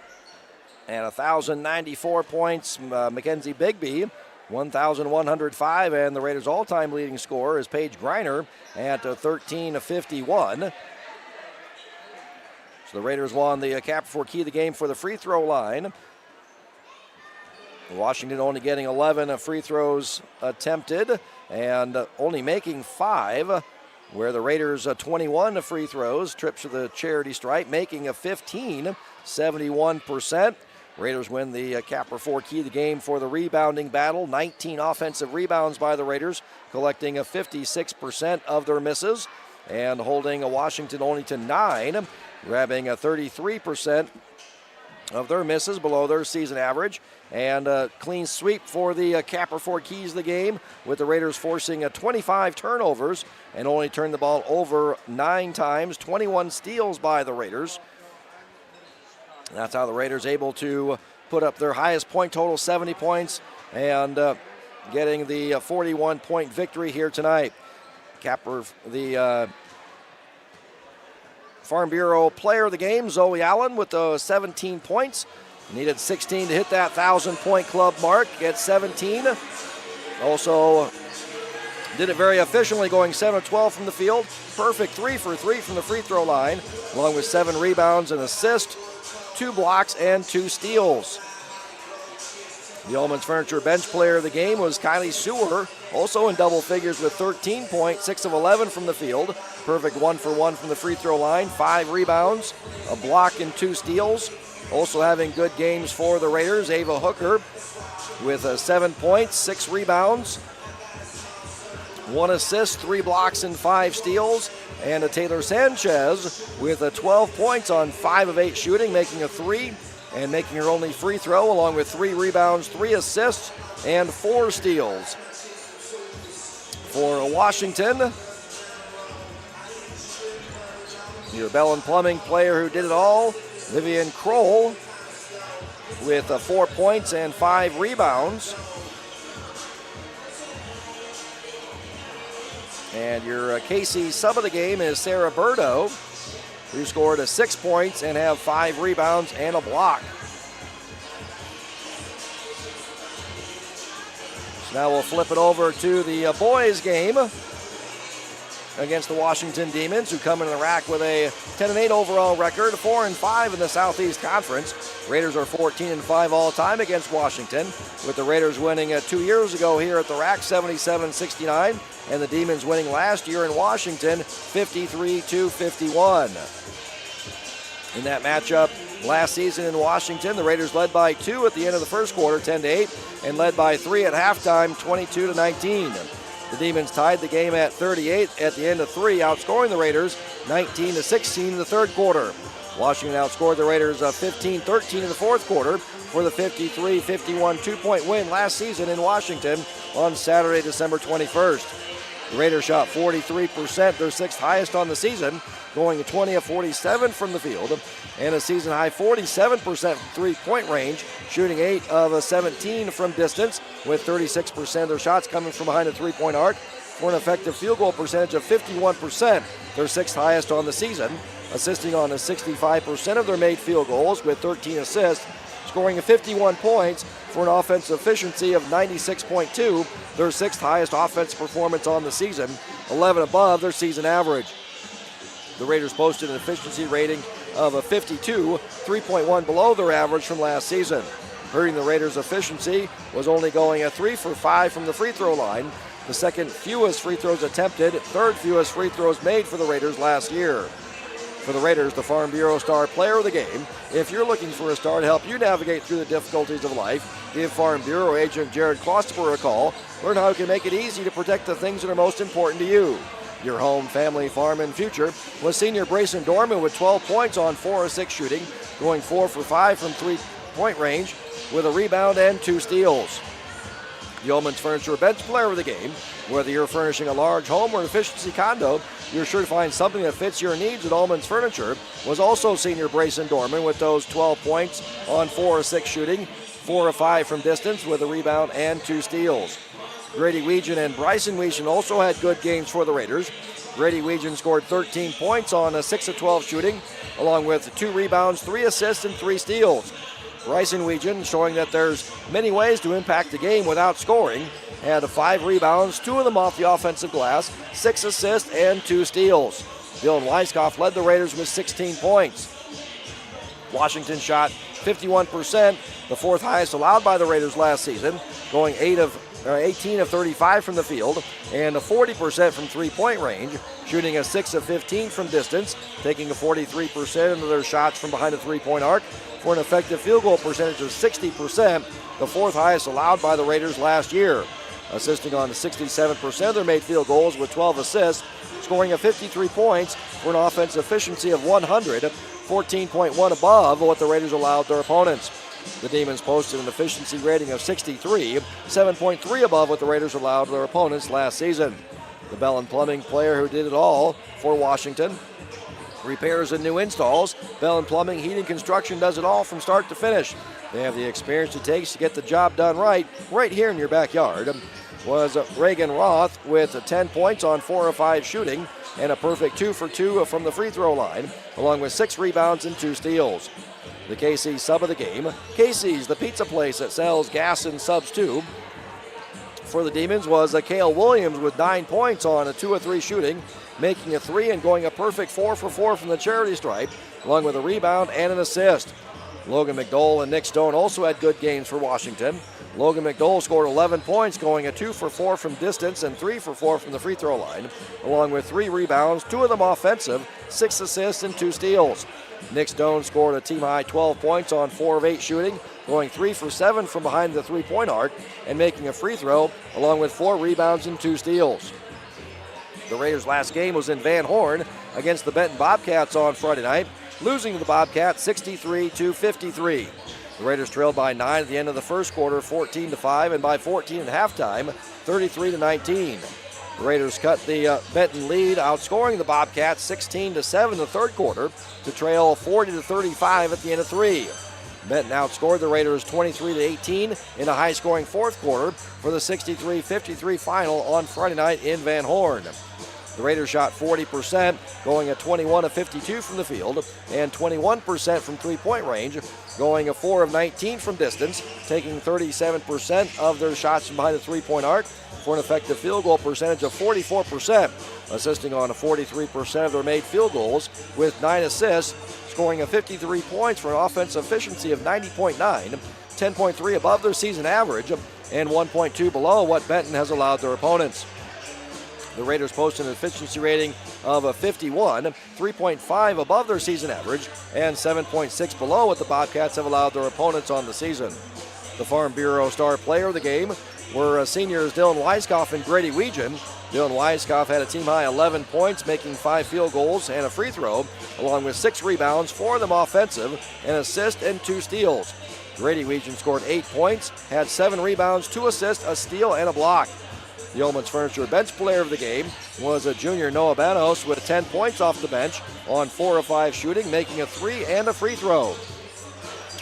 at 1,094 points. Mackenzie Bigby, 1,105. And the Raiders' all-time leading scorer is Paige Griner at 1,351. So the Raiders won the Capper Ford key of the game for the free throw line. Washington only getting 11 free throws attempted and only making 5, where the Raiders 21 free throws, trips to the charity stripe, making a 15, 71%. Raiders win the Capper Ford key of the game for the rebounding battle. 19 offensive rebounds by the Raiders, collecting a 56% of their misses and holding Washington only to 9. Grabbing a 33% of their misses, below their season average. And a clean sweep for the Capper Ford keys of the game, with the Raiders forcing 25 turnovers and only turned the ball over 9 times. 21 steals by the Raiders. That's how the Raiders able to put up their highest point total, 70 points, and getting the 41-point victory here tonight. The Farm Bureau player of the game, Zoe Allen, with 17 points. Needed 16 to hit that 1,000-point club mark, get 17. Also Did it very efficiently, going 7 of 12 from the field. Perfect 3 for 3 from the free throw line, along with 7 rebounds and assists, 2 blocks, and 2 steals. The Ullman's Furniture bench player of the game was Kylie Sewer, also in double figures with 13 points, 6 of 11 from the field. Perfect 1 for 1 from the free throw line, 5 rebounds, a block, and 2 steals. Also having good games for the Raiders, Ava Hooker with 7 points, 6 rebounds, 1 assist, 3 blocks, and 5 steals. And a Taylor Sanchez with 12 points on 5 of 8 shooting, making a 3 and making her only free throw, along with 3 rebounds, 3 assists, and 4 steals. For Washington, your Bell and Plumbing player who did it all, Vivian Kroll, with 4 points and 5 rebounds. And your KC sub of the game is Sarah Burdo, who scored 6 points and have 5 rebounds and a block. So now we'll flip it over to the boys game against the Washington Demons, who come in Iraq with a 10-8 overall record, 4-5 in the Southeast Conference. Raiders are 14-5 all-time against Washington, with the Raiders winning 2 years ago here at the RAC, 77-69, and the Demons winning last year in Washington, 53-51. In that matchup last season in Washington, the Raiders led by 2 at the end of the first quarter, 10-8, and led by 3 at halftime, 22-19. The Demons tied the game at 38 at the end of 3, outscoring the Raiders 19-16 in the third quarter. Washington outscored the Raiders 15-13 in the fourth quarter for the 53-51 two-point win last season in Washington on Saturday, December 21st. The Raiders shot 43%, their 6th highest on the season, going 20 of 47 from the field, and a season-high 47% from three-point range, shooting 8 of 17 from distance, with 36% of their shots coming from behind the three-point arc, for an effective field goal percentage of 51%, their 6th highest on the season, assisting on 65% of their made field goals with 13 assists, scoring 51 points for an offensive efficiency of 96.2, their 6th highest offensive performance on the season, 11 above their season average. The Raiders posted an efficiency rating of a 52, 3.1 below their average from last season. Hurting the Raiders' efficiency was only going 3 for 5 from the free throw line, the 2nd fewest free throws attempted, 3rd fewest free throws made for the Raiders last year. For the Raiders, the Farm Bureau Star Player of the Game. If you're looking for a star to help you navigate through the difficulties of life, give Farm Bureau agent Jared Klosterber a call. Learn how you can make it easy to protect the things that are most important to you. Your home, family, farm, and future. Was senior Brayson Dorman with 12 points on 4 of 6 shooting, going 4 for 5 from three-point range with a rebound and 2 steals. The Ullman's Furniture bench player of the game. Whether you're furnishing a large home or an efficiency condo, you're sure to find something that fits your needs at Ullman's Furniture. Was also senior Brayson Dorman with those 12 points on 4 of 6 shooting, 4 of 5 from distance with a rebound and 2 steals. Grady Weegan and Bryson Weegan also had good games for the Raiders. Grady Weegan scored 13 points on 6 of 12 shooting, along with 2 rebounds, 3 assists, and 3 steals. Bryson Weegan, showing that there's many ways to impact the game without scoring, had 5 rebounds, 2 of them off the offensive glass, 6 assists, and 2 steals. Dylan Weiskopf led the Raiders with 16 points. Washington shot 51%, the 4th highest allowed by the Raiders last season, going 18 of 35 from the field and 40% from three-point range, shooting 6 of 15 from distance, taking 43% of their shots from behind the three-point arc for an effective field goal percentage of 60%, the 4th highest allowed by the Raiders last year. Assisting on 67% of their made field goals with 12 assists, scoring 53 points for an offensive efficiency of 100, 14.1 above what the Raiders allowed their opponents. The Demons posted an efficiency rating of 63, 7.3 above what the Raiders allowed their opponents last season. The Bell and Plumbing player who did it all for Washington. Repairs and new installs. Bell and Plumbing, Heating, Construction does it all from start to finish. They have the experience it takes to get the job done right here in your backyard. Was Reagan Roth with 10 points on 4 of 5 shooting and a perfect 2 for 2 from the free throw line, along with 6 rebounds and 2 steals. The KC sub of the game. KC's, the pizza place that sells gas and subs too. for the Demons was Cale Williams with 9 points on a 2 of 3 shooting, making a 3 and going a perfect 4 for 4 from the charity stripe, along with a rebound and an assist. Logan McDowell and Nick Stone also had good games for Washington. Logan McDowell scored 11 points, going a 2 for 4 from distance and 3 for 4 from the free throw line, along with 3 rebounds, 2 of them offensive, 6 assists, and 2 steals. Nick Stone scored a team-high 12 points on 4 of 8 shooting, going 3 for 7 from behind the three-point arc and making a free throw, along with 4 rebounds and 2 steals. The Raiders' last game was in Van Horn against the Benton Bobcats on Friday night, losing to the Bobcats 63-53. The Raiders trailed by 9 at the end of the first quarter, 14-5, and by 14 at halftime, 33-19. The Raiders cut the Benton lead, outscoring the Bobcats 16-7 in the third quarter to trail 40-35 at the end of 3. Benton outscored the Raiders 23-18 in a high-scoring fourth quarter for the 63-53 final on Friday night in Van Horn. The Raiders shot 40%, going at 21 of 52 from the field and 21% from three-point range, going a 4 of 19 from distance, taking 37% of their shots from behind the three-point arc for an effective field goal percentage of 44%, assisting on 43% of their made field goals with 9 assists, scoring 53 points for an offensive efficiency of 90.9, 10.3 above their season average, and 1.2 below what Benton has allowed their opponents. The Raiders posted an efficiency rating of 51, 3.5 above their season average, and 7.6 below what the Bobcats have allowed their opponents on the season. The Farm Bureau star player of the game were seniors Dylan Weiskopf and Grady Weegan. Dylan Weiskopf had a team-high 11 points, making 5 field goals and a free throw, along with 6 rebounds, 4 of them offensive, an assist, and 2 steals. Grady Weegan scored 8 points, had 7 rebounds, 2 assists, a steal, and a block. The Yeoman's Furniture bench player of the game was a junior Noah Banos with 10 points off the bench on 4 of 5 shooting, making a 3 and a free throw,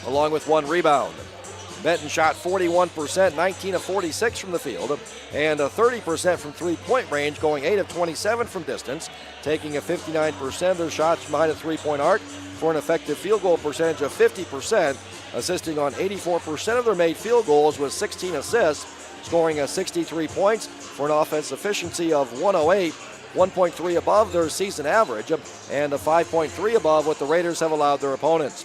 along with 1 rebound. Benton shot 41%, 19 of 46 from the field, and 30% from three-point range, going 8 of 27 from distance, taking a 59% of their shots from behind the three-point arc for an effective field goal percentage of 50%, assisting on 84% of their made field goals with 16 assists, scoring 63 points for an offense efficiency of 108, 1.3 above their season average, and 5.3 above what the Raiders have allowed their opponents.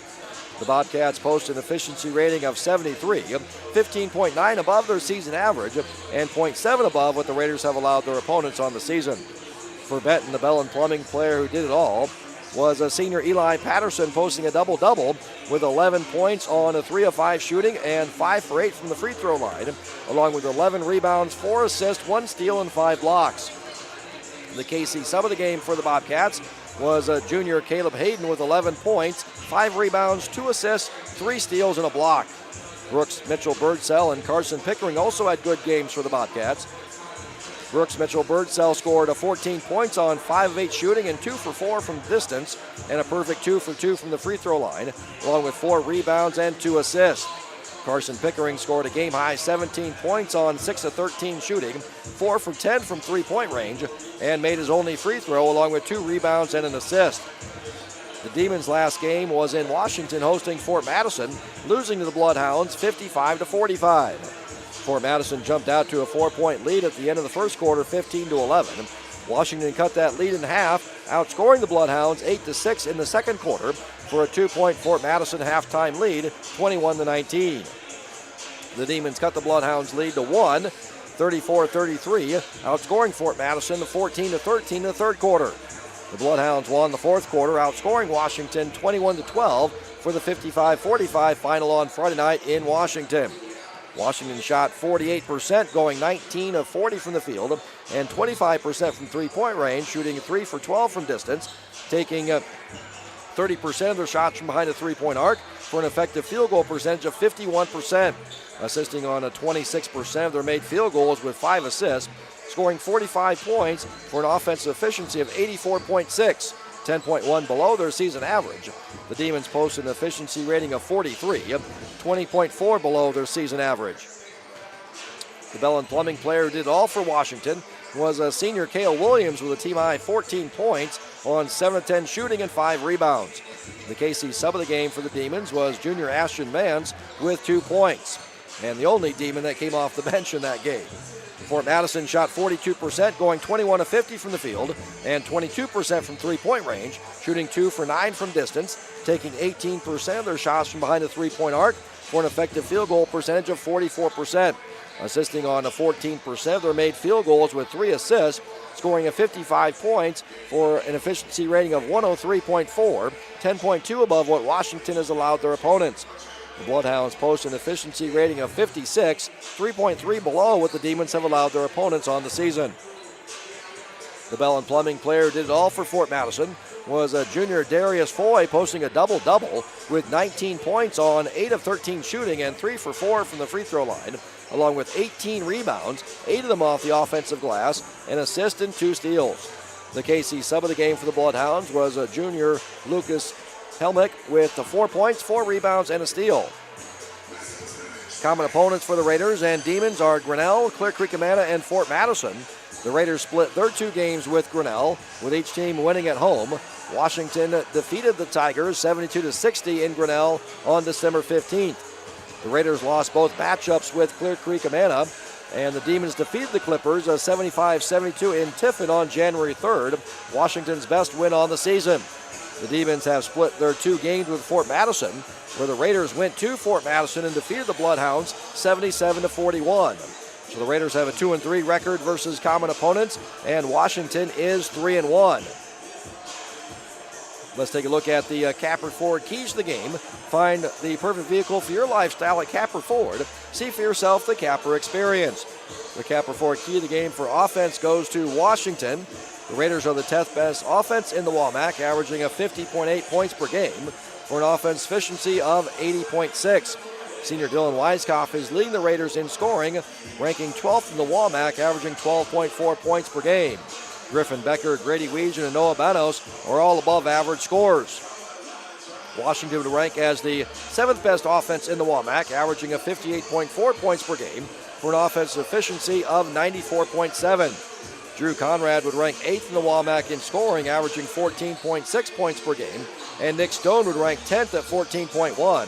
The Bobcats post an efficiency rating of 73, 15.9 above their season average, and 0.7 above what the Raiders have allowed their opponents on the season. For Benton, the Bell and Plumbing player who did it all was a senior Eli Patterson, posting a double-double with 11 points on a 3 of 5 shooting and 5 for 8 from the free throw line, along with 11 rebounds, 4 assists, 1 steal, and 5 blocks. The KC sub of the game for the Bobcats was junior Caleb Hayden with 11 points, 5 rebounds, 2 assists, 3 steals, and a block. Brooks Mitchell-Birdsell and Carson Pickering also had good games for the Bobcats. Brooks Mitchell-Birdsell scored 14 points on 5 of 8 shooting and 2 for 4 from distance, and a perfect 2 for 2 from the free throw line, along with 4 rebounds and 2 assists. Carson Pickering scored a game-high 17 points on 6 of 13 shooting, 4 for 10 from three-point range, and made his only free throw, along with 2 rebounds and an assist. The Demons' last game was in Washington, hosting Fort Madison, losing to the Bloodhounds 55-45. Fort Madison jumped out to a 4-point lead at the end of the first quarter, 15-11. Washington cut that lead in half, outscoring the Bloodhounds 8-6 in the second quarter for a 2-point Fort Madison halftime lead, 21-19. The Demons cut the Bloodhounds lead to 1, 34-33, outscoring Fort Madison 14-13 in the third quarter. The Bloodhounds won the fourth quarter, outscoring Washington 21-12 for the 55-45 final on Friday night in Washington. Washington shot 48%, going 19 of 40 from the field, and 25% from three-point range, shooting 3 for 12 from distance, taking 30% of their shots from behind the three-point arc for an effective field goal percentage of 51%, assisting on 26% of their made field goals with 5 assists, scoring 45 points for an offensive efficiency of 84.6, 10.1 below their season average. The Demons posted an efficiency rating of 43, 20.4 below their season average. The Bell and Plumbing player who did it all for Washington was a senior Cale Williams with a team-high 14 points on 7 of 10 shooting and 5 rebounds. The KC sub of the game for the Demons was junior Ashton Mans with 2 points, and the only Demon that came off the bench in that game. Fort Madison shot 42%, going 21 of 50 from the field and 22% from three-point range, shooting 2 for 9 from distance, taking 18% of their shots from behind the three-point arc for an effective field goal percentage of 44%. Assisting on 14% of their made field goals with 3 assists, scoring a 55 points for an efficiency rating of 103.4, 10.2 above what Washington has allowed their opponents. The Bloodhounds post an efficiency rating of 56, 3.3 below what the Demons have allowed their opponents on the season. The Bell and Plumbing player who did it all for Fort Madison was junior Darius Foy, posting a double-double with 19 points on 8 of 13 shooting and 3 for 4 from the free throw line, along with 18 rebounds, 8 of them off the offensive glass, an assist and 2 steals. The KC sub of the game for the Bloodhounds was junior Lucas Helmick with 4 points, 4 rebounds, and a steal. Common opponents for the Raiders and Demons are Grinnell, Clear Creek Amana, and Fort Madison. The Raiders split their 2 games with Grinnell, with each team winning at home. Washington defeated the Tigers 72-60 in Grinnell on December 15th. The Raiders lost both matchups with Clear Creek Amana, and the Demons defeated the Clippers 75-72 in Tiffin on January 3rd, Washington's best win on the season. The Demons have split their 2 games with Fort Madison, where the Raiders went to Fort Madison and defeated the Bloodhounds 77-41. So the Raiders have a 2-3 record versus common opponents, and Washington is 3-1. Let's take a look at the Capper Ford keys to the game. Find the perfect vehicle for your lifestyle at Capper Ford. See for yourself the Capper experience. The Capper Ford key to the game for offense goes to Washington. The Raiders are the 10th best offense in the WAMAC, averaging a 50.8 points per game for an offense efficiency of 80.6. Senior Dylan Weiskopf is leading the Raiders in scoring, ranking 12th in the WAMAC, averaging 12.4 points per game. Griffin Becker, Grady Weegan, and Noah Banos are all above average scorers. Washington would rank as the 7th best offense in the WAMAC, averaging a 58.4 points per game for an offensive efficiency of 94.7. Drew Conrad would rank 8th in the WAMAC in scoring, averaging 14.6 points per game, and Nick Stone would rank 10th at 14.1.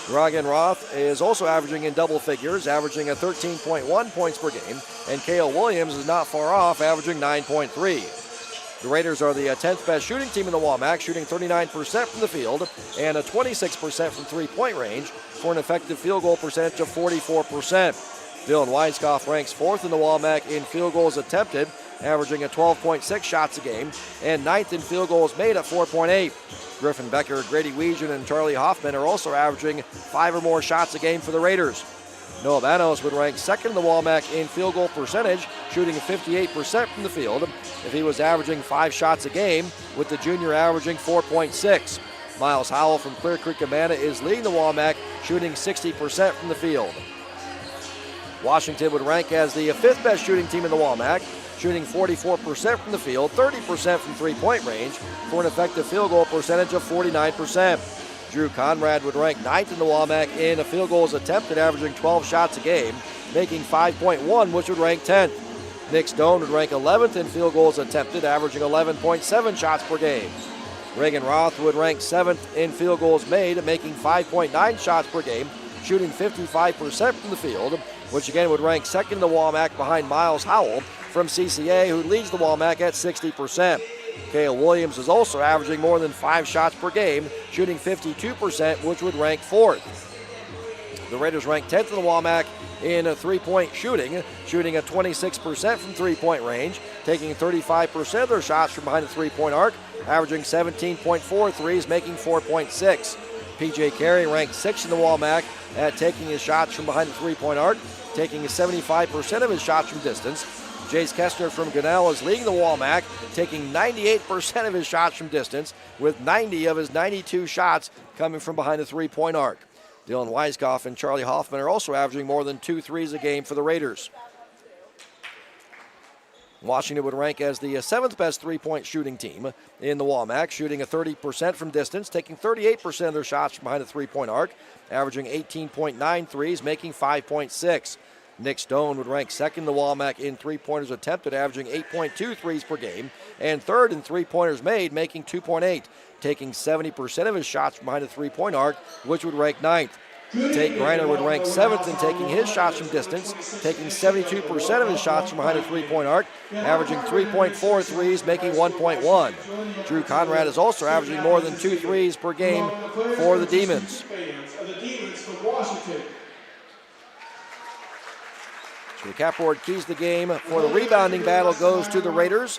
Dragan Roth is also averaging in double figures, averaging a 13.1 points per game, and Cale Williams is not far off, averaging 9.3. The Raiders are the 10th best shooting team in the WAMAC, shooting 39% from the field and a 26% from three-point range for an effective field goal percentage of 44%. Dylan Weiskopf ranks 4th in the WAMAC in field goals attempted, averaging a 12.6 shots a game, and 9th in field goals made at 4.8. Griffin Becker, Grady Weegan, and Charlie Hoffman are also averaging 5 or more shots a game for the Raiders. Noah Banos would rank 2nd in the WAMAC in field goal percentage, shooting 58% from the field if he was averaging 5 shots a game, with the junior averaging 4.6. Miles Howell from Clear Creek Amana is leading the WAMAC, shooting 60% from the field. Washington would rank as the 5th best shooting team in the WAMAC, shooting 44% from the field, 30% from three-point range for an effective field goal percentage of 49%. Drew Conrad would rank 9th in the WAMAC in field goals attempted, averaging 12 shots a game, making 5.1, which would rank 10th. Nick Stone would rank 11th in field goals attempted, averaging 11.7 shots per game. Reagan Roth would rank 7th in field goals made, making 5.9 shots per game, shooting 55% from the field, which again would rank 2nd in the WAMAC behind Miles Howell from CCA, who leads the WAMAC at 60%. Cale Williams is also averaging more than 5 shots per game, shooting 52%, which would rank 4th. The Raiders rank 10th in the WAMAC in three-point shooting, shooting at 26% from three-point range, taking 35% of their shots from behind the three-point arc, averaging 17.4 threes, making 4.6. PJ Carey ranked 6th in the WAMAC at taking his shots from behind the three-point arc, taking 75% of his shots from distance. Jace Kestner from Grinnell is leading the WAMAC, taking 98% of his shots from distance, with 90 of his 92 shots coming from behind the three-point arc. Dylan Weiskopf and Charlie Hoffman are also averaging more than 2 threes a game for the Raiders. Washington would rank as the 7th best three-point shooting team in the WAMAC, shooting 30% from distance, taking 38% of their shots from behind the three-point arc, averaging 18.9 threes, making 5.6. Nick Stone would rank 2nd in the WAMAC in three-pointers attempted, averaging 8.2 threes per game, and 3rd in three-pointers made, making 2.8, taking 70% of his shots from behind the three-point arc, which would rank 9th. Tate Griner would rank 7th in taking his shots from distance, taking 72% of his shots from behind a three-point arc, averaging 3.4 threes, making 1.1. Drew Conrad is also averaging more than 2 threes per game for the Demons. So the Capperford keys the game for the rebounding battle goes to the Raiders.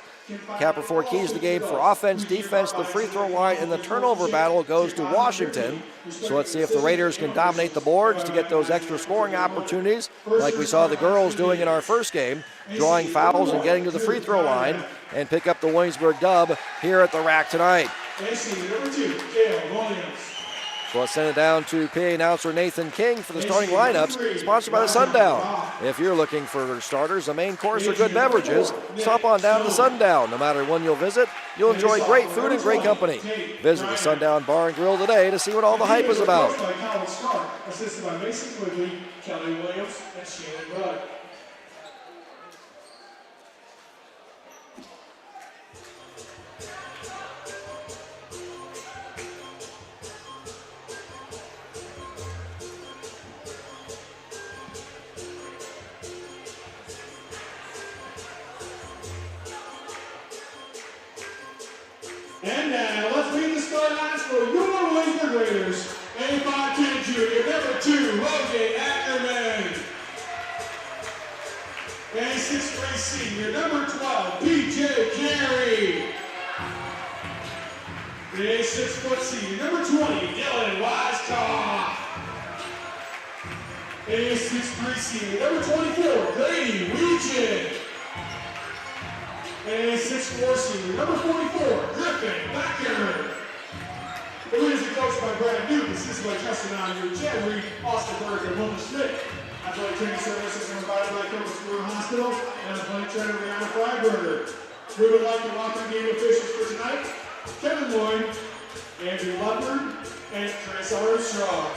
Capperford keys the game for offense, defense, the free throw line, and the turnover battle goes to Washington. So let's see if the Raiders can dominate the boards to get those extra scoring opportunities like we saw the girls doing in our first game, drawing fouls and getting to the free throw line, and pick up the Williamsburg dub here at the rack tonight. So let's send it down to PA announcer Nathan King for the starting lineups, sponsored by the Sundown. If you're looking for starters, a main course, or good beverages, stop on down to the Sundown. No matter when you'll visit, you'll enjoy great food and great company. Visit the Sundown Bar and Grill today to see what all the hype is about. Assisted by Mason Quigley, Kelly Williams, and Shannon Rudd. And now, let's meet the start lines for your Williamsburg Raiders. A5'10" junior, number 2, Logan Ackerman. A6'3" senior, number 12, BJ Carey. The A6' senior, number 20, Dylan Weiskopf. A6'3" senior, number 24, Grady Weechen. A6'4" senior, number 44, Griffin Becker. The Raiders are coached by Brad Newton, assisted by Justin Andrew, Jen Reed, Austin Berger, and Wilma Schmidt. Athletic training services are provided by Coach Brewer Hospital and athletic trainer Rihanna Freiberger. We would like to welcome game officials for tonight, Kevin Lloyd, Andrew Ludford, and Chris Armstrong.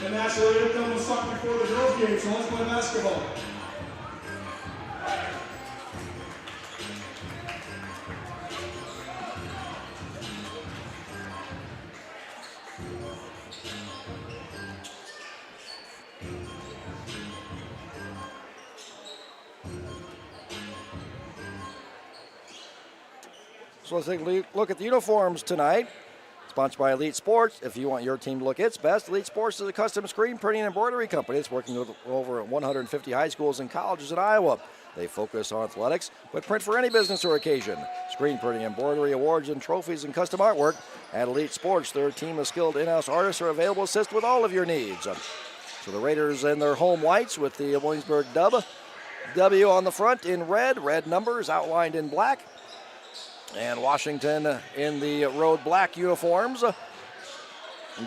The national anthem was sung before the girls' game, so let's play basketball. So let's take a look at the uniforms tonight. Sponsored by Elite Sports. If you want your team to look its best, Elite Sports is a custom screen printing and embroidery company. It's working with over 150 high schools and colleges in Iowa. They focus on athletics, but print for any business or occasion. Screen printing, embroidery, awards, and trophies, and custom artwork. At Elite Sports, their team of skilled in-house artists are available to assist with all of your needs. So the Raiders in their home whites with the Williamsburg dub. W on the front in red numbers outlined in black. And Washington in the road black uniforms.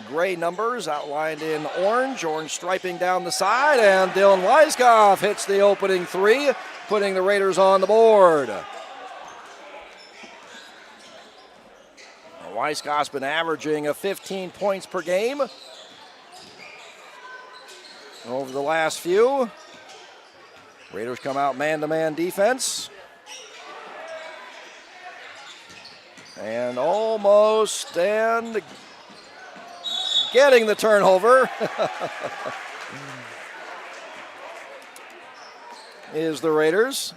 Gray numbers outlined in orange striping down the side. And Dylan Weiskopf hits the opening three, putting the Raiders on the board. Weiskopf's been averaging 15 points per game over the last few. Raiders come out man-to-man defense. And almost and getting the turnover is the Raiders.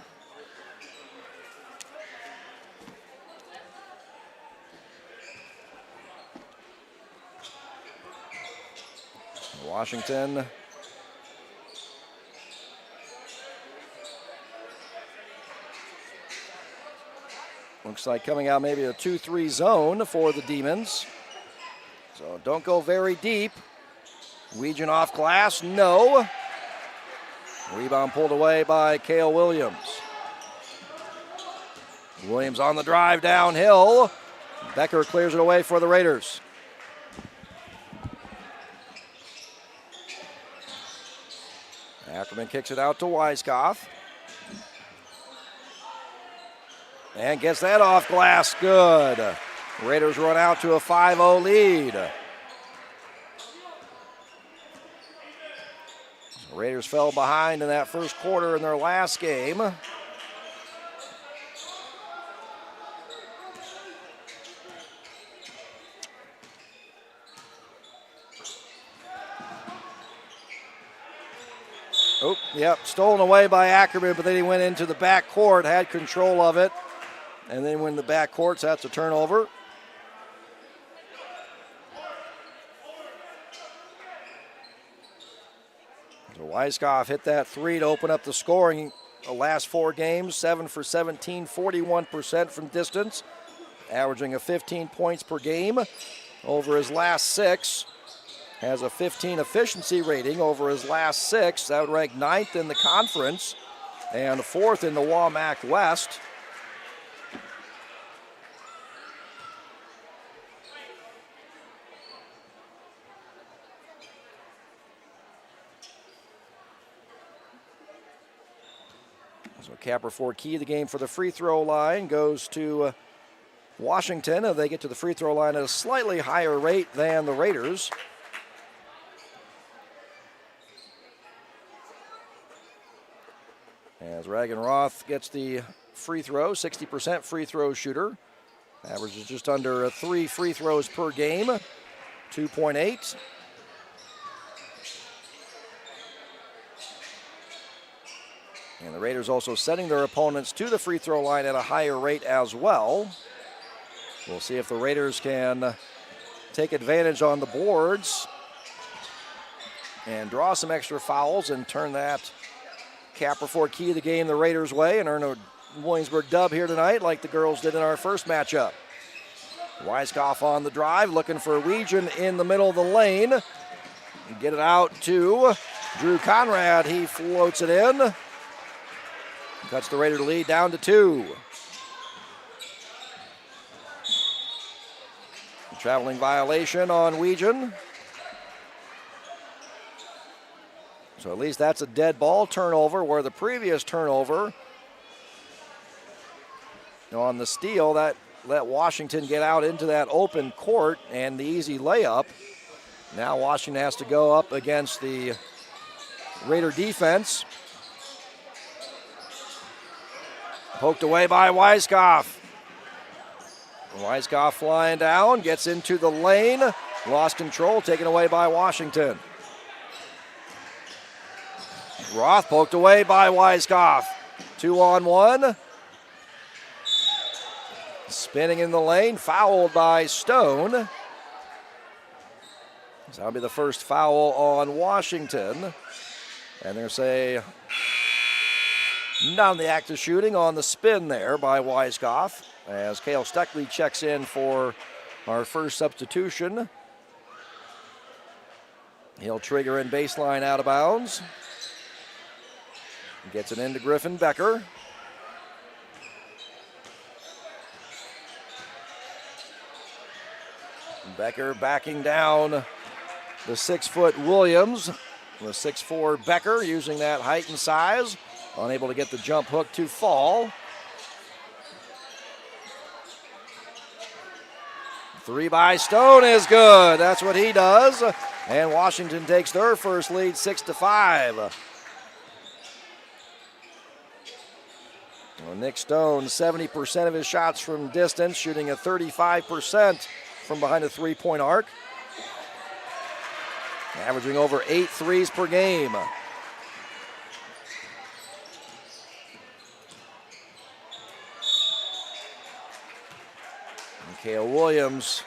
Washington looks like coming out maybe a 2-3 zone for the Demons. So don't go very deep. Weechen off glass, no. Rebound pulled away by Cale Williams. Williams on the drive downhill. Becker clears it away for the Raiders. Ackerman kicks it out to Weiskopf. And gets that off glass, good. Raiders run out to a 5-0 lead. Raiders fell behind in that first quarter in their last game. Oh, yep, stolen away by Ackerman, but then he went into the back court, had control of it, and then when the back court's that's a turnover. So Weiskopf hit that three to open up the scoring. The last 4 games, 7 for 17, 41% from distance, averaging a 15 points per game over his last 6. Has a 15 efficiency rating over his last 6. That would rank 9th in the conference and 4th in the WAMAC West. So Caperford key the game for the free throw line goes to Washington. They get to the free throw line at a slightly higher rate than the Raiders. As Ragenroth gets the free throw, 60% free throw shooter. Averages just under 3 free throws per game, 2.8. And the Raiders also sending their opponents to the free throw line at a higher rate as well. We'll see if the Raiders can take advantage on the boards and draw some extra fouls and turn that Caperford key of the game the Raiders' way and earn a Williamsburg dub here tonight like the girls did in our first matchup. Weiskopf on the drive, looking for Weegan in the middle of the lane. Get it out to Drew Conrad. He floats it in. Cuts the Raider lead down to 2. Traveling violation on Weegan. So at least that's a dead ball turnover, where the previous turnover on the steal that let Washington get out into that open court and the easy layup. Now Washington has to go up against the Raider defense. Poked away by Weiskopf. Weiskopf flying down, gets into the lane, lost control, taken away by Washington. Roth poked away by Weiskopf. 2-on-1. Spinning in the lane, fouled by Stone. So that'll be the first foul on Washington. And there's a not on the act of shooting, on the spin there by Weiskopf, as Cale Steckley checks in for our first substitution. He'll trigger in baseline out of bounds. Gets it into Griffin Becker. Becker backing down the 6-foot Williams. The 6'4" Becker using that height and size. Unable to get the jump hook to fall. 3 by Stone is good. That's what he does. And Washington takes their first lead 6-5. Well, Nick Stone, 70% of his shots from distance, shooting a 35% from behind the three-point arc. Averaging over 8 threes per game. Cale Williams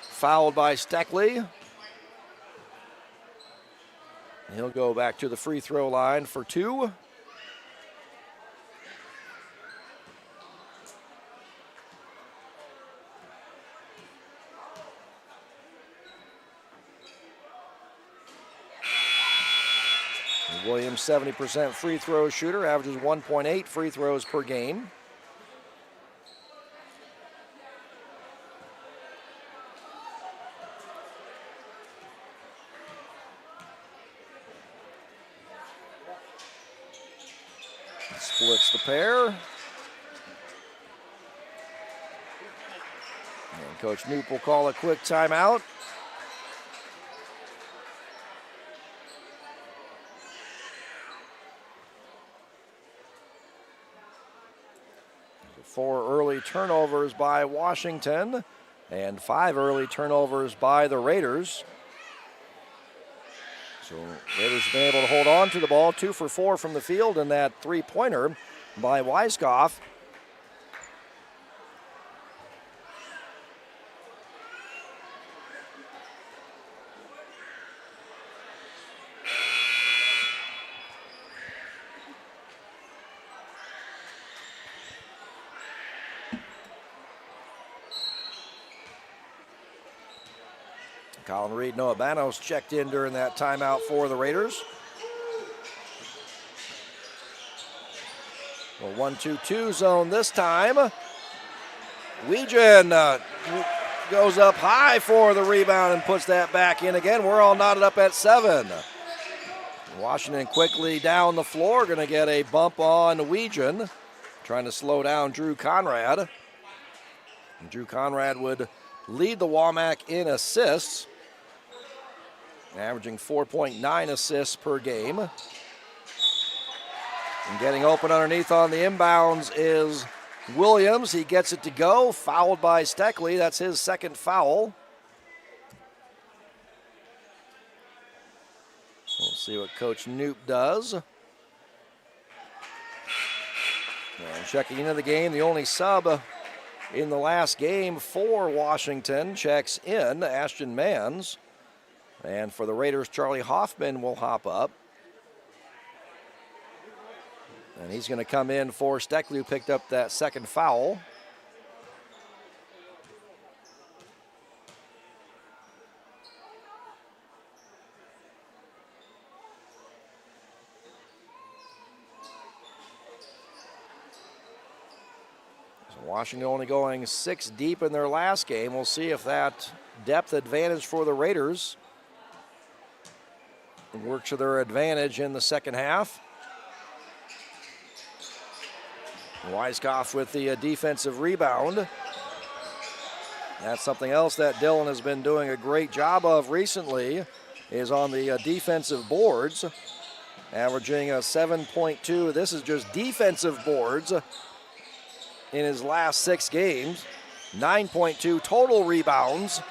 fouled by Steckley. He'll go back to the free throw line for 2. Williams, 70% free throw shooter, averages 1.8 free throws per game. Splits the pair. And Coach Knoop will call a quick timeout. So 4 early turnovers by Washington and 5 early turnovers by the Raiders. So Raiders have been able to hold on to the ball, 2 for 4 from the field, and that three-pointer by Weiskopf. Colin Reed, Noah Banos checked in during that timeout for the Raiders. Well, 1-2-2 zone this time. Weegan goes up high for the rebound and puts that back in again. We're all knotted up at 7. Washington quickly down the floor, going to get a bump on Weegan, trying to slow down Drew Conrad. And Drew Conrad would lead the WAMAC in assists, averaging 4.9 assists per game. And getting open underneath on the inbounds is Williams. He gets it to go, fouled by Steckley. That's his second foul. We'll see what Coach Knoop does. And checking into the game, the only sub in the last game for Washington checks in, Ashton Mans. And for the Raiders, Charlie Hoffman will hop up. And he's going to come in for Steckley, who picked up that second foul. So Washington only going 6 deep in their last game. We'll see if that depth advantage for the Raiders works to their advantage in the second half. Weiskopf with the defensive rebound. That's something else that Dillon has been doing a great job of recently, is on the defensive boards, averaging a 7.2. This is just defensive boards in his last 6 games. 9.2 total rebounds.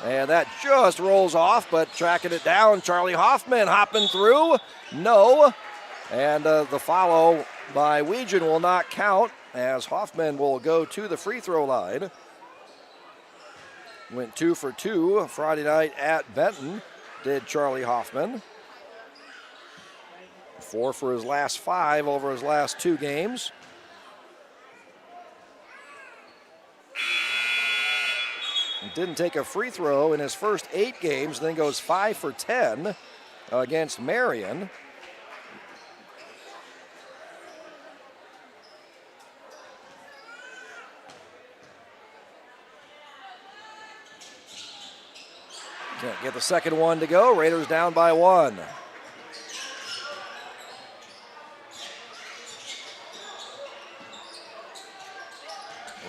And that just rolls off, but tracking it down, Charlie Hoffman hopping through. No. And the follow by Weegan will not count, as Hoffman will go to the free throw line. Went 2 for 2 Friday night at Benton, did Charlie Hoffman. 4 for his last 5 over his last 2 games. Didn't take a free throw in his first 8 games, then goes 5 for 10 against Marion. Can't get the second one to go. Raiders down by 1.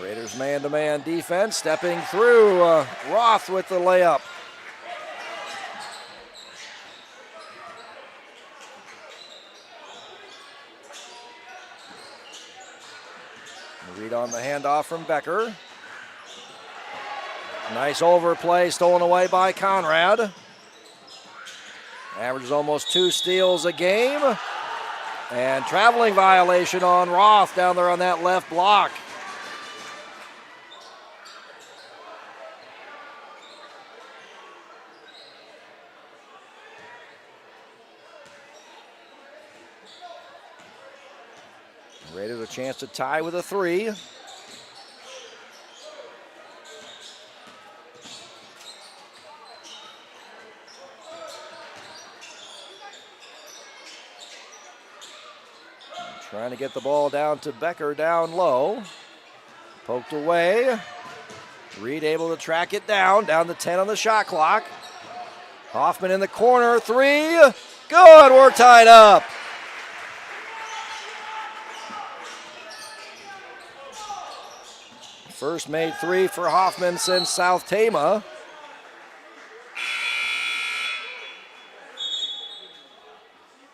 Raiders man-to-man defense, stepping through. Roth with the layup. Read on the handoff from Becker. Nice overplay, stolen away by Conrad. Averages almost 2 steals a game. And traveling violation on Roth down there on that left block. Raiders a chance to tie with a 3. Trying to get the ball down to Becker down low. Poked away. Reed able to track it down to 10 on the shot clock. Hoffman in the corner, 3. Good, we're tied up. First made 3 for Hoffman since South Tama.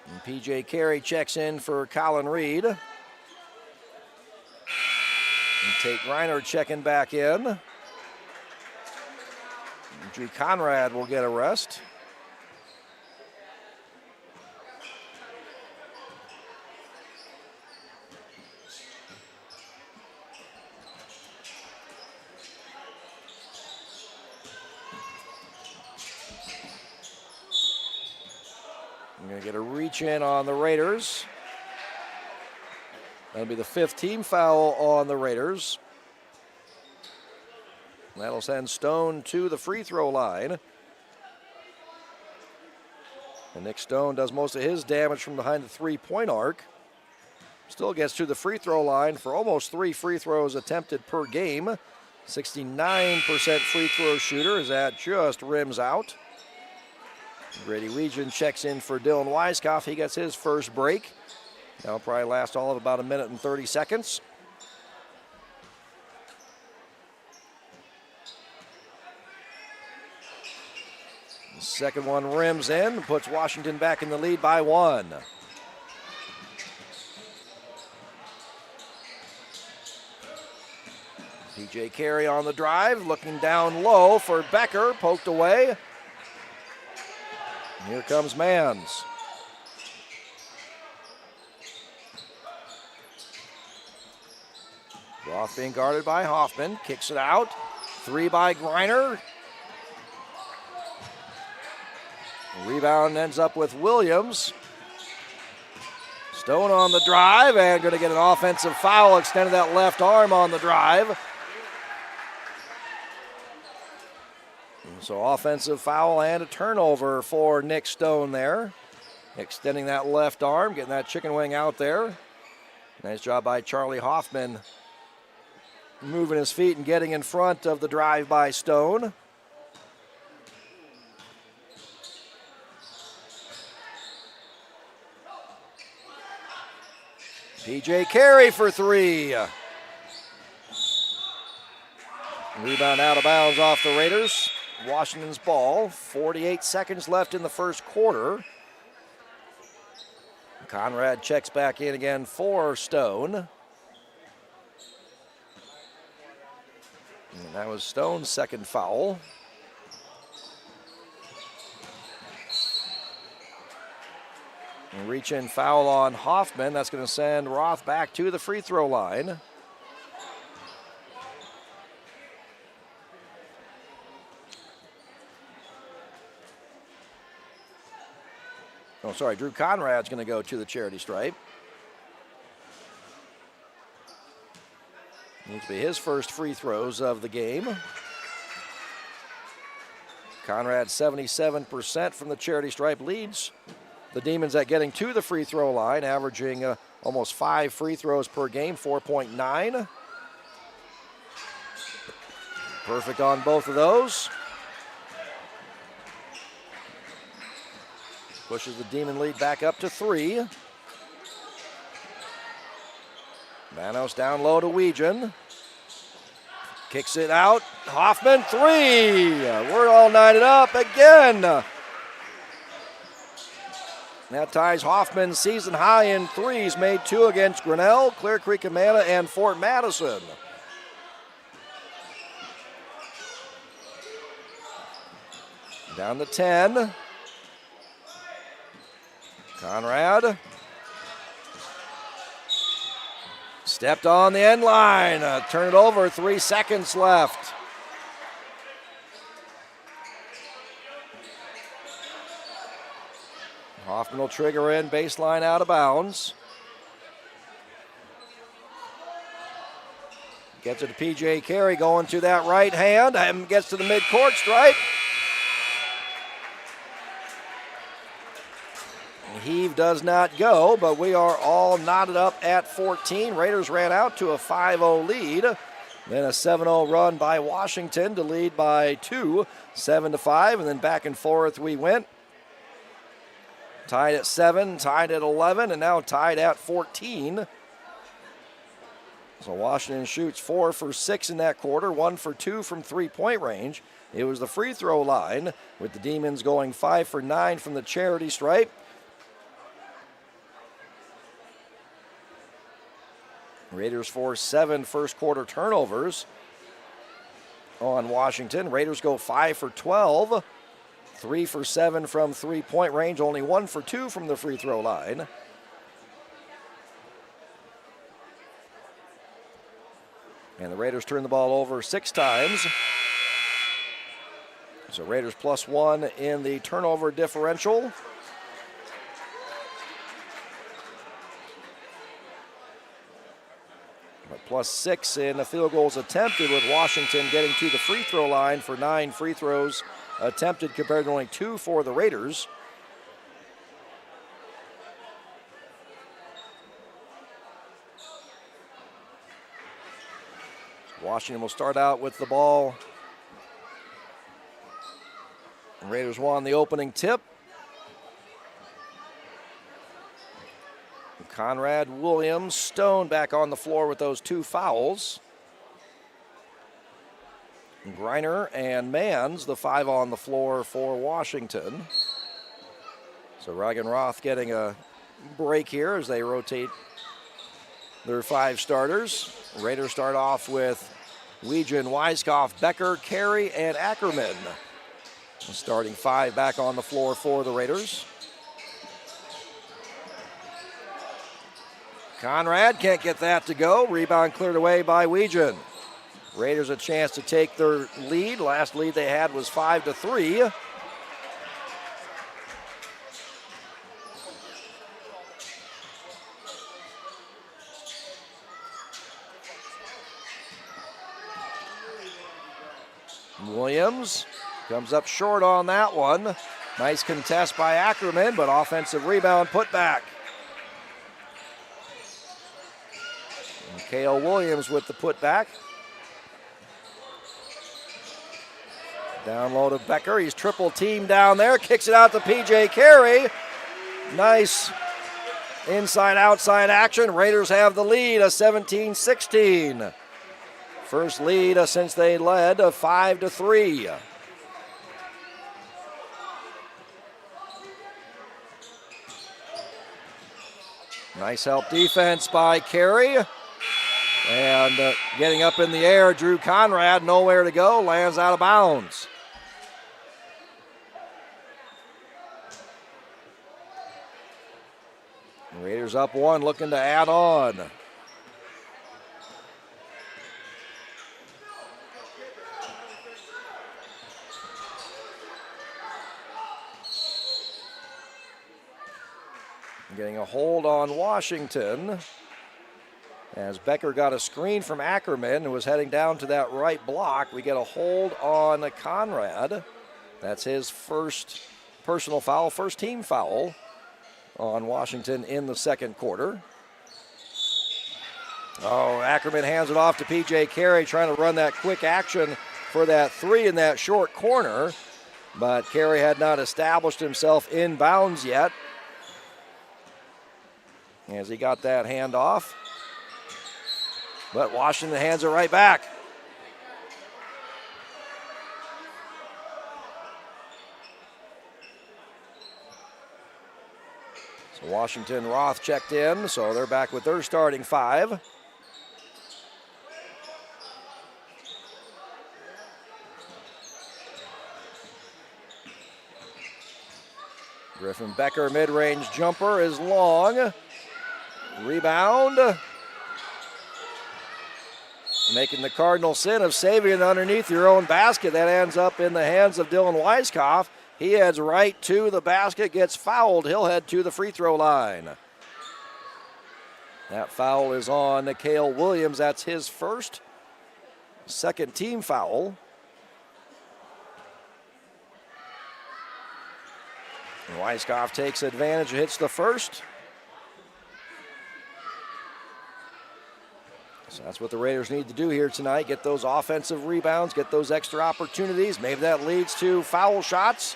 And PJ Carey checks in for Colin Reed. And Tate Reiner checking back in. And Drew Conrad will get a rest. Going to get a reach in on the Raiders. That'll be the 5th team foul on the Raiders. That'll send Stone to the free throw line. And Nick Stone does most of his damage from behind the three-point arc. Still gets to the free throw line for almost 3 free throws attempted per game. 69% free throw shooter as that just rims out. Grady Weegan checks in for Dylan Weiskopf. He gets his first break. That'll probably last all of about 1 minute and 30 seconds. The second one rims in, puts Washington back in the lead by 1. PJ Carey on the drive, looking down low for Becker, poked away. And here comes Mans. Roth being guarded by Hoffman, kicks it out. 3 by Griner. Rebound ends up with Williams. Stone on the drive and going to get an offensive foul, extended that left arm on the drive. So offensive foul and a turnover for Nick Stone there. Extending that left arm, getting that chicken wing out there. Nice job by Charlie Hoffman, moving his feet and getting in front of the drive by Stone. PJ Carey for 3. Rebound out of bounds off the Raiders. Washington's ball. 48 seconds left in the first quarter. Conrad checks back in again for Stone. And that was Stone's second foul. And reach in foul on Hoffman. That's going to send Roth back to the free throw line. Oh, sorry, Drew Conrad's going to go to the charity stripe. Needs to be his first free throws of the game. Conrad 77% from the charity stripe, leads the Demons at getting to the free throw line, averaging almost 5 free throws per game, 4.9. Perfect on both of those. Pushes the Demon lead back up to 3. Manos down low to Weegan. Kicks it out. Hoffman, 3. We're all knotted up again. That ties Hoffman's season high in threes, made 2 against Grinnell, Clear Creek, Amana, and Fort Madison. Down to 10. Conrad. Stepped on the end line. Turn it over, 3 seconds left. Hoffman will trigger in, baseline out of bounds. Gets it to PJ Carey, going to that right hand, and gets to the midcourt stripe. Heave does not go, but we are all knotted up at 14. Raiders ran out to a 5-0 lead. Then a 7-0 run by Washington to lead by 2, 7-5, and then back and forth we went. Tied at 7, tied at 11, and now tied at 14. So Washington shoots 4 for 6 in that quarter, 1 for 2 from three-point range. It was the free throw line, with the Demons going 5 for 9 from the charity stripe. Raiders force 7 first quarter turnovers on Washington. Raiders go 5 for 12, 3 for 7 from three-point range, only 1 for 2 from the free throw line. And the Raiders turn the ball over 6 times. So Raiders +1 in the turnover differential. +6 in the field goals attempted, with Washington getting to the free throw line for 9 free throws attempted compared to only 2 for the Raiders. Washington will start out with the ball. The Raiders won the opening tip. Conrad, Williams, Stone back on the floor with those 2 fouls. Griner and Mans, the 5 on the floor for Washington. So Roth getting a break here as they rotate their 5 starters. Raiders start off with Weegen, Weiskopf, Becker, Carey, and Ackerman. The starting 5 back on the floor for the Raiders. Conrad can't get that to go. Rebound cleared away by Weegen. Raiders a chance to take their lead. Last lead they had was 5-3. Williams comes up short on that one. Nice contest by Ackerman, but offensive rebound put back. Cale Williams with the putback. Down low to Becker. He's triple teamed down there. Kicks it out to P.J. Carey. Nice inside-outside action. Raiders have the lead, a 17-16. First lead since they led 5-3. Nice help defense by Carey. And getting up in the air, Drew Conrad, nowhere to go, lands out of bounds. Raiders up 1, looking to add on. Getting a hold on Washington, as Becker got a screen from Ackerman and was heading down to that right block. We get a hold on Conrad. That's his first personal foul, first team foul on Washington in the second quarter. Oh, Ackerman hands it off to P.J. Carey, trying to run that quick action for that 3 in that short corner. But Carey had not established himself in bounds yet, as he got that handoff. But Washington hands it right back. So Washington, Roth checked in, so they're back with their starting 5. Griffin Becker, mid-range jumper is long. Rebound. Making the cardinal sin of saving it underneath your own basket. That ends up in the hands of Dylan Weiskopf. He heads right to the basket, gets fouled. He'll head to the free throw line. That foul is on Cale Williams. That's his first, second team foul. And Weiskopf takes advantage, hits the first. So that's what the Raiders need to do here tonight, get those offensive rebounds, get those extra opportunities. Maybe that leads to foul shots.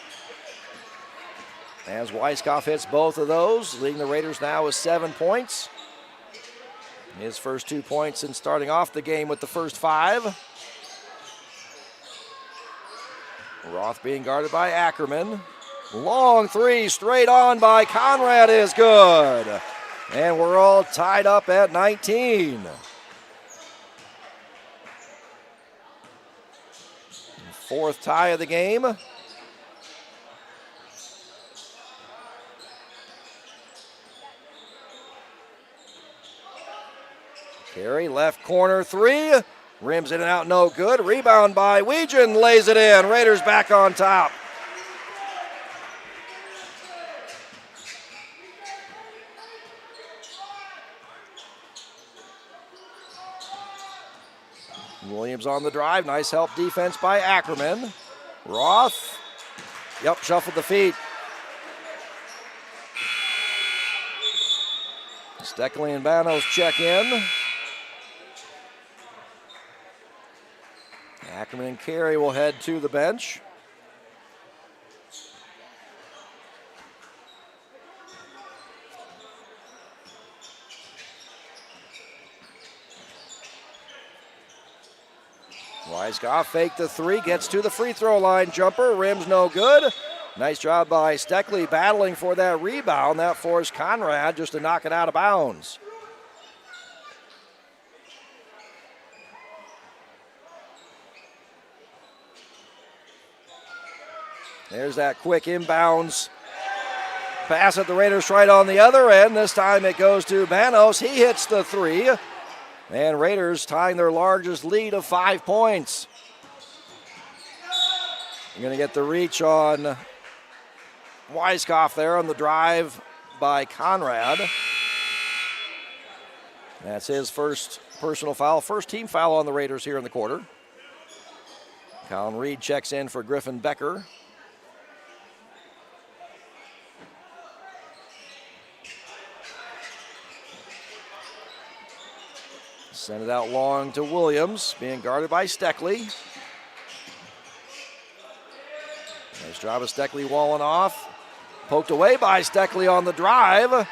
As Weiskopf hits both of those, leading the Raiders now with 7 points. His first 2 points since starting off the game with the first 5. Roth being guarded by Ackerman. Long 3 straight on by Conrad is good. And we're all tied up at 19. Fourth tie of the game. Carey, left corner 3. Rims in and out, no good. Rebound by Weegen, lays it in. Raiders back on top. Williams on the drive. Nice help defense by Ackerman. Roth. Yep, shuffled the feet. Steckley and Banos check in. Ackerman and Carey will head to the bench. Weiskopf faked the three, gets to the free throw line jumper, rim's no good. Nice job by Steckley battling for that rebound. That forced Conrad just to knock it out of bounds. There's that quick inbounds pass at the Raiders right on the other end. This time it goes to Banos. He hits the three. And Raiders tying their largest lead of 5 points. You're going to get the reach on Weiskopf there on the drive by Conrad. That's his first personal foul, first team foul on the Raiders here in the quarter. Colin Reed checks in for Griffin Becker. Send it out long to Williams, being guarded by Steckley. Nice job of Steckley walling off. Poked away by Steckley on the drive.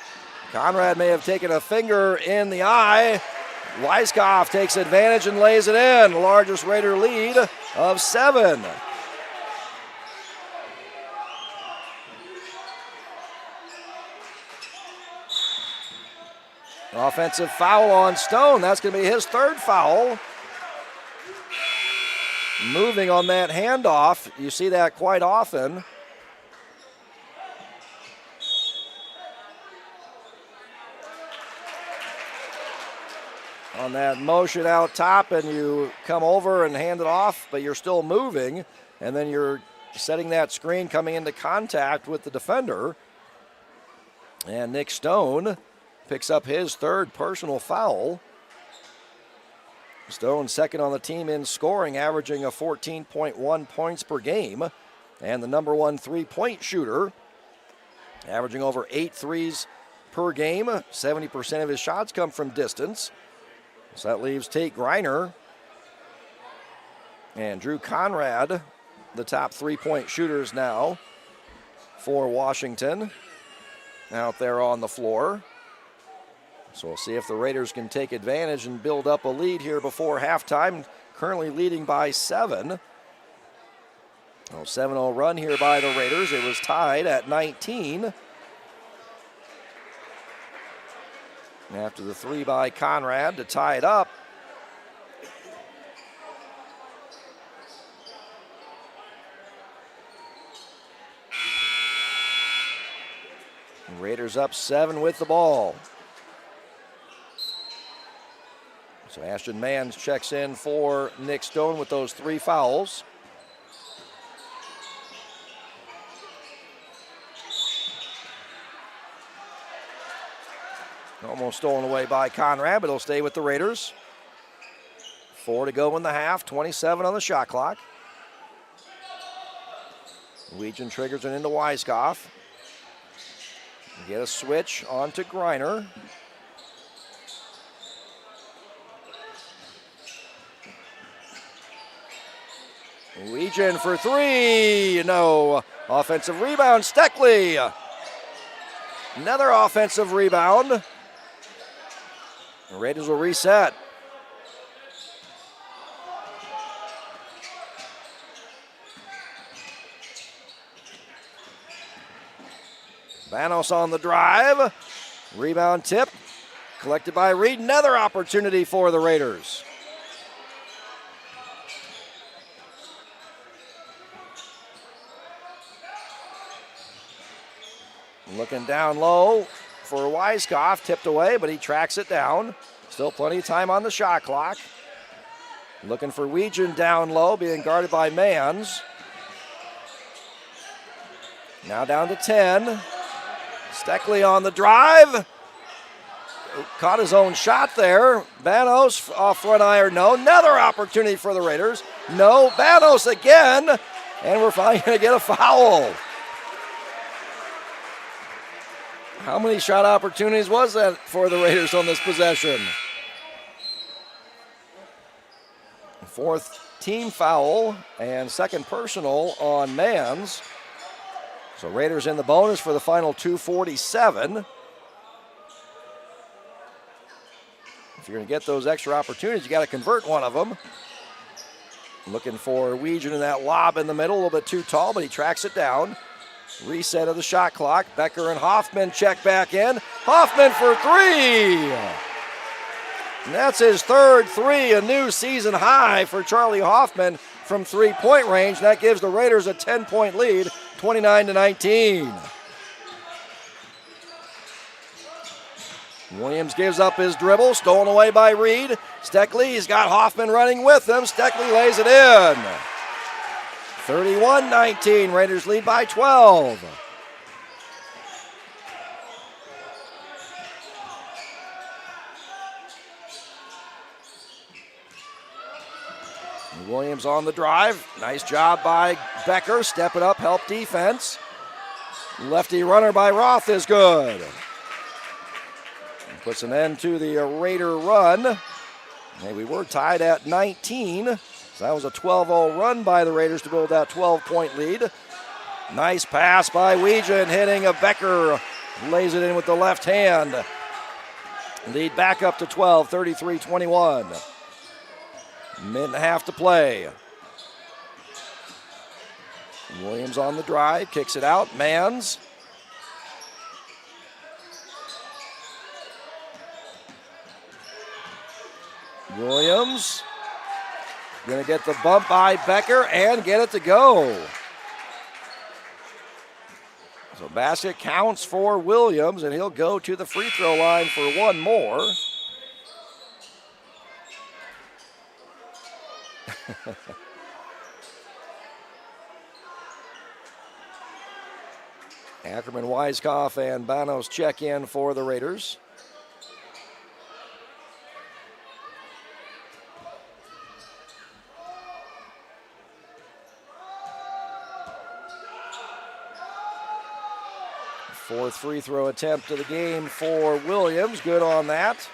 Conrad may have taken a finger in the eye. Weiskopf takes advantage and lays it in. The largest Raider lead of 7. Offensive foul on Stone. That's going to be his third foul. Moving on that handoff. You see that quite often. On that motion out top, and you come over and hand it off, but you're still moving, and then you're setting that screen coming into contact with the defender. And Nick Stone picks up his third personal foul. Stone second on the team in scoring, averaging a 14.1 points per game, and the number one three-point shooter, averaging over 8 threes per game. 70% of his shots come from distance. So that leaves Tate Griner and Drew Conrad, the top three-point shooters now for Washington, out there on the floor. So we'll see if the Raiders can take advantage and build up a lead here before halftime. Currently leading by 7. 7-0 run here by the Raiders. It was tied at 19. After the three by Conrad to tie it up. Raiders up 7 with the ball. So Ashton Manns checks in for Nick Stone with those 3 fouls. Almost stolen away by Conrad, but it'll stay with the Raiders. 4 to go in the half, 27 on the shot clock. Legion triggers it into Weiskopf. Get a switch onto Griner. Legion for 3, no. Offensive rebound, Steckley. Another offensive rebound. The Raiders will reset. Banos on the drive. Rebound tip. Collected by Reed. Another opportunity for the Raiders. Looking down low for Weiskopf, tipped away, but he tracks it down. Still plenty of time on the shot clock. Looking for Weegan down low, being guarded by Manns. Now down to 10. Steckley on the drive. caught his own shot there. Banos off front iron, no. Another opportunity for the Raiders. No. Banos again. And we're finally going to get a foul. How many shot opportunities was that for the Raiders on this possession? Fourth team foul and second personal on Mans. So Raiders in the bonus for the final 2:47. If you're going to get those extra opportunities, you got to convert one of them. Looking for Weegan in that lob in the middle, a little bit too tall, but he tracks it down. Reset of the shot clock. Becker and Hoffman check back in. Hoffman for three. And that's his third three, a new season high for Charlie Hoffman from three-point range. That gives the Raiders a 10-point lead, 29-19. Williams gives up his dribble, stolen away by Reed. Steckley's got Hoffman running with him. Steckley lays it in. 31-19, Raiders lead by 12. Williams on the drive. Nice job by Becker. Step it up, help defense. Lefty runner by Roth is good. Puts an end to the Raider run. And we were tied at 19. So that was a 12-0 run by the Raiders to build that 12-point lead. Nice pass by Weegan, hitting a Becker. Lays it in with the left hand. Lead back up to 12, 33-21. Minute and a half to play. Williams on the drive, kicks it out. Mans. Williams going to get the bump by Becker and get it to go. So basket counts for Williams, and he'll go to the free throw line for one more. Ackerman, Weiskopf, and Banos check in for the Raiders. Fourth free throw attempt of the game for Williams. Good on that.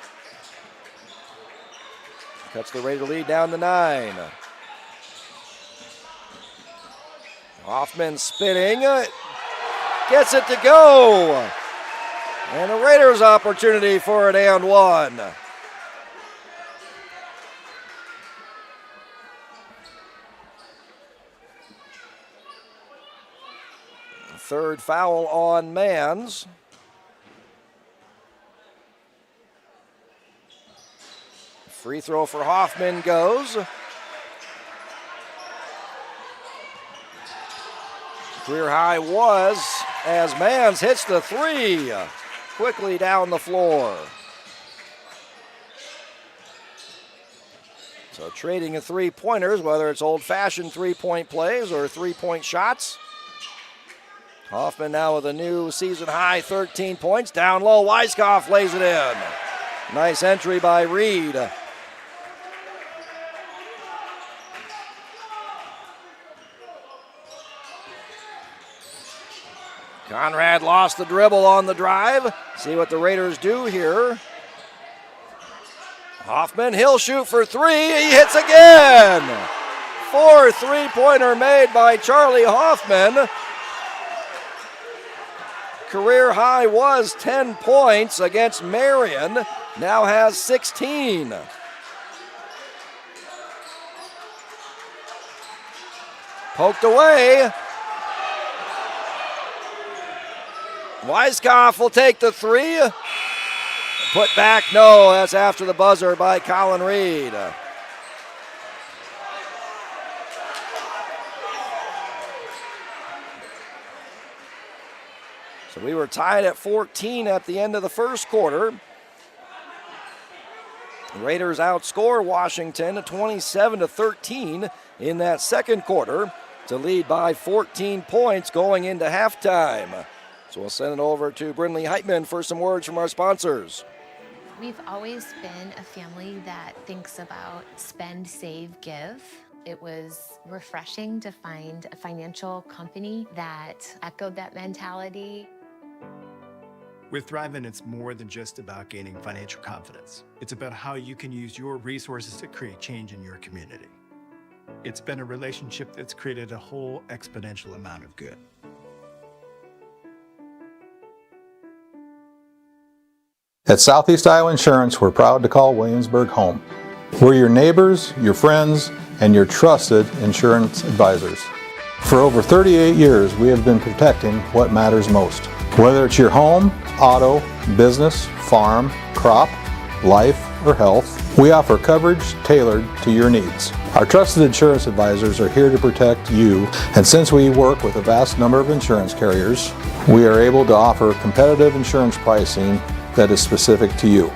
Cuts the Raider lead down to 9. Hoffman spinning. Gets it to go. And the Raiders' opportunity for an and one. Third foul on Mans. Free throw for Hoffman goes. Career high was as Mans hits the three. Quickly down the floor. So trading the three-pointers, whether it's old-fashioned three-point plays or three-point shots. Hoffman now with a new season high 13 points. Down low, Weiskopf lays it in. Nice entry by Reed. Conrad lost the dribble on the drive. See what the Raiders do here. Hoffman, he'll shoot for three. He hits again. 4 three-pointer made by Charlie Hoffman. Career high was 10 points against Marion. Now has 16. Poked away. Weiskopf will take the three. Put back, no. That's after the buzzer by Colin Reed. So we were tied at 14 at the end of the first quarter. The Raiders outscore Washington 27-13 in that second quarter to lead by 14 points going into halftime. So we'll send it over to Brindley Heitman for some words from our sponsors. We've always been a family that thinks about spend, save, give. It was refreshing to find a financial company that echoed that mentality. With Thrivent, it's more than just about gaining financial confidence. It's about how you can use your resources to create change in your community. It's been a relationship that's created a whole exponential amount of good. At Southeast Iowa Insurance, we're proud to call Williamsburg home. We're your neighbors, your friends, and your trusted insurance advisors. For over 38 years, we have been protecting what matters most. Whether it's your home, auto, business, farm, crop, life, or health, we offer coverage tailored to your needs. Our trusted insurance advisors are here to protect you, and since we work with a vast number of insurance carriers, we are able to offer competitive insurance pricing that is specific to you.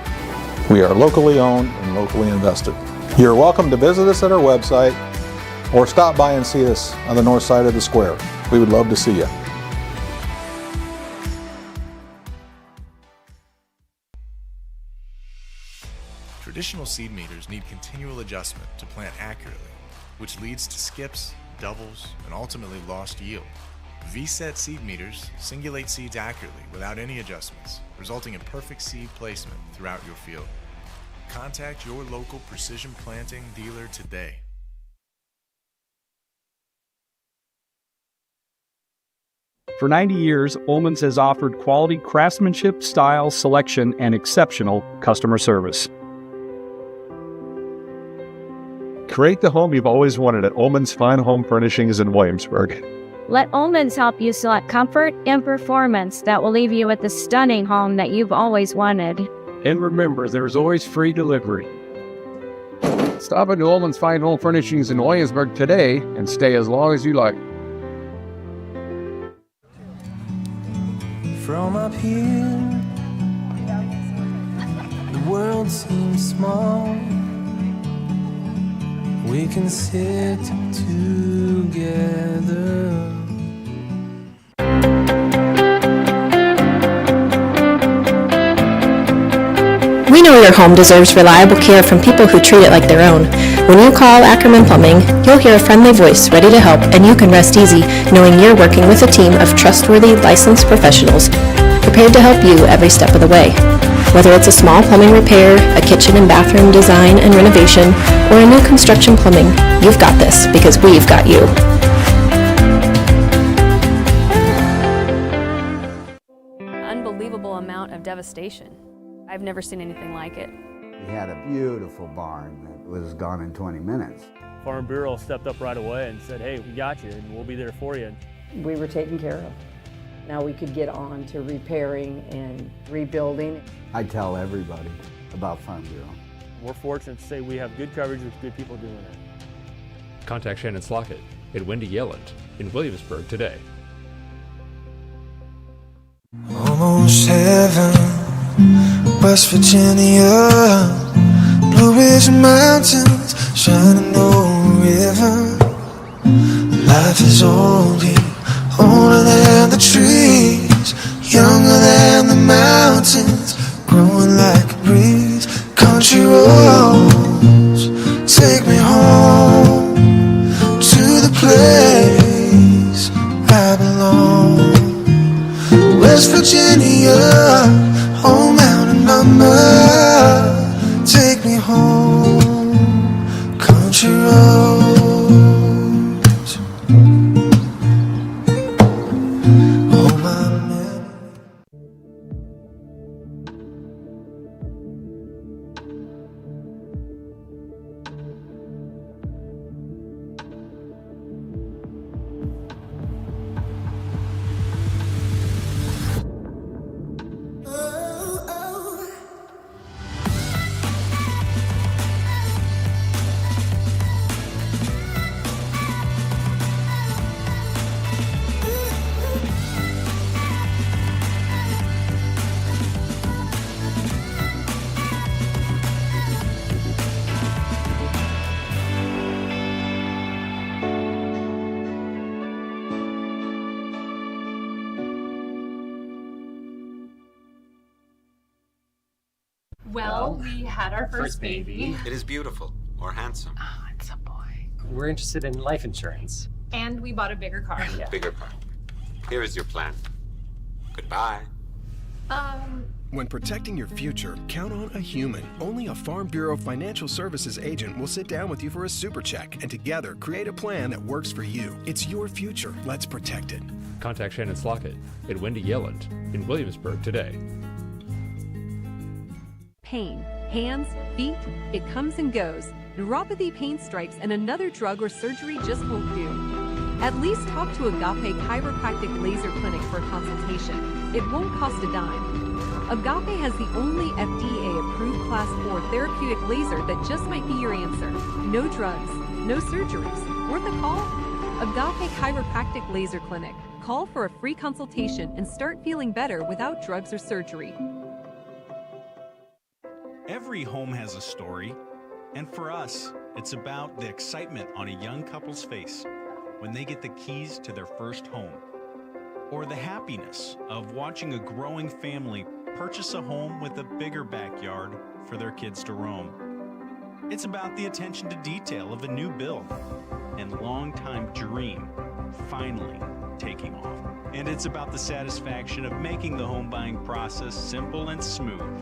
We are locally owned and locally invested. You're welcome to visit us at our website or stop by and see us on the north side of the square. We would love to see you. Traditional seed meters need continual adjustment to plant accurately, which leads to skips, doubles, and ultimately lost yield. V-set seed meters singulate seeds accurately without any adjustments, resulting in perfect seed placement throughout your field. Contact your local precision planting dealer today. For 90 years, Ullman's has offered quality craftsmanship, style, selection, and exceptional customer service. Create the home you've always wanted at Ullman's Fine Home Furnishings in Williamsburg. Let Ullman's help you select comfort and performance that will leave you with the stunning home that you've always wanted. And remember, there's always free delivery. Stop into Ullman's Fine Home Furnishings in Williamsburg today and stay as long as you like. From up here, the world seems small. We can sit together. We know your home deserves reliable care from people who treat it like their own. When you call Ackerman Plumbing, you'll hear a friendly voice ready to help, and you can rest easy knowing you're working with a team of trustworthy, licensed professionals prepared to help you every step of the way. Whether it's a small plumbing repair, a kitchen and bathroom design and renovation, or a new construction plumbing, you've got this because we've got you. Unbelievable amount of devastation. I've never seen anything like it. We had a beautiful barn that was gone in 20 minutes. Farm Bureau stepped up right away and said, hey, we got you and we'll be there for you. We were taken care of. Now we could get on to repairing and rebuilding. I tell everybody about Farm Bureau. We're fortunate to say we have good coverage with good people doing it. Contact Shannon Slockett and Wendy Yelland in Williamsburg today. Almost heaven, West Virginia, Blue Ridge Mountains, Shenandoah River. Life is old here, older than the trees, younger than the mountains, growing like a breeze. Country roads take me home to the place I belong. West Virginia, old mountain mama, take me home, country roads. Well, we had our first baby. It is beautiful or handsome. Oh, it's a boy. We're interested in life insurance. And we bought a bigger car. Bigger car. Here is your plan. Goodbye. When protecting your future, count on a human. Only a Farm Bureau Financial Services agent will sit down with you for a super check and together create a plan that works for you. It's your future. Let's protect it. Contact Shannon Slockett at Wendy Yelland in Williamsburg today. Pain, hands, feet, it comes and goes. Neuropathy, pain strikes, and another drug or surgery just won't do. At least talk to Agape Chiropractic Laser Clinic for a consultation. It won't cost a dime. Agape has the only FDA-approved Class 4 therapeutic laser that just might be your answer. No drugs, no surgeries. Worth a call? Agape Chiropractic Laser Clinic. Call for a free consultation and start feeling better without drugs or surgery. Every home has a story, and for us, it's about the excitement on a young couple's face when they get the keys to their first home, or the happiness of watching a growing family purchase a home with a bigger backyard for their kids to roam. It's about the attention to detail of a new build and long-time dream finally taking off. And it's about the satisfaction of making the home buying process simple and smooth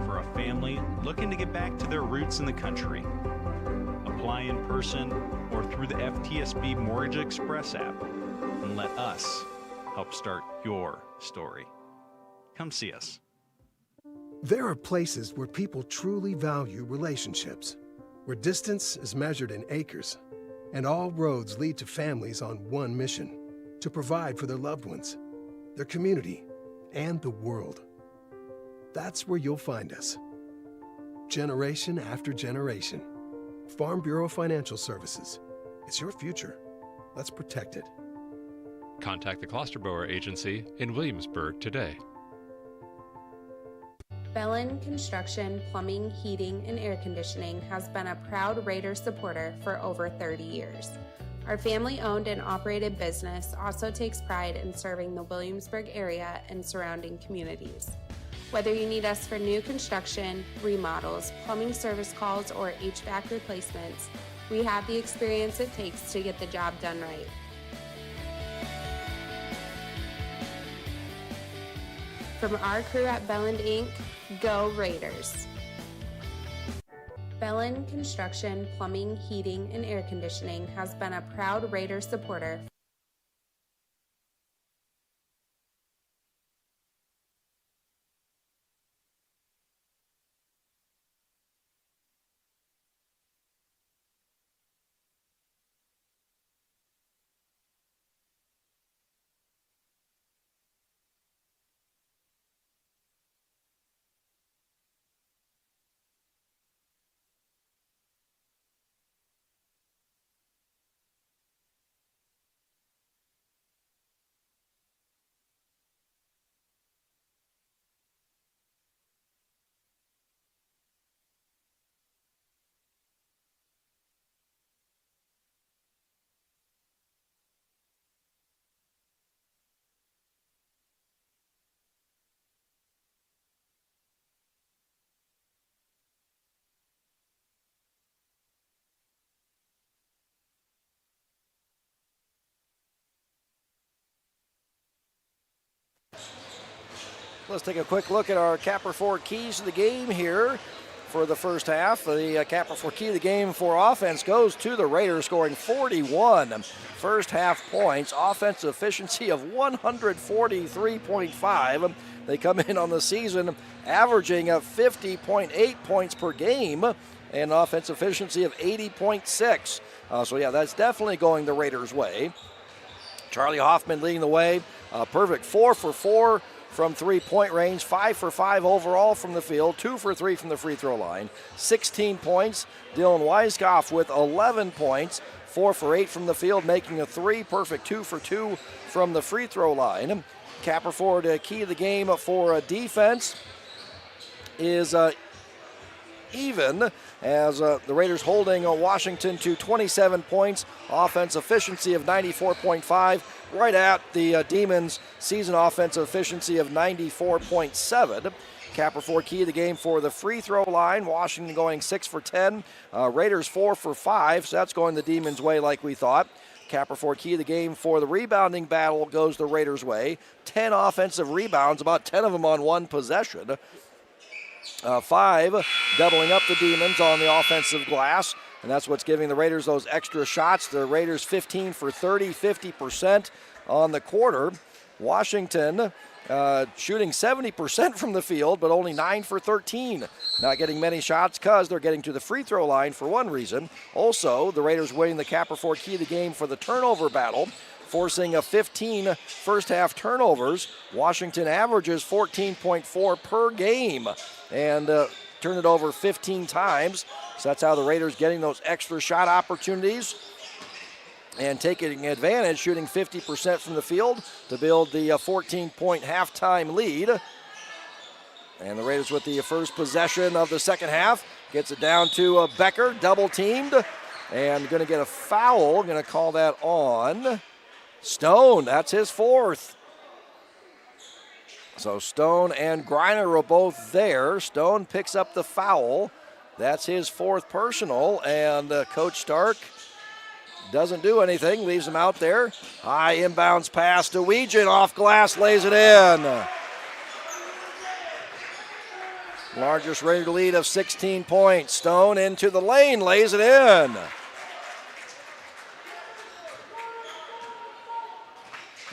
for a family looking to get back to their roots in the country. Apply in person or through the FTSB Mortgage Express app and let us help start your story. Come see us. There are places where people truly value relationships, where distance is measured in acres, and all roads lead to families on one mission: to provide for their loved ones, their community, and the world. That's where you'll find us. Generation after generation. Farm Bureau Financial Services. It's your future. Let's protect it. Contact the Klosterbauer Agency in Williamsburg today. Bellin Construction, Plumbing, Heating, and Air Conditioning has been a proud Raider supporter for over 30 years. Our family-owned and operated business also takes pride in serving the Williamsburg area and surrounding communities. Whether you need us for new construction, remodels, plumbing service calls, or HVAC replacements, we have the experience it takes to get the job done right. From our crew at Bellin Inc., go Raiders! Bellin Construction, Plumbing, Heating, and Air Conditioning has been a proud Raider supporter. Let's take a quick look at our Capper 4 keys to the game here for the first half. The Capper 4 key of the game for offense goes to the Raiders, scoring 41 first half points. Offensive efficiency of 143.5. They come in on the season averaging 50.8 points per game and offensive efficiency of 80.6. So yeah, that's definitely going the Raiders' way. Charlie Hoffman leading the way. Perfect 4 for 4 from three-point range, 5 for 5 overall from the field, 2 for 3 from the free throw line, 16 points. Dylan Weiskopf with 11 points, 4 for 8 from the field, making a 3, perfect 2 for 2 from the free throw line. Capper Ford, key of the game for defense is even, as the Raiders holding Washington to 27 points, offense efficiency of 94.5, right at the Demons' season offensive efficiency of 94.7. Capper Ford key of the game for the free throw line. Washington going 6 for 10. Raiders 4 for 5, so that's going the Demons' way like we thought. Capper Ford key of the game for the rebounding battle goes the Raiders' way. 10 offensive rebounds, about 10 of them on one possession. 5 doubling up the Demons on the offensive glass, and that's what's giving the Raiders those extra shots. The Raiders 15 for 30, 50% on the quarter. Washington shooting 70% from the field, but only 9 for 13. Not getting many shots because they're getting to the free throw line for one reason. Also, the Raiders winning the Capper Ford key of the game for the turnover battle, forcing a 15 first half turnovers. Washington averages 14.4 per game and turn it over 15 times. So that's how the Raiders getting those extra shot opportunities and taking advantage, shooting 50% from the field to build the 14-point halftime lead. And the Raiders with the first possession of the second half. Gets it down to Becker, double teamed, and going to get a foul. Going to call that on Stone. That's his fourth. So Stone and Griner are both there. Stone picks up the foul. That's his fourth personal, and Coach Stark doesn't do anything, leaves him out there. High inbounds pass to Weegan, off glass, lays it in. Largest Raider lead of 16 points. Stone into the lane, lays it in.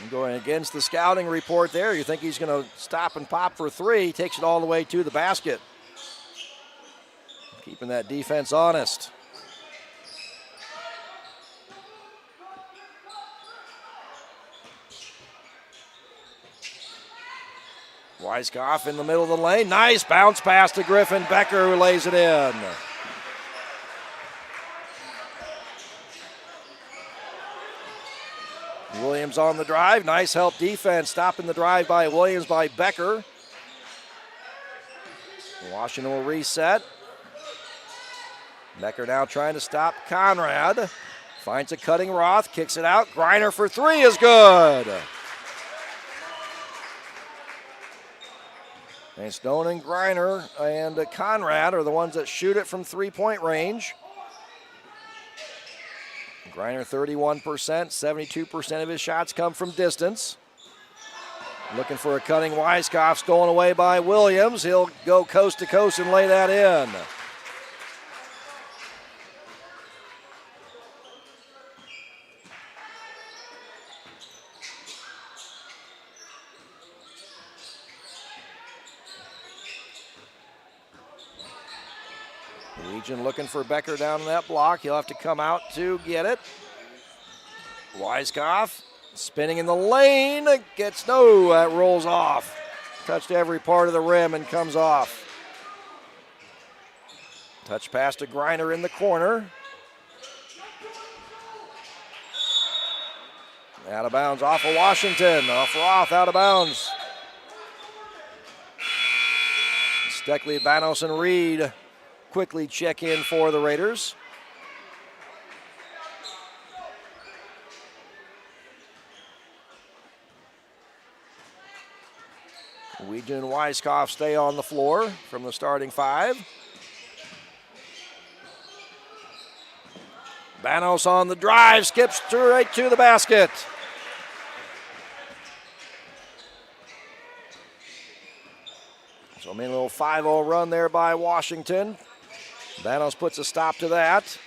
Going against the scouting report there. You think he's going to stop and pop for three. Takes it all the way to the basket. Keeping that defense honest. Weiskopf in the middle of the lane. Nice bounce pass to Griffin. Becker who lays it in. Williams on the drive. Nice help defense. Stopping the drive by Williams by Becker. Washington will reset. Becker now trying to stop Conrad. Finds a cutting Roth. Kicks it out. Griner for three is good. And Stone and Griner and Conrad are the ones that shoot it from three-point range. Griner 31%, 72% of his shots come from distance. Looking for a cutting Weiskopf, stolen away by Williams. He'll go coast to coast and lay that in. Legion looking for Becker down in that block. He'll have to come out to get it. Weiskopf spinning in the lane. Gets no, that rolls off. Touched every part of the rim and comes off. Touch pass to Griner in the corner. Out of bounds off of Washington. Off Roth, out of bounds. Steckley, Banos, and Reed quickly check in for the Raiders. Weegan and Weiskopf stay on the floor from the starting five. Banos on the drive, skips right to the basket. So a little 5-0 run there by Washington. Banos puts a stop to that.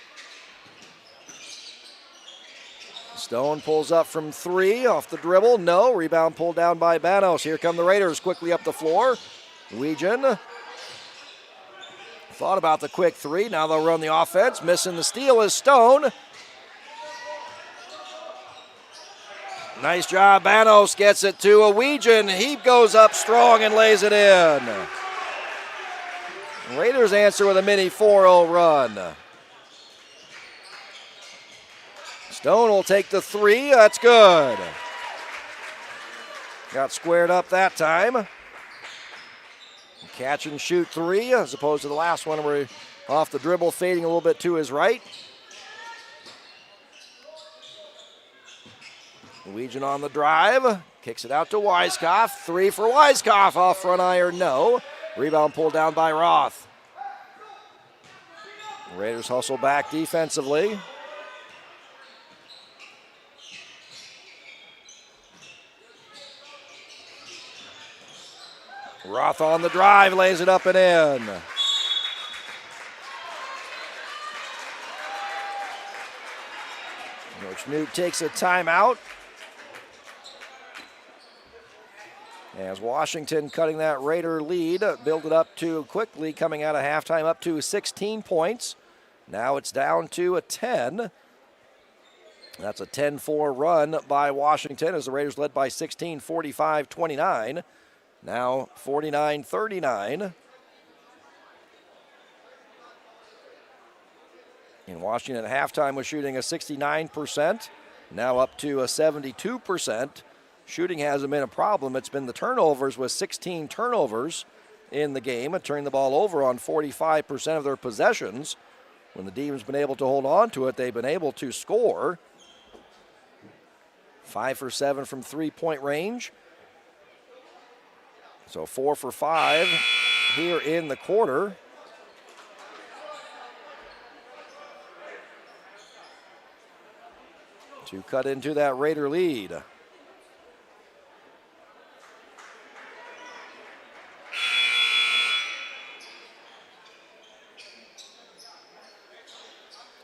Stone pulls up from three off the dribble. No, rebound pulled down by Banos. Here come the Raiders quickly up the floor. Weegan thought about the quick three. Now they'll run the offense. Missing the steal is Stone. Nice job. Banos gets it to a Weegan. He goes up strong and lays it in. Raiders answer with a mini 4-0 run. Stone will take the three. That's good. Got squared up that time. Catch and shoot three as opposed to the last one where off the dribble fading a little bit to his right. Weegan on the drive. Kicks it out to Weiskopf. Three for Weiskopf off front iron, no. Rebound pulled down by Roth. Raiders hustle back defensively. Roth on the drive, lays it up and in. Coach Newt takes a timeout. As Washington cutting that Raider lead, build it up to quickly coming out of halftime up to 16 points. Now it's down to a 10. That's a 10-4 run by Washington as the Raiders led by 16, 45-29. Now 49-39. And Washington at halftime was shooting a 69%, now up to a 72%. Shooting hasn't been a problem. It's been the turnovers with 16 turnovers in the game, turning the ball over on 45% of their possessions. When the team's been able to hold on to it, they've been able to score. 5 for 7 from three-point range. So 4 for 5 here in the quarter. To cut into that Raider lead.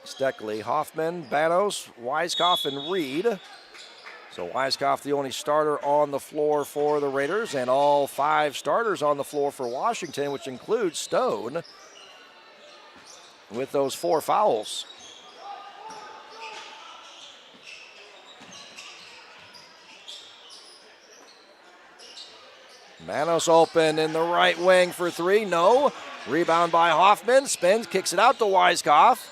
Steckley, Hoffman, Banos, Weiskopf, and Reed. So Weiskopf the only starter on the floor for the Raiders, and all 5 starters on the floor for Washington, which includes Stone, with those 4 fouls. Manos open in the right wing for 3, no. Rebound by Hoffman, spins, kicks it out to Weiskopf.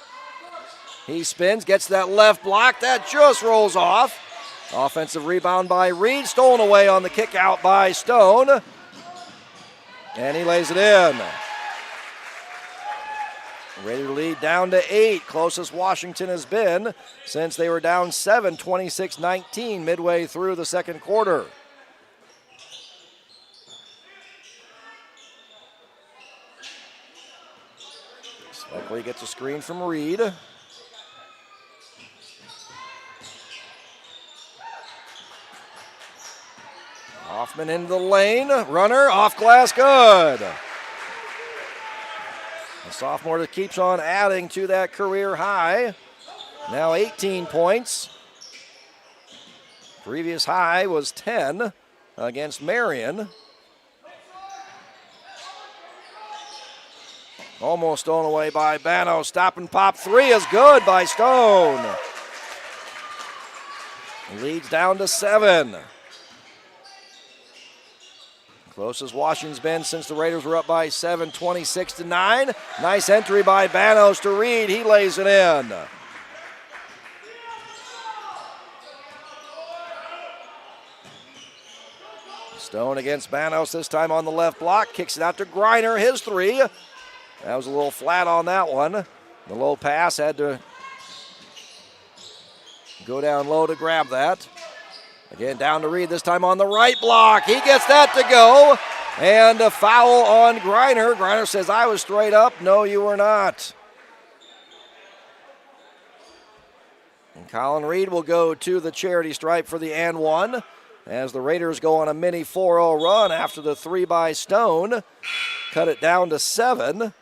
He spins, gets that left block, that just rolls off. Offensive rebound by Reed, stolen away on the kick out by Stone. And he lays it in. Raider lead down to 8, closest Washington has been since they were down 7, 26-19 midway through the second quarter. Steckley gets a screen from Reed. Hoffman into the lane, runner, off glass, good. The sophomore that keeps on adding to that career high. Now 18 points. Previous high was 10 against Marion. Almost stolen away by Bano. Stop and pop 3 is good by Stone. Leads down to 7. Closest Washington's been since the Raiders were up by 7, 26-9. Nice entry by Banos to Reed. He lays it in. Stone against Banos, this time on the left block. Kicks it out to Griner, his 3. That was a little flat on that one. The low pass had to go down low to grab that. Again, down to Reed, this time on the right block. He gets that to go. And a foul on Griner. Griner says, I was straight up. No, you were not. And Colin Reed will go to the charity stripe for the and 1 as the Raiders go on a mini 4-0 run after the 3 by Stone. Cut it down to 7. And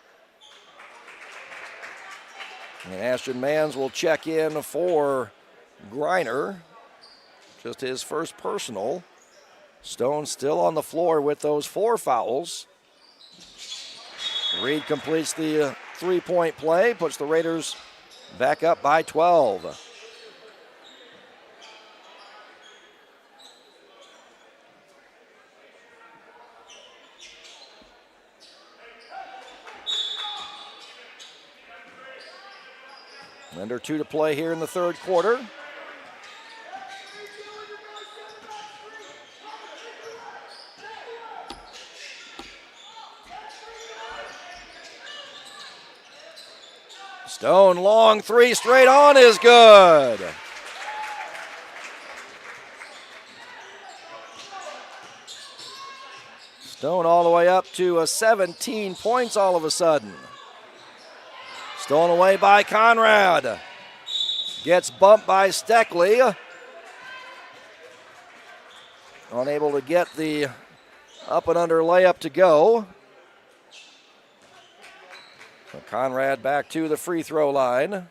Ashton Mans will check in for Griner. Just his first personal. Stone still on the floor with those 4 fouls. Reed completes the 3-point play, puts the Raiders back up by 12. Under 2 to play here in the third quarter. Stone, long 3 straight on is good. Stone all the way up to 17 points all of a sudden. Stolen away by Conrad. Gets bumped by Steckley. Unable to get the up and under layup to go. So Conrad back to the free throw line.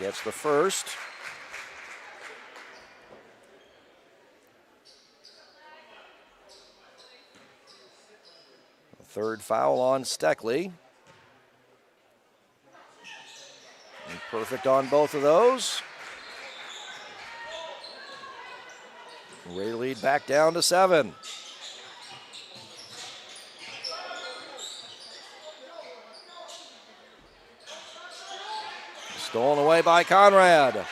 Gets the first. Third foul on Steckley. And perfect on both of those. Raider lead back down to 7. Stolen away by Conrad.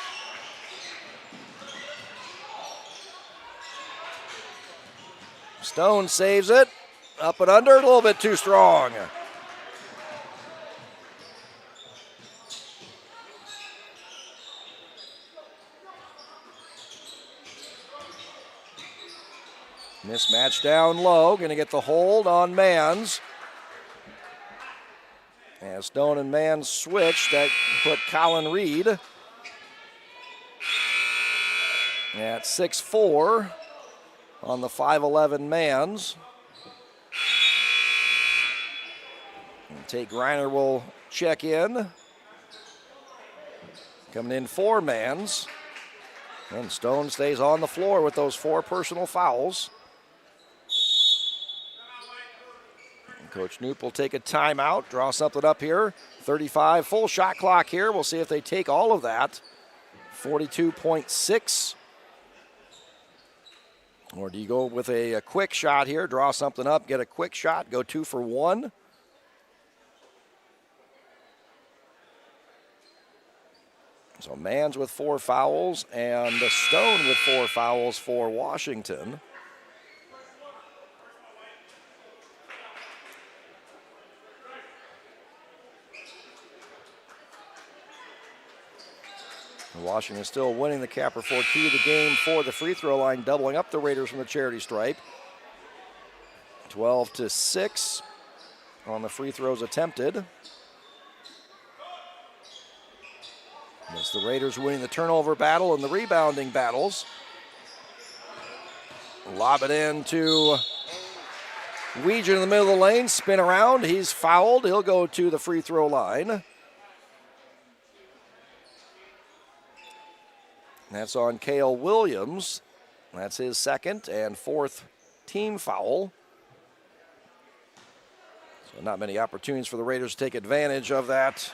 Stone saves it. Up and under, a little bit too strong. Mismatch down low, going to get the hold on Mans. As Stone and Mans switch, that put Colin Reed at 6'4" on the 5'11" Mans. And Tate Greiner will check in. Coming in for Mans. And Stone stays on the floor with those 4 personal fouls. And Coach Knoop will take a timeout, draw something up here. 35 full shot clock here. We'll see if they take all of that. 42.6. Or do you go with a quick shot here, draw something up, get a quick shot, go 2 for 1? So Mans with 4 fouls and Stone with 4 fouls for Washington. Washington still winning the Capper Ford key to the game for the free throw line, doubling up the Raiders from the charity stripe. 12-6 on the free throws attempted. As the Raiders winning the turnover battle and the rebounding battles. Lob it in to Weegan in the middle of the lane, spin around, he's fouled, he'll go to the free throw line. That's on Cale Williams. That's his second and 4th team foul. So not many opportunities for the Raiders to take advantage of that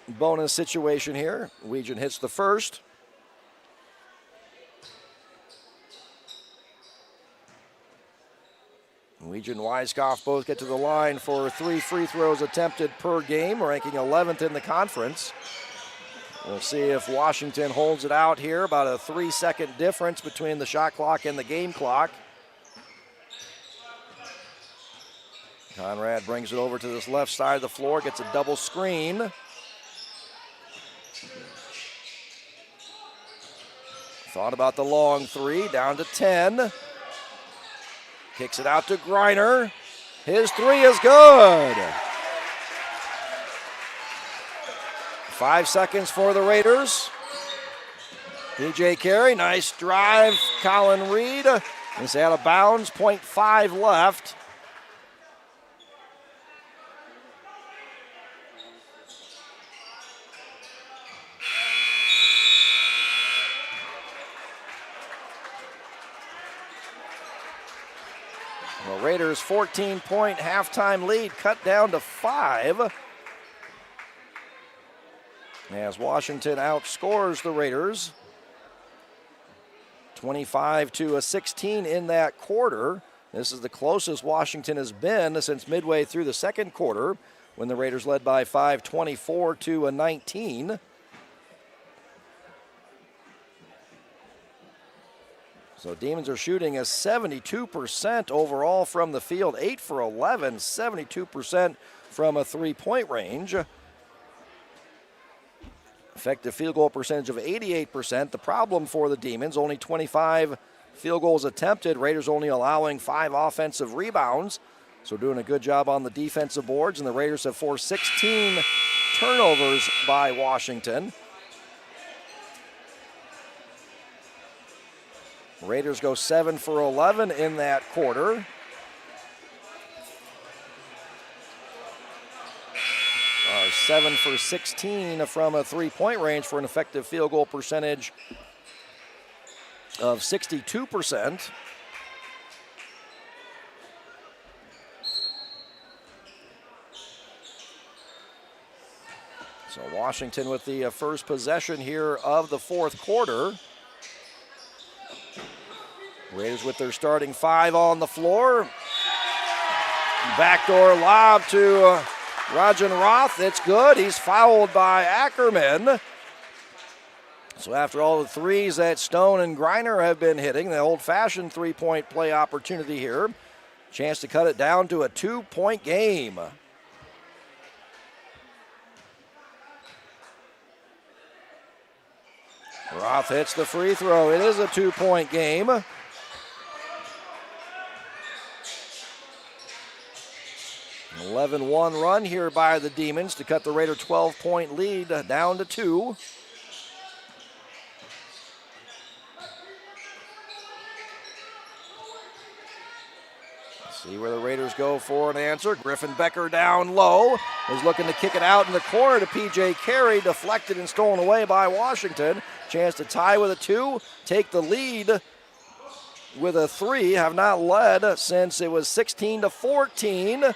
bonus situation here. Weegan hits the first. Weegan and Weiskopf both get to the line for 3 free throws attempted per game, ranking 11th in the conference. We'll see if Washington holds it out here, about a 3-second difference between the shot clock and the game clock. Conrad brings it over to this left side of the floor, gets a double screen. Thought about the long 3, down to 10. Kicks it out to Greiner. His 3 is good. 5 seconds for the Raiders. DJ Carey, nice drive. Colin Reed is out of bounds, 0.5 left. The Raiders' 14-point halftime lead cut down to 5. As Washington outscores the Raiders 25-16 in that quarter. This is the closest Washington has been since midway through the second quarter, when the Raiders led by 5, 24-19. So Demons are shooting a 72% overall from the field, 8 for 11, 72% from a three-point range. Effective field goal percentage of 88%. The problem for the Demons, only 25 field goals attempted. Raiders only allowing 5 offensive rebounds. So doing a good job on the defensive boards, and the Raiders have forced 16 turnovers by Washington. Raiders go 7 for 11 in that quarter. Are 7 for 16 from a three-point range for an effective field goal percentage of 62%. So Washington with the first possession here of the fourth quarter. Raiders with their starting 5 on the floor. Backdoor lob to Rajan Roth. It's good. He's fouled by Ackerman. So after all the threes that Stone and Griner have been hitting, the old-fashioned three-point play opportunity here. Chance to cut it down to a 2-point game. Roth hits the free throw. It is a 2-point game. An 11-1 run here by the Demons to cut the Raider 12-point lead down to 2. See where the Raiders go for an answer. Griffin Becker down low. Is looking to kick it out in the corner to P.J. Carey. Deflected and stolen away by Washington. Chance to tie with a 2. Take the lead with a 3. Have not led since it was 16-14.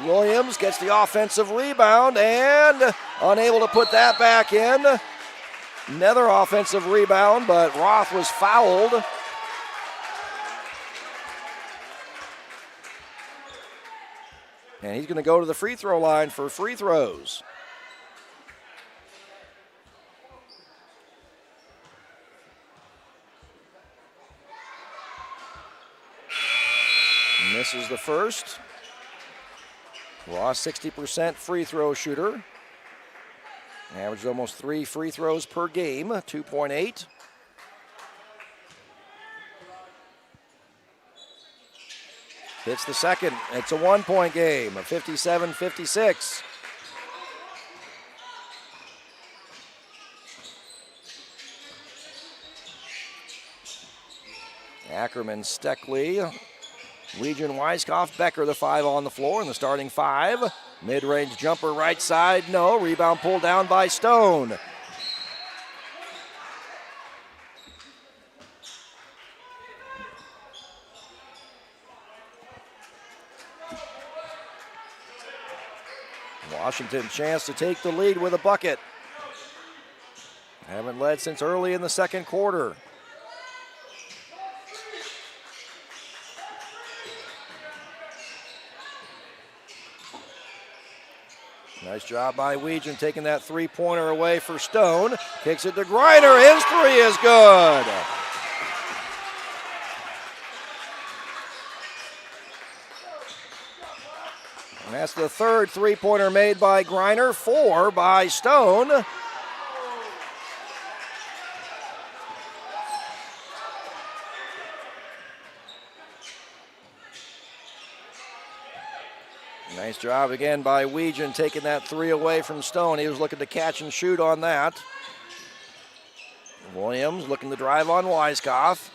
Williams gets the offensive rebound and unable to put that back in. Another offensive rebound, but Roth was fouled. And he's going to go to the free throw line for free throws. Misses the first. Ross, 60% free throw shooter. Averaged almost 3 free throws per game, 2.8. Hits the second. It's a 1-point game, 57-56. Ackerman, Steckley, Legion, Weiskopf, Becker, the 5 on the floor in the starting 5. Mid-range jumper right side, no. Rebound pulled down by Stone. Washington chance to take the lead with a bucket. Haven't led since early in the second quarter. Nice job by Weegan taking that three-pointer away for Stone. Kicks it to Griner. His 3 is good. And that's the third three-pointer made by Griner, 4 by Stone. Nice job again by Weegan taking that 3 away from Stone. He was looking to catch and shoot on that. Williams looking to drive on Weiskopf.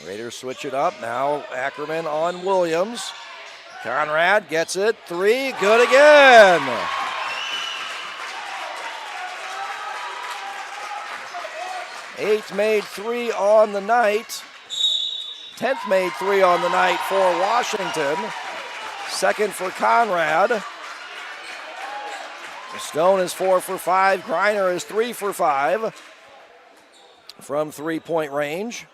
Raiders switch it up. Now Ackerman on Williams. Conrad gets it. 3, good again. Eighth made 3 on the night. 10th made 3 on the night for Washington. Second for Conrad. Stone is 4 for 5. Griner is 3 for 5 from three-point range.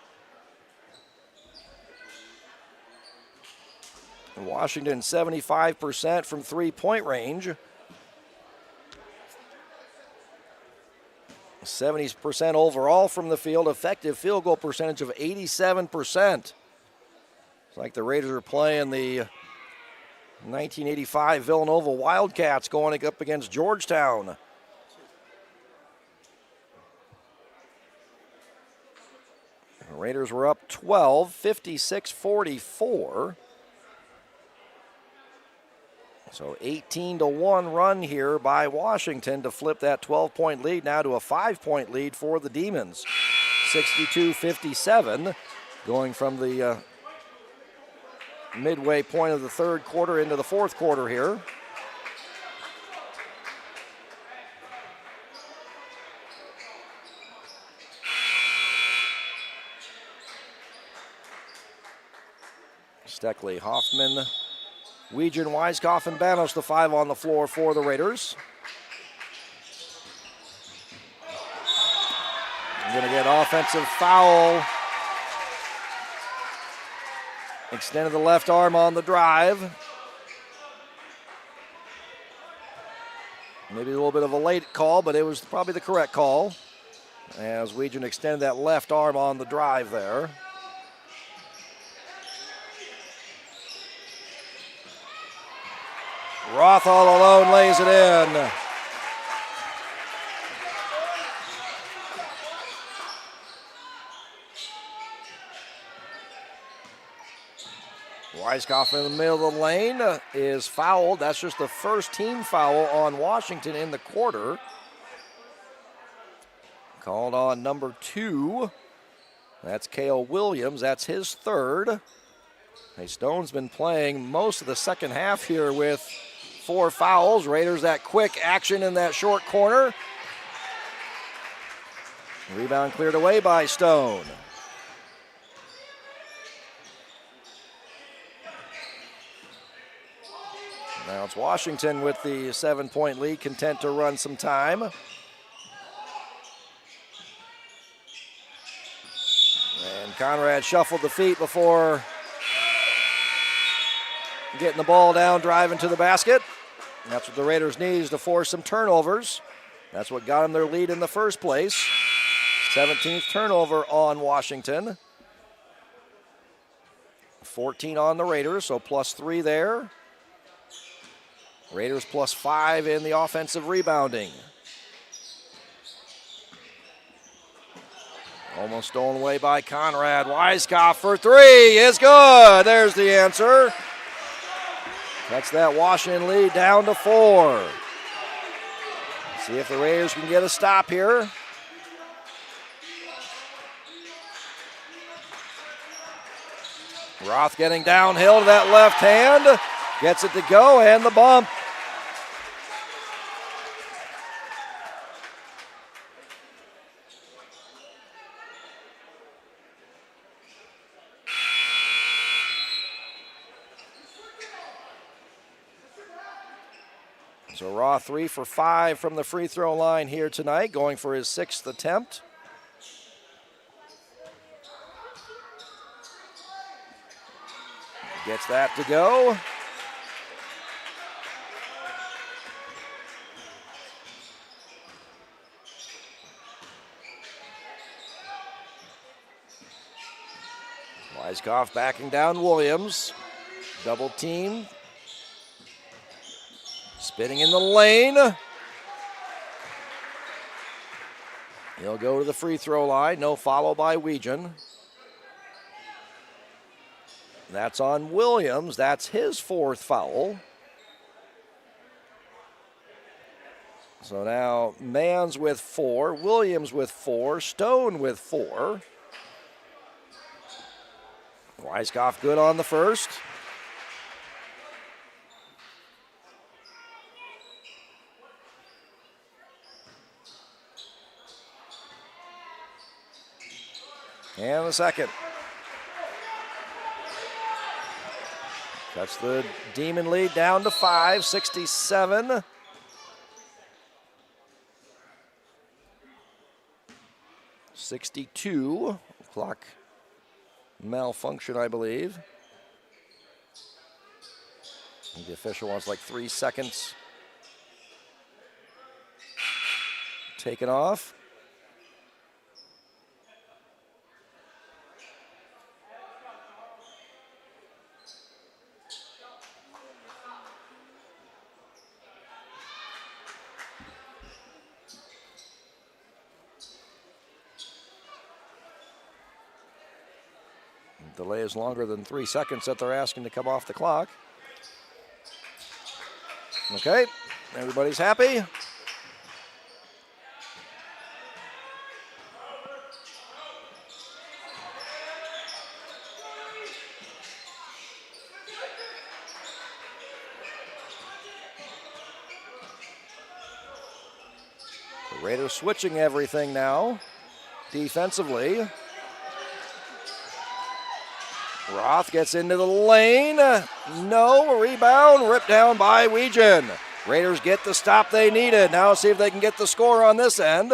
Washington 75% from three-point range. 70% overall from the field, effective field goal percentage of 87%. It's like the Raiders are playing the 1985 Villanova Wildcats going up against Georgetown. The Raiders were up 12, 56-44. So 18-1 run here by Washington to flip that 12-point lead now to a 5-point lead for the Demons. 62-57, going from the midway point of the third quarter into the fourth quarter here. Steckley, Hoffman, Weegen, Weiskopf, and Banos, the 5 on the floor for the Raiders. Going to get offensive foul. Extended the left arm on the drive. Maybe a little bit of a late call, but it was probably the correct call, as Weegen extended that left arm on the drive there. Roth all alone lays it in. Weiskopf in the middle of the lane is fouled. That's just the first team foul on Washington in the quarter. Called on number 2. That's Cale Williams. That's his third. Hey, Stone's been playing most of the second half here with 4 fouls. Raiders that quick action in that short corner. Rebound cleared away by Stone. Now it's Washington with the 7-point lead, content to run some time. And Conrad shuffled the feet before getting the ball down, driving to the basket. And that's what the Raiders need, is to force some turnovers. That's what got them their lead in the first place. 17th turnover on Washington. 14 on the Raiders, so +3 there. Raiders +5 in the offensive rebounding. Almost stolen away by Conrad. Weiskopf for 3 is good. There's the answer. That's that Washington lead down to 4. See if the Raiders can get a stop here. Roth getting downhill to that left hand. Gets it to go, and the bump. So Roth 3 for 5 from the free throw line here tonight, going for his 6th attempt. Gets that to go. Weiskopf backing down Williams. Double team. Spinning in the lane. He'll go to the free throw line. No follow by Weegen. That's on Williams. That's his 4th foul. So now Mans with 4, Williams with 4, Stone with 4. Weiskopf good on the first. And the second. That's the Demon lead down to 5, 67. .62. Clock malfunction, I believe. The official wants like 3 seconds taken off. delay is longer than 3 seconds that they're asking to come off the clock. Okay, everybody's happy. The Raiders switching everything now defensively. Roth gets into the lane. No, rebound, ripped down by Weegan. Raiders get the stop they needed. Now see if they can get the score on this end.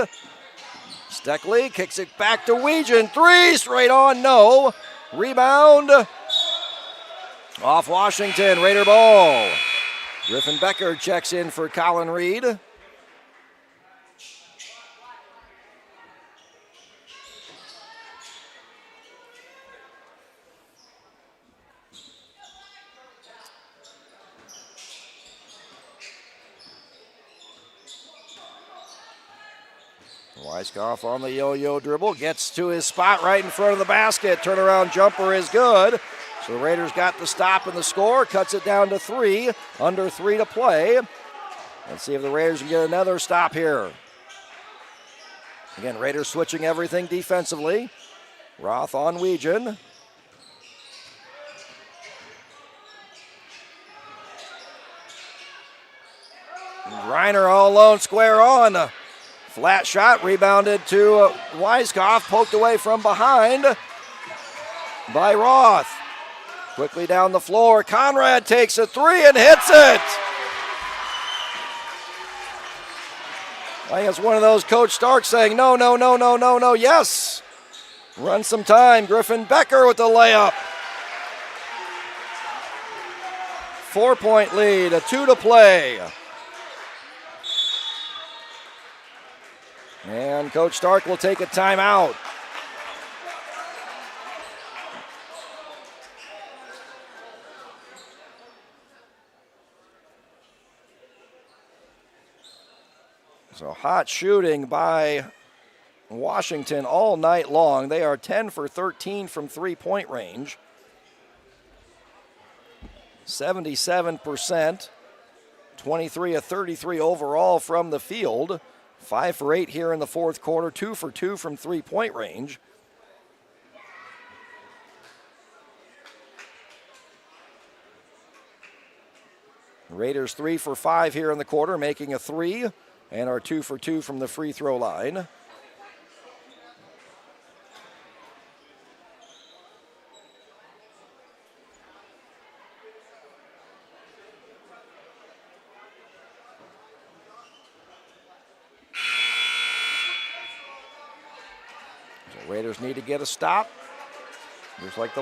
Steckley kicks it back to Weegan. 3, straight on, no. Rebound off Washington, Raider ball. Griffin Becker checks in for Colin Reed. Weiskopf on the yo-yo dribble, gets to his spot right in front of the basket. Turnaround jumper is good. So the Raiders got the stop and the score, cuts it down to 3, under 3 to play. Let's see if the Raiders can get another stop here. Again, Raiders switching everything defensively. Roth on Weegan. Reiner all alone, square on. Flat shot, rebounded to Weiskopf, poked away from behind by Roth. Quickly down the floor, Conrad takes a 3 and hits it. I think it's one of those Coach Stark saying, no, no, no, no, no, no, yes. Run some time, Griffin Becker with the layup. 4-point lead, a 2 to play. And Coach Stark will take a timeout. So hot shooting by Washington all night long. They are 10 for 13 from three-point range. 77%. 23 of 33 overall from the field. 5 for 8 here in the fourth quarter, 2 for 2 from three-point range. Raiders 3 for 5 here in the quarter, making a 3, and are 2 for 2 from the free throw line. Raiders need to get a stop. Just like the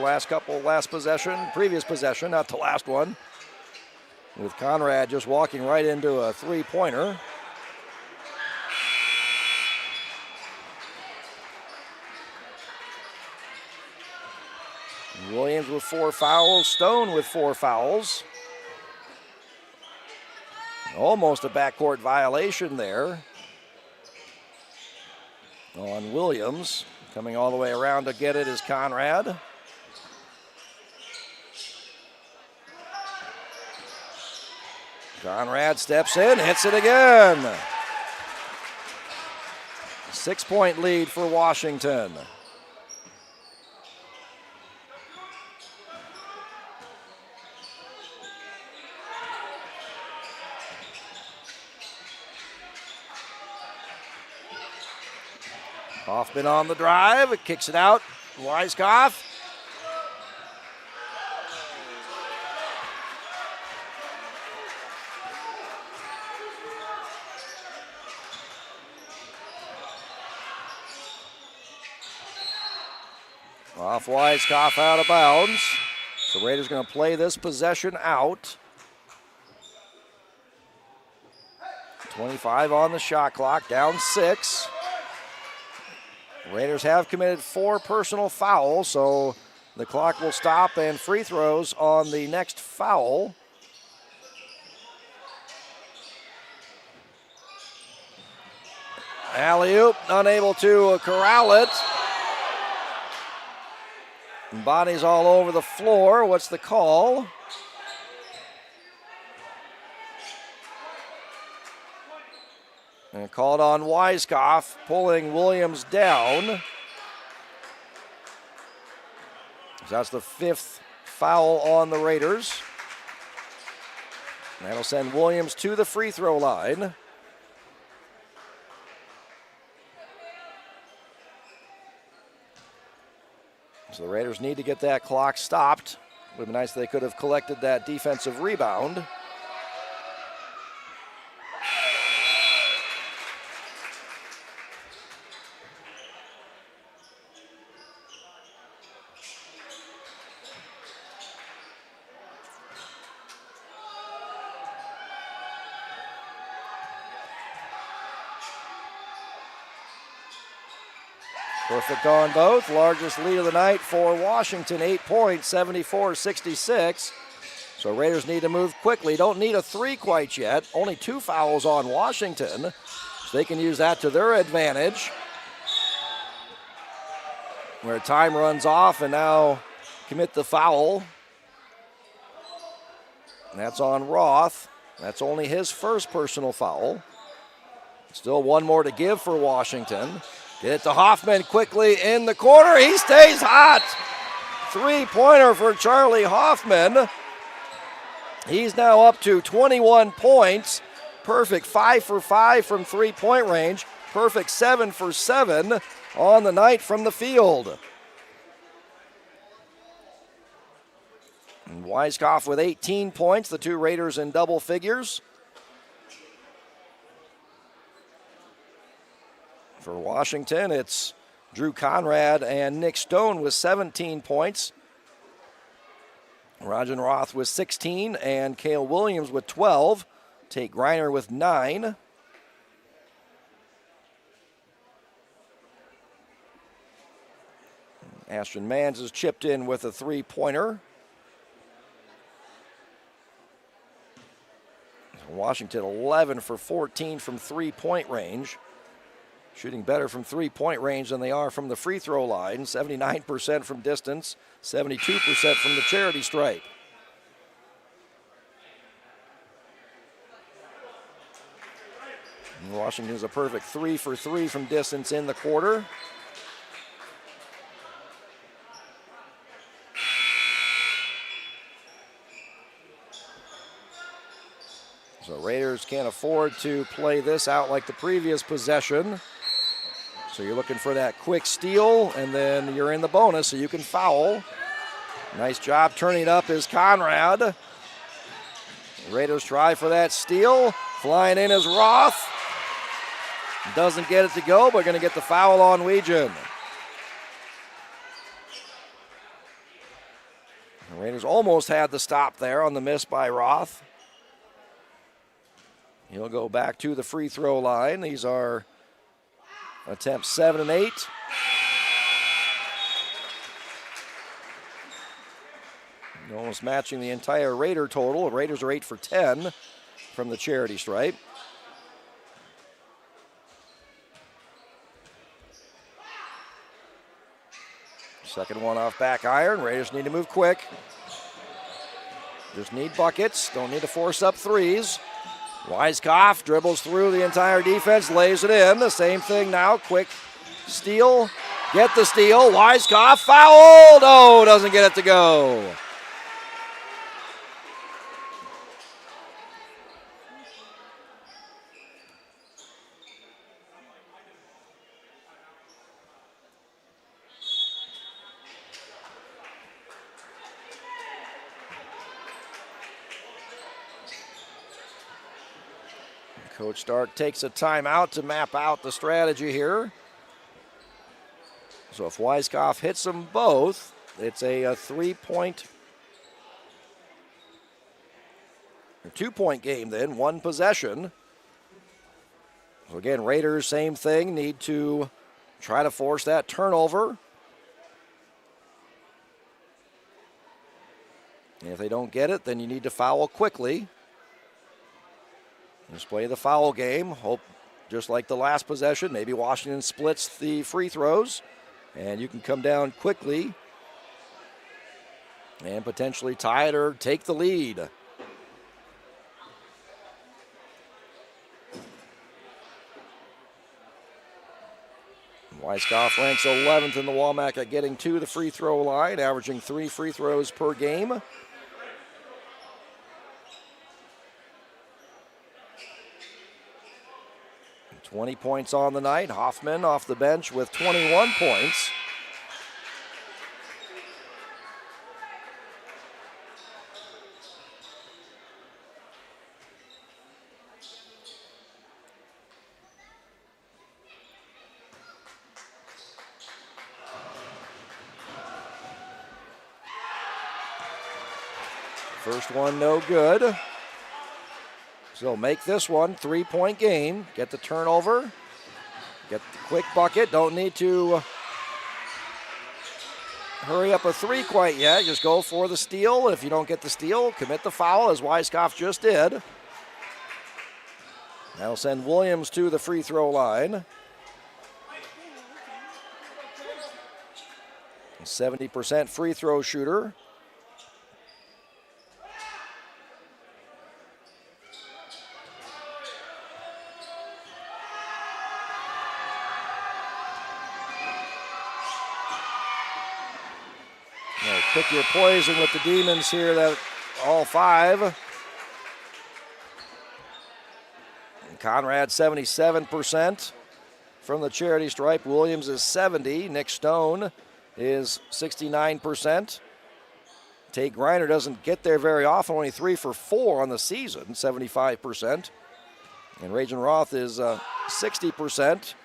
previous possession, not the last one. With Conrad just walking right into a three-pointer. Williams with 4 fouls, Stone with 4 fouls. Almost a backcourt violation there on Williams. Coming all the way around to get it is Conrad. Conrad steps in, hits it again. 6-point lead for Washington. Hoffman on the drive, it kicks it out. Weiskopf. Off Weiskopf, out of bounds. So Raiders going to play this possession out. 25 on the shot clock, down 6. Raiders have committed 4 personal fouls, so the clock will stop and free throws on the next foul. Alley-oop, unable to corral it. Bodies all over the floor. What's the call? And called on Weiskopf, pulling Williams down. So that's the 5th foul on the Raiders. That'll send Williams to the free throw line. So the Raiders need to get that clock stopped. It would be nice if they could have collected that defensive rebound. Perfect on both. Largest lead of the night for Washington, 8 points, 74-66. So Raiders need to move quickly. Don't need a 3 quite yet. Only 2 fouls on Washington. So they can use that to their advantage. Where time runs off and now commit the foul. And that's on Roth. That's only his first personal foul. Still 1 more to give for Washington. Get it to Hoffman quickly in the corner. He stays hot. 3-pointer for Charlie Hoffman. He's now up to 21 points. Perfect 5 for 5 from 3-point range. Perfect 7 for 7 on the night from the field. And Weiskopf with 18 points. The 2 Raiders in double figures. For Washington, it's Drew Conrad and Nick Stone with 17 points. Rajan Roth with 16 and Cale Williams with 12. Tate Griner with 9. Ashton Mans has chipped in with a 3-pointer. Washington 11 for 14 from 3-point range. Shooting better from 3-point range than they are from the free throw line. 79% from distance, 72% from the charity stripe. And Washington's a perfect 3 for 3 from distance in the quarter. So Raiders can't afford to play this out like the previous possession. So you're looking for that quick steal, and then you're in the bonus, so you can foul. Nice job turning up is Conrad. The Raiders try for that steal. Flying in is Roth. Doesn't get it to go, but going to get the foul on Weegan. The Raiders almost had the stop there on the miss by Roth. He'll go back to the free throw line. These are attempts 7 and 8. Almost matching the entire Raider total. The Raiders are 8 for 10 from the charity stripe. Second one off back iron. Raiders need to move quick. Just need buckets. Don't need to force up threes. Weiskopf dribbles through the entire defense, lays it in. The same thing now. Quick steal. Get the steal. Weiskopf fouled. Oh, doesn't get it to go. Coach Stark takes a timeout to map out the strategy here. So if Weiskopf hits them both, it's a 3-point or 2-point game then, 1 possession. So again, Raiders, same thing, need to try to force that turnover. And if they don't get it, then you need to foul quickly. Just play the foul game. Hope, just like the last possession, maybe Washington splits the free throws, and you can come down quickly and potentially tie it or take the lead. Weiskopf ranks 11th in the WAMAC at getting to the free throw line, averaging 3 free throws per game. And 20 points on the night. Hoffman off the bench with 21 points. First one no good. So make this one 3-point game. Get the turnover. Get the quick bucket. Don't need to hurry up a three quite yet. Just go for the steal. If you don't get the steal, commit the foul as Weiskopf just did. That'll send Williams to the free throw line. 70% free throw shooter. Pick your poison with the Demons here, that all 5. And Conrad 77% from the charity stripe. Williams is 70. Nick Stone is 69%. Tate Griner doesn't get there very often, only 3 for 4 on the season, 75%. And Rajan Roth is 60%.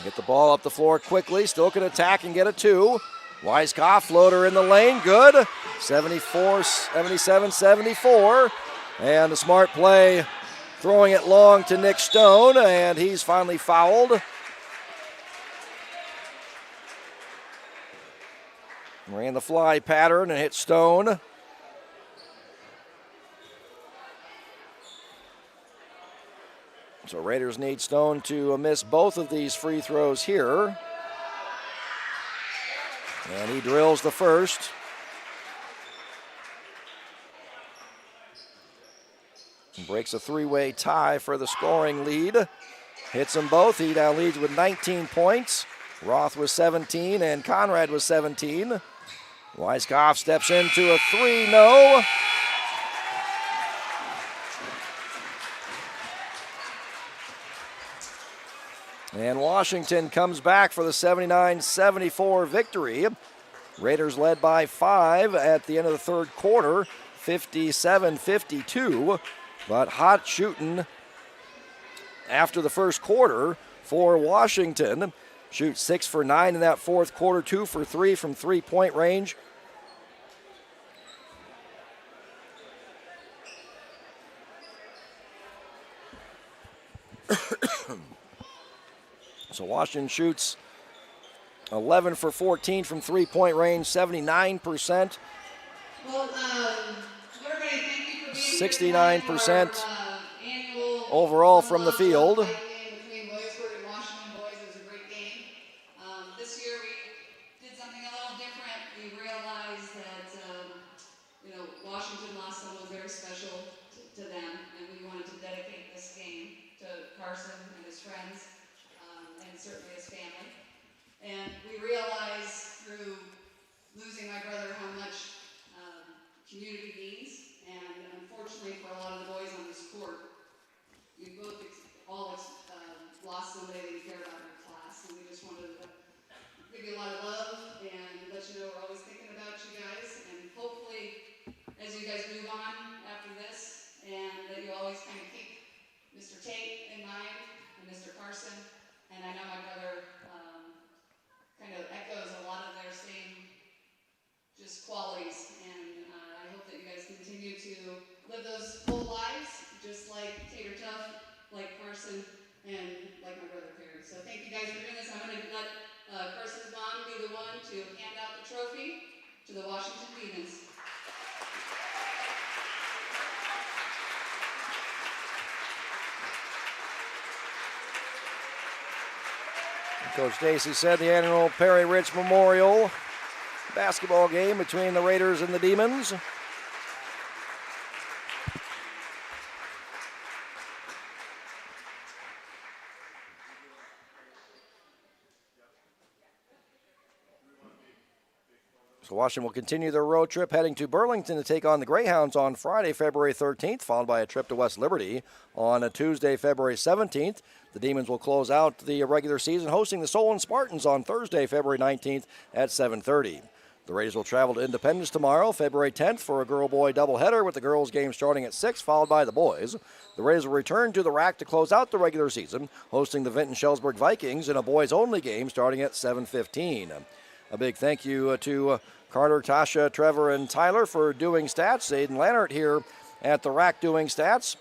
Get the ball up the floor quickly. Still can attack and get a 2. Weiskopf, floater in the lane. Good. 77-74. And a smart play throwing it long to Nick Stone. And he's finally fouled. Ran the fly pattern and hit Stone. So Raiders need Stone to miss both of these free throws here. And he drills the first. And breaks a 3-way tie for the scoring lead. Hits them both. He now leads with 19 points. Roth was 17 and Conrad was 17. Weiskopf steps into a 3, no. And Washington comes back for the 79-74 victory. Raiders led by 5 at the end of the third quarter, 57-52. But hot shooting after the first quarter for Washington. Shoots 6 for 9 in that fourth quarter, 2 for 3 from three-point range. So Washington shoots 11 for 14 from three-point range, 79%. 69% overall from the field. Between Williamsburg and Washington boys, it was a great game. This year we did something a little different. We realized that Washington lost someone very special to them, and we wanted to dedicate this game to Carson and his friends. And certainly his family. And we realized through losing my brother how much community means. And unfortunately for a lot of the boys on this court, you both all lost somebody that you care about in your class. And we just wanted to give you a lot of love and let you know we're always thinking about you guys. And hopefully as you guys move on after this, and that you always kind of keep Mr. Tate in mind and Mr. Carson. And I know my brother kind of echoes a lot of their same just qualities. And I hope that you guys continue to live those full lives, just like Tater Tough, like Carson, and like my brother Perry. So thank you guys for doing this. I'm going to let Carson's mom be the one to hand out the trophy to the Washington Demons. Coach Stacy said the annual Perry Rich Memorial basketball game between the Raiders and the Demons. So Washington will continue their road trip, heading to Burlington to take on the Greyhounds on Friday, February 13th, followed by a trip to West Liberty on a Tuesday, February 17th. The Demons will close out the regular season hosting the Solon Spartans on Thursday, February 19th at 7:30. The Raiders will travel to Independence tomorrow, February 10th, for a girl-boy doubleheader with the girls' game starting at 6, followed by the boys. The Raiders will return to the RAC to close out the regular season, hosting the Vinton-Shellsburg Vikings in a boys-only game starting at 7:15. A big thank you to Carter, Tasha, Trevor, and Tyler for doing stats. Aiden Lannert here at the RAC doing stats.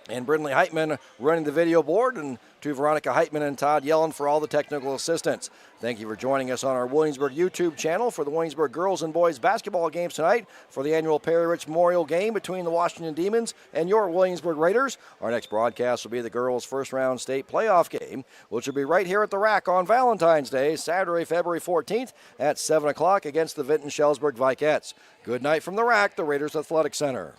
And Brindley Heitman running the video board, and to Veronica Heitman and Todd Yellen for all the technical assistance. Thank you for joining us on our Williamsburg YouTube channel for the Williamsburg girls and boys basketball games tonight for the annual Perry Rich Memorial game between the Washington Demons and your Williamsburg Raiders. Our next broadcast will be the girls' first-round state playoff game, which will be right here at the RAC on Valentine's Day, Saturday, February 14th at 7 o'clock against the Vinton-Shellsburg Vikettes. Good night from the RAC, the Raiders Athletic Center.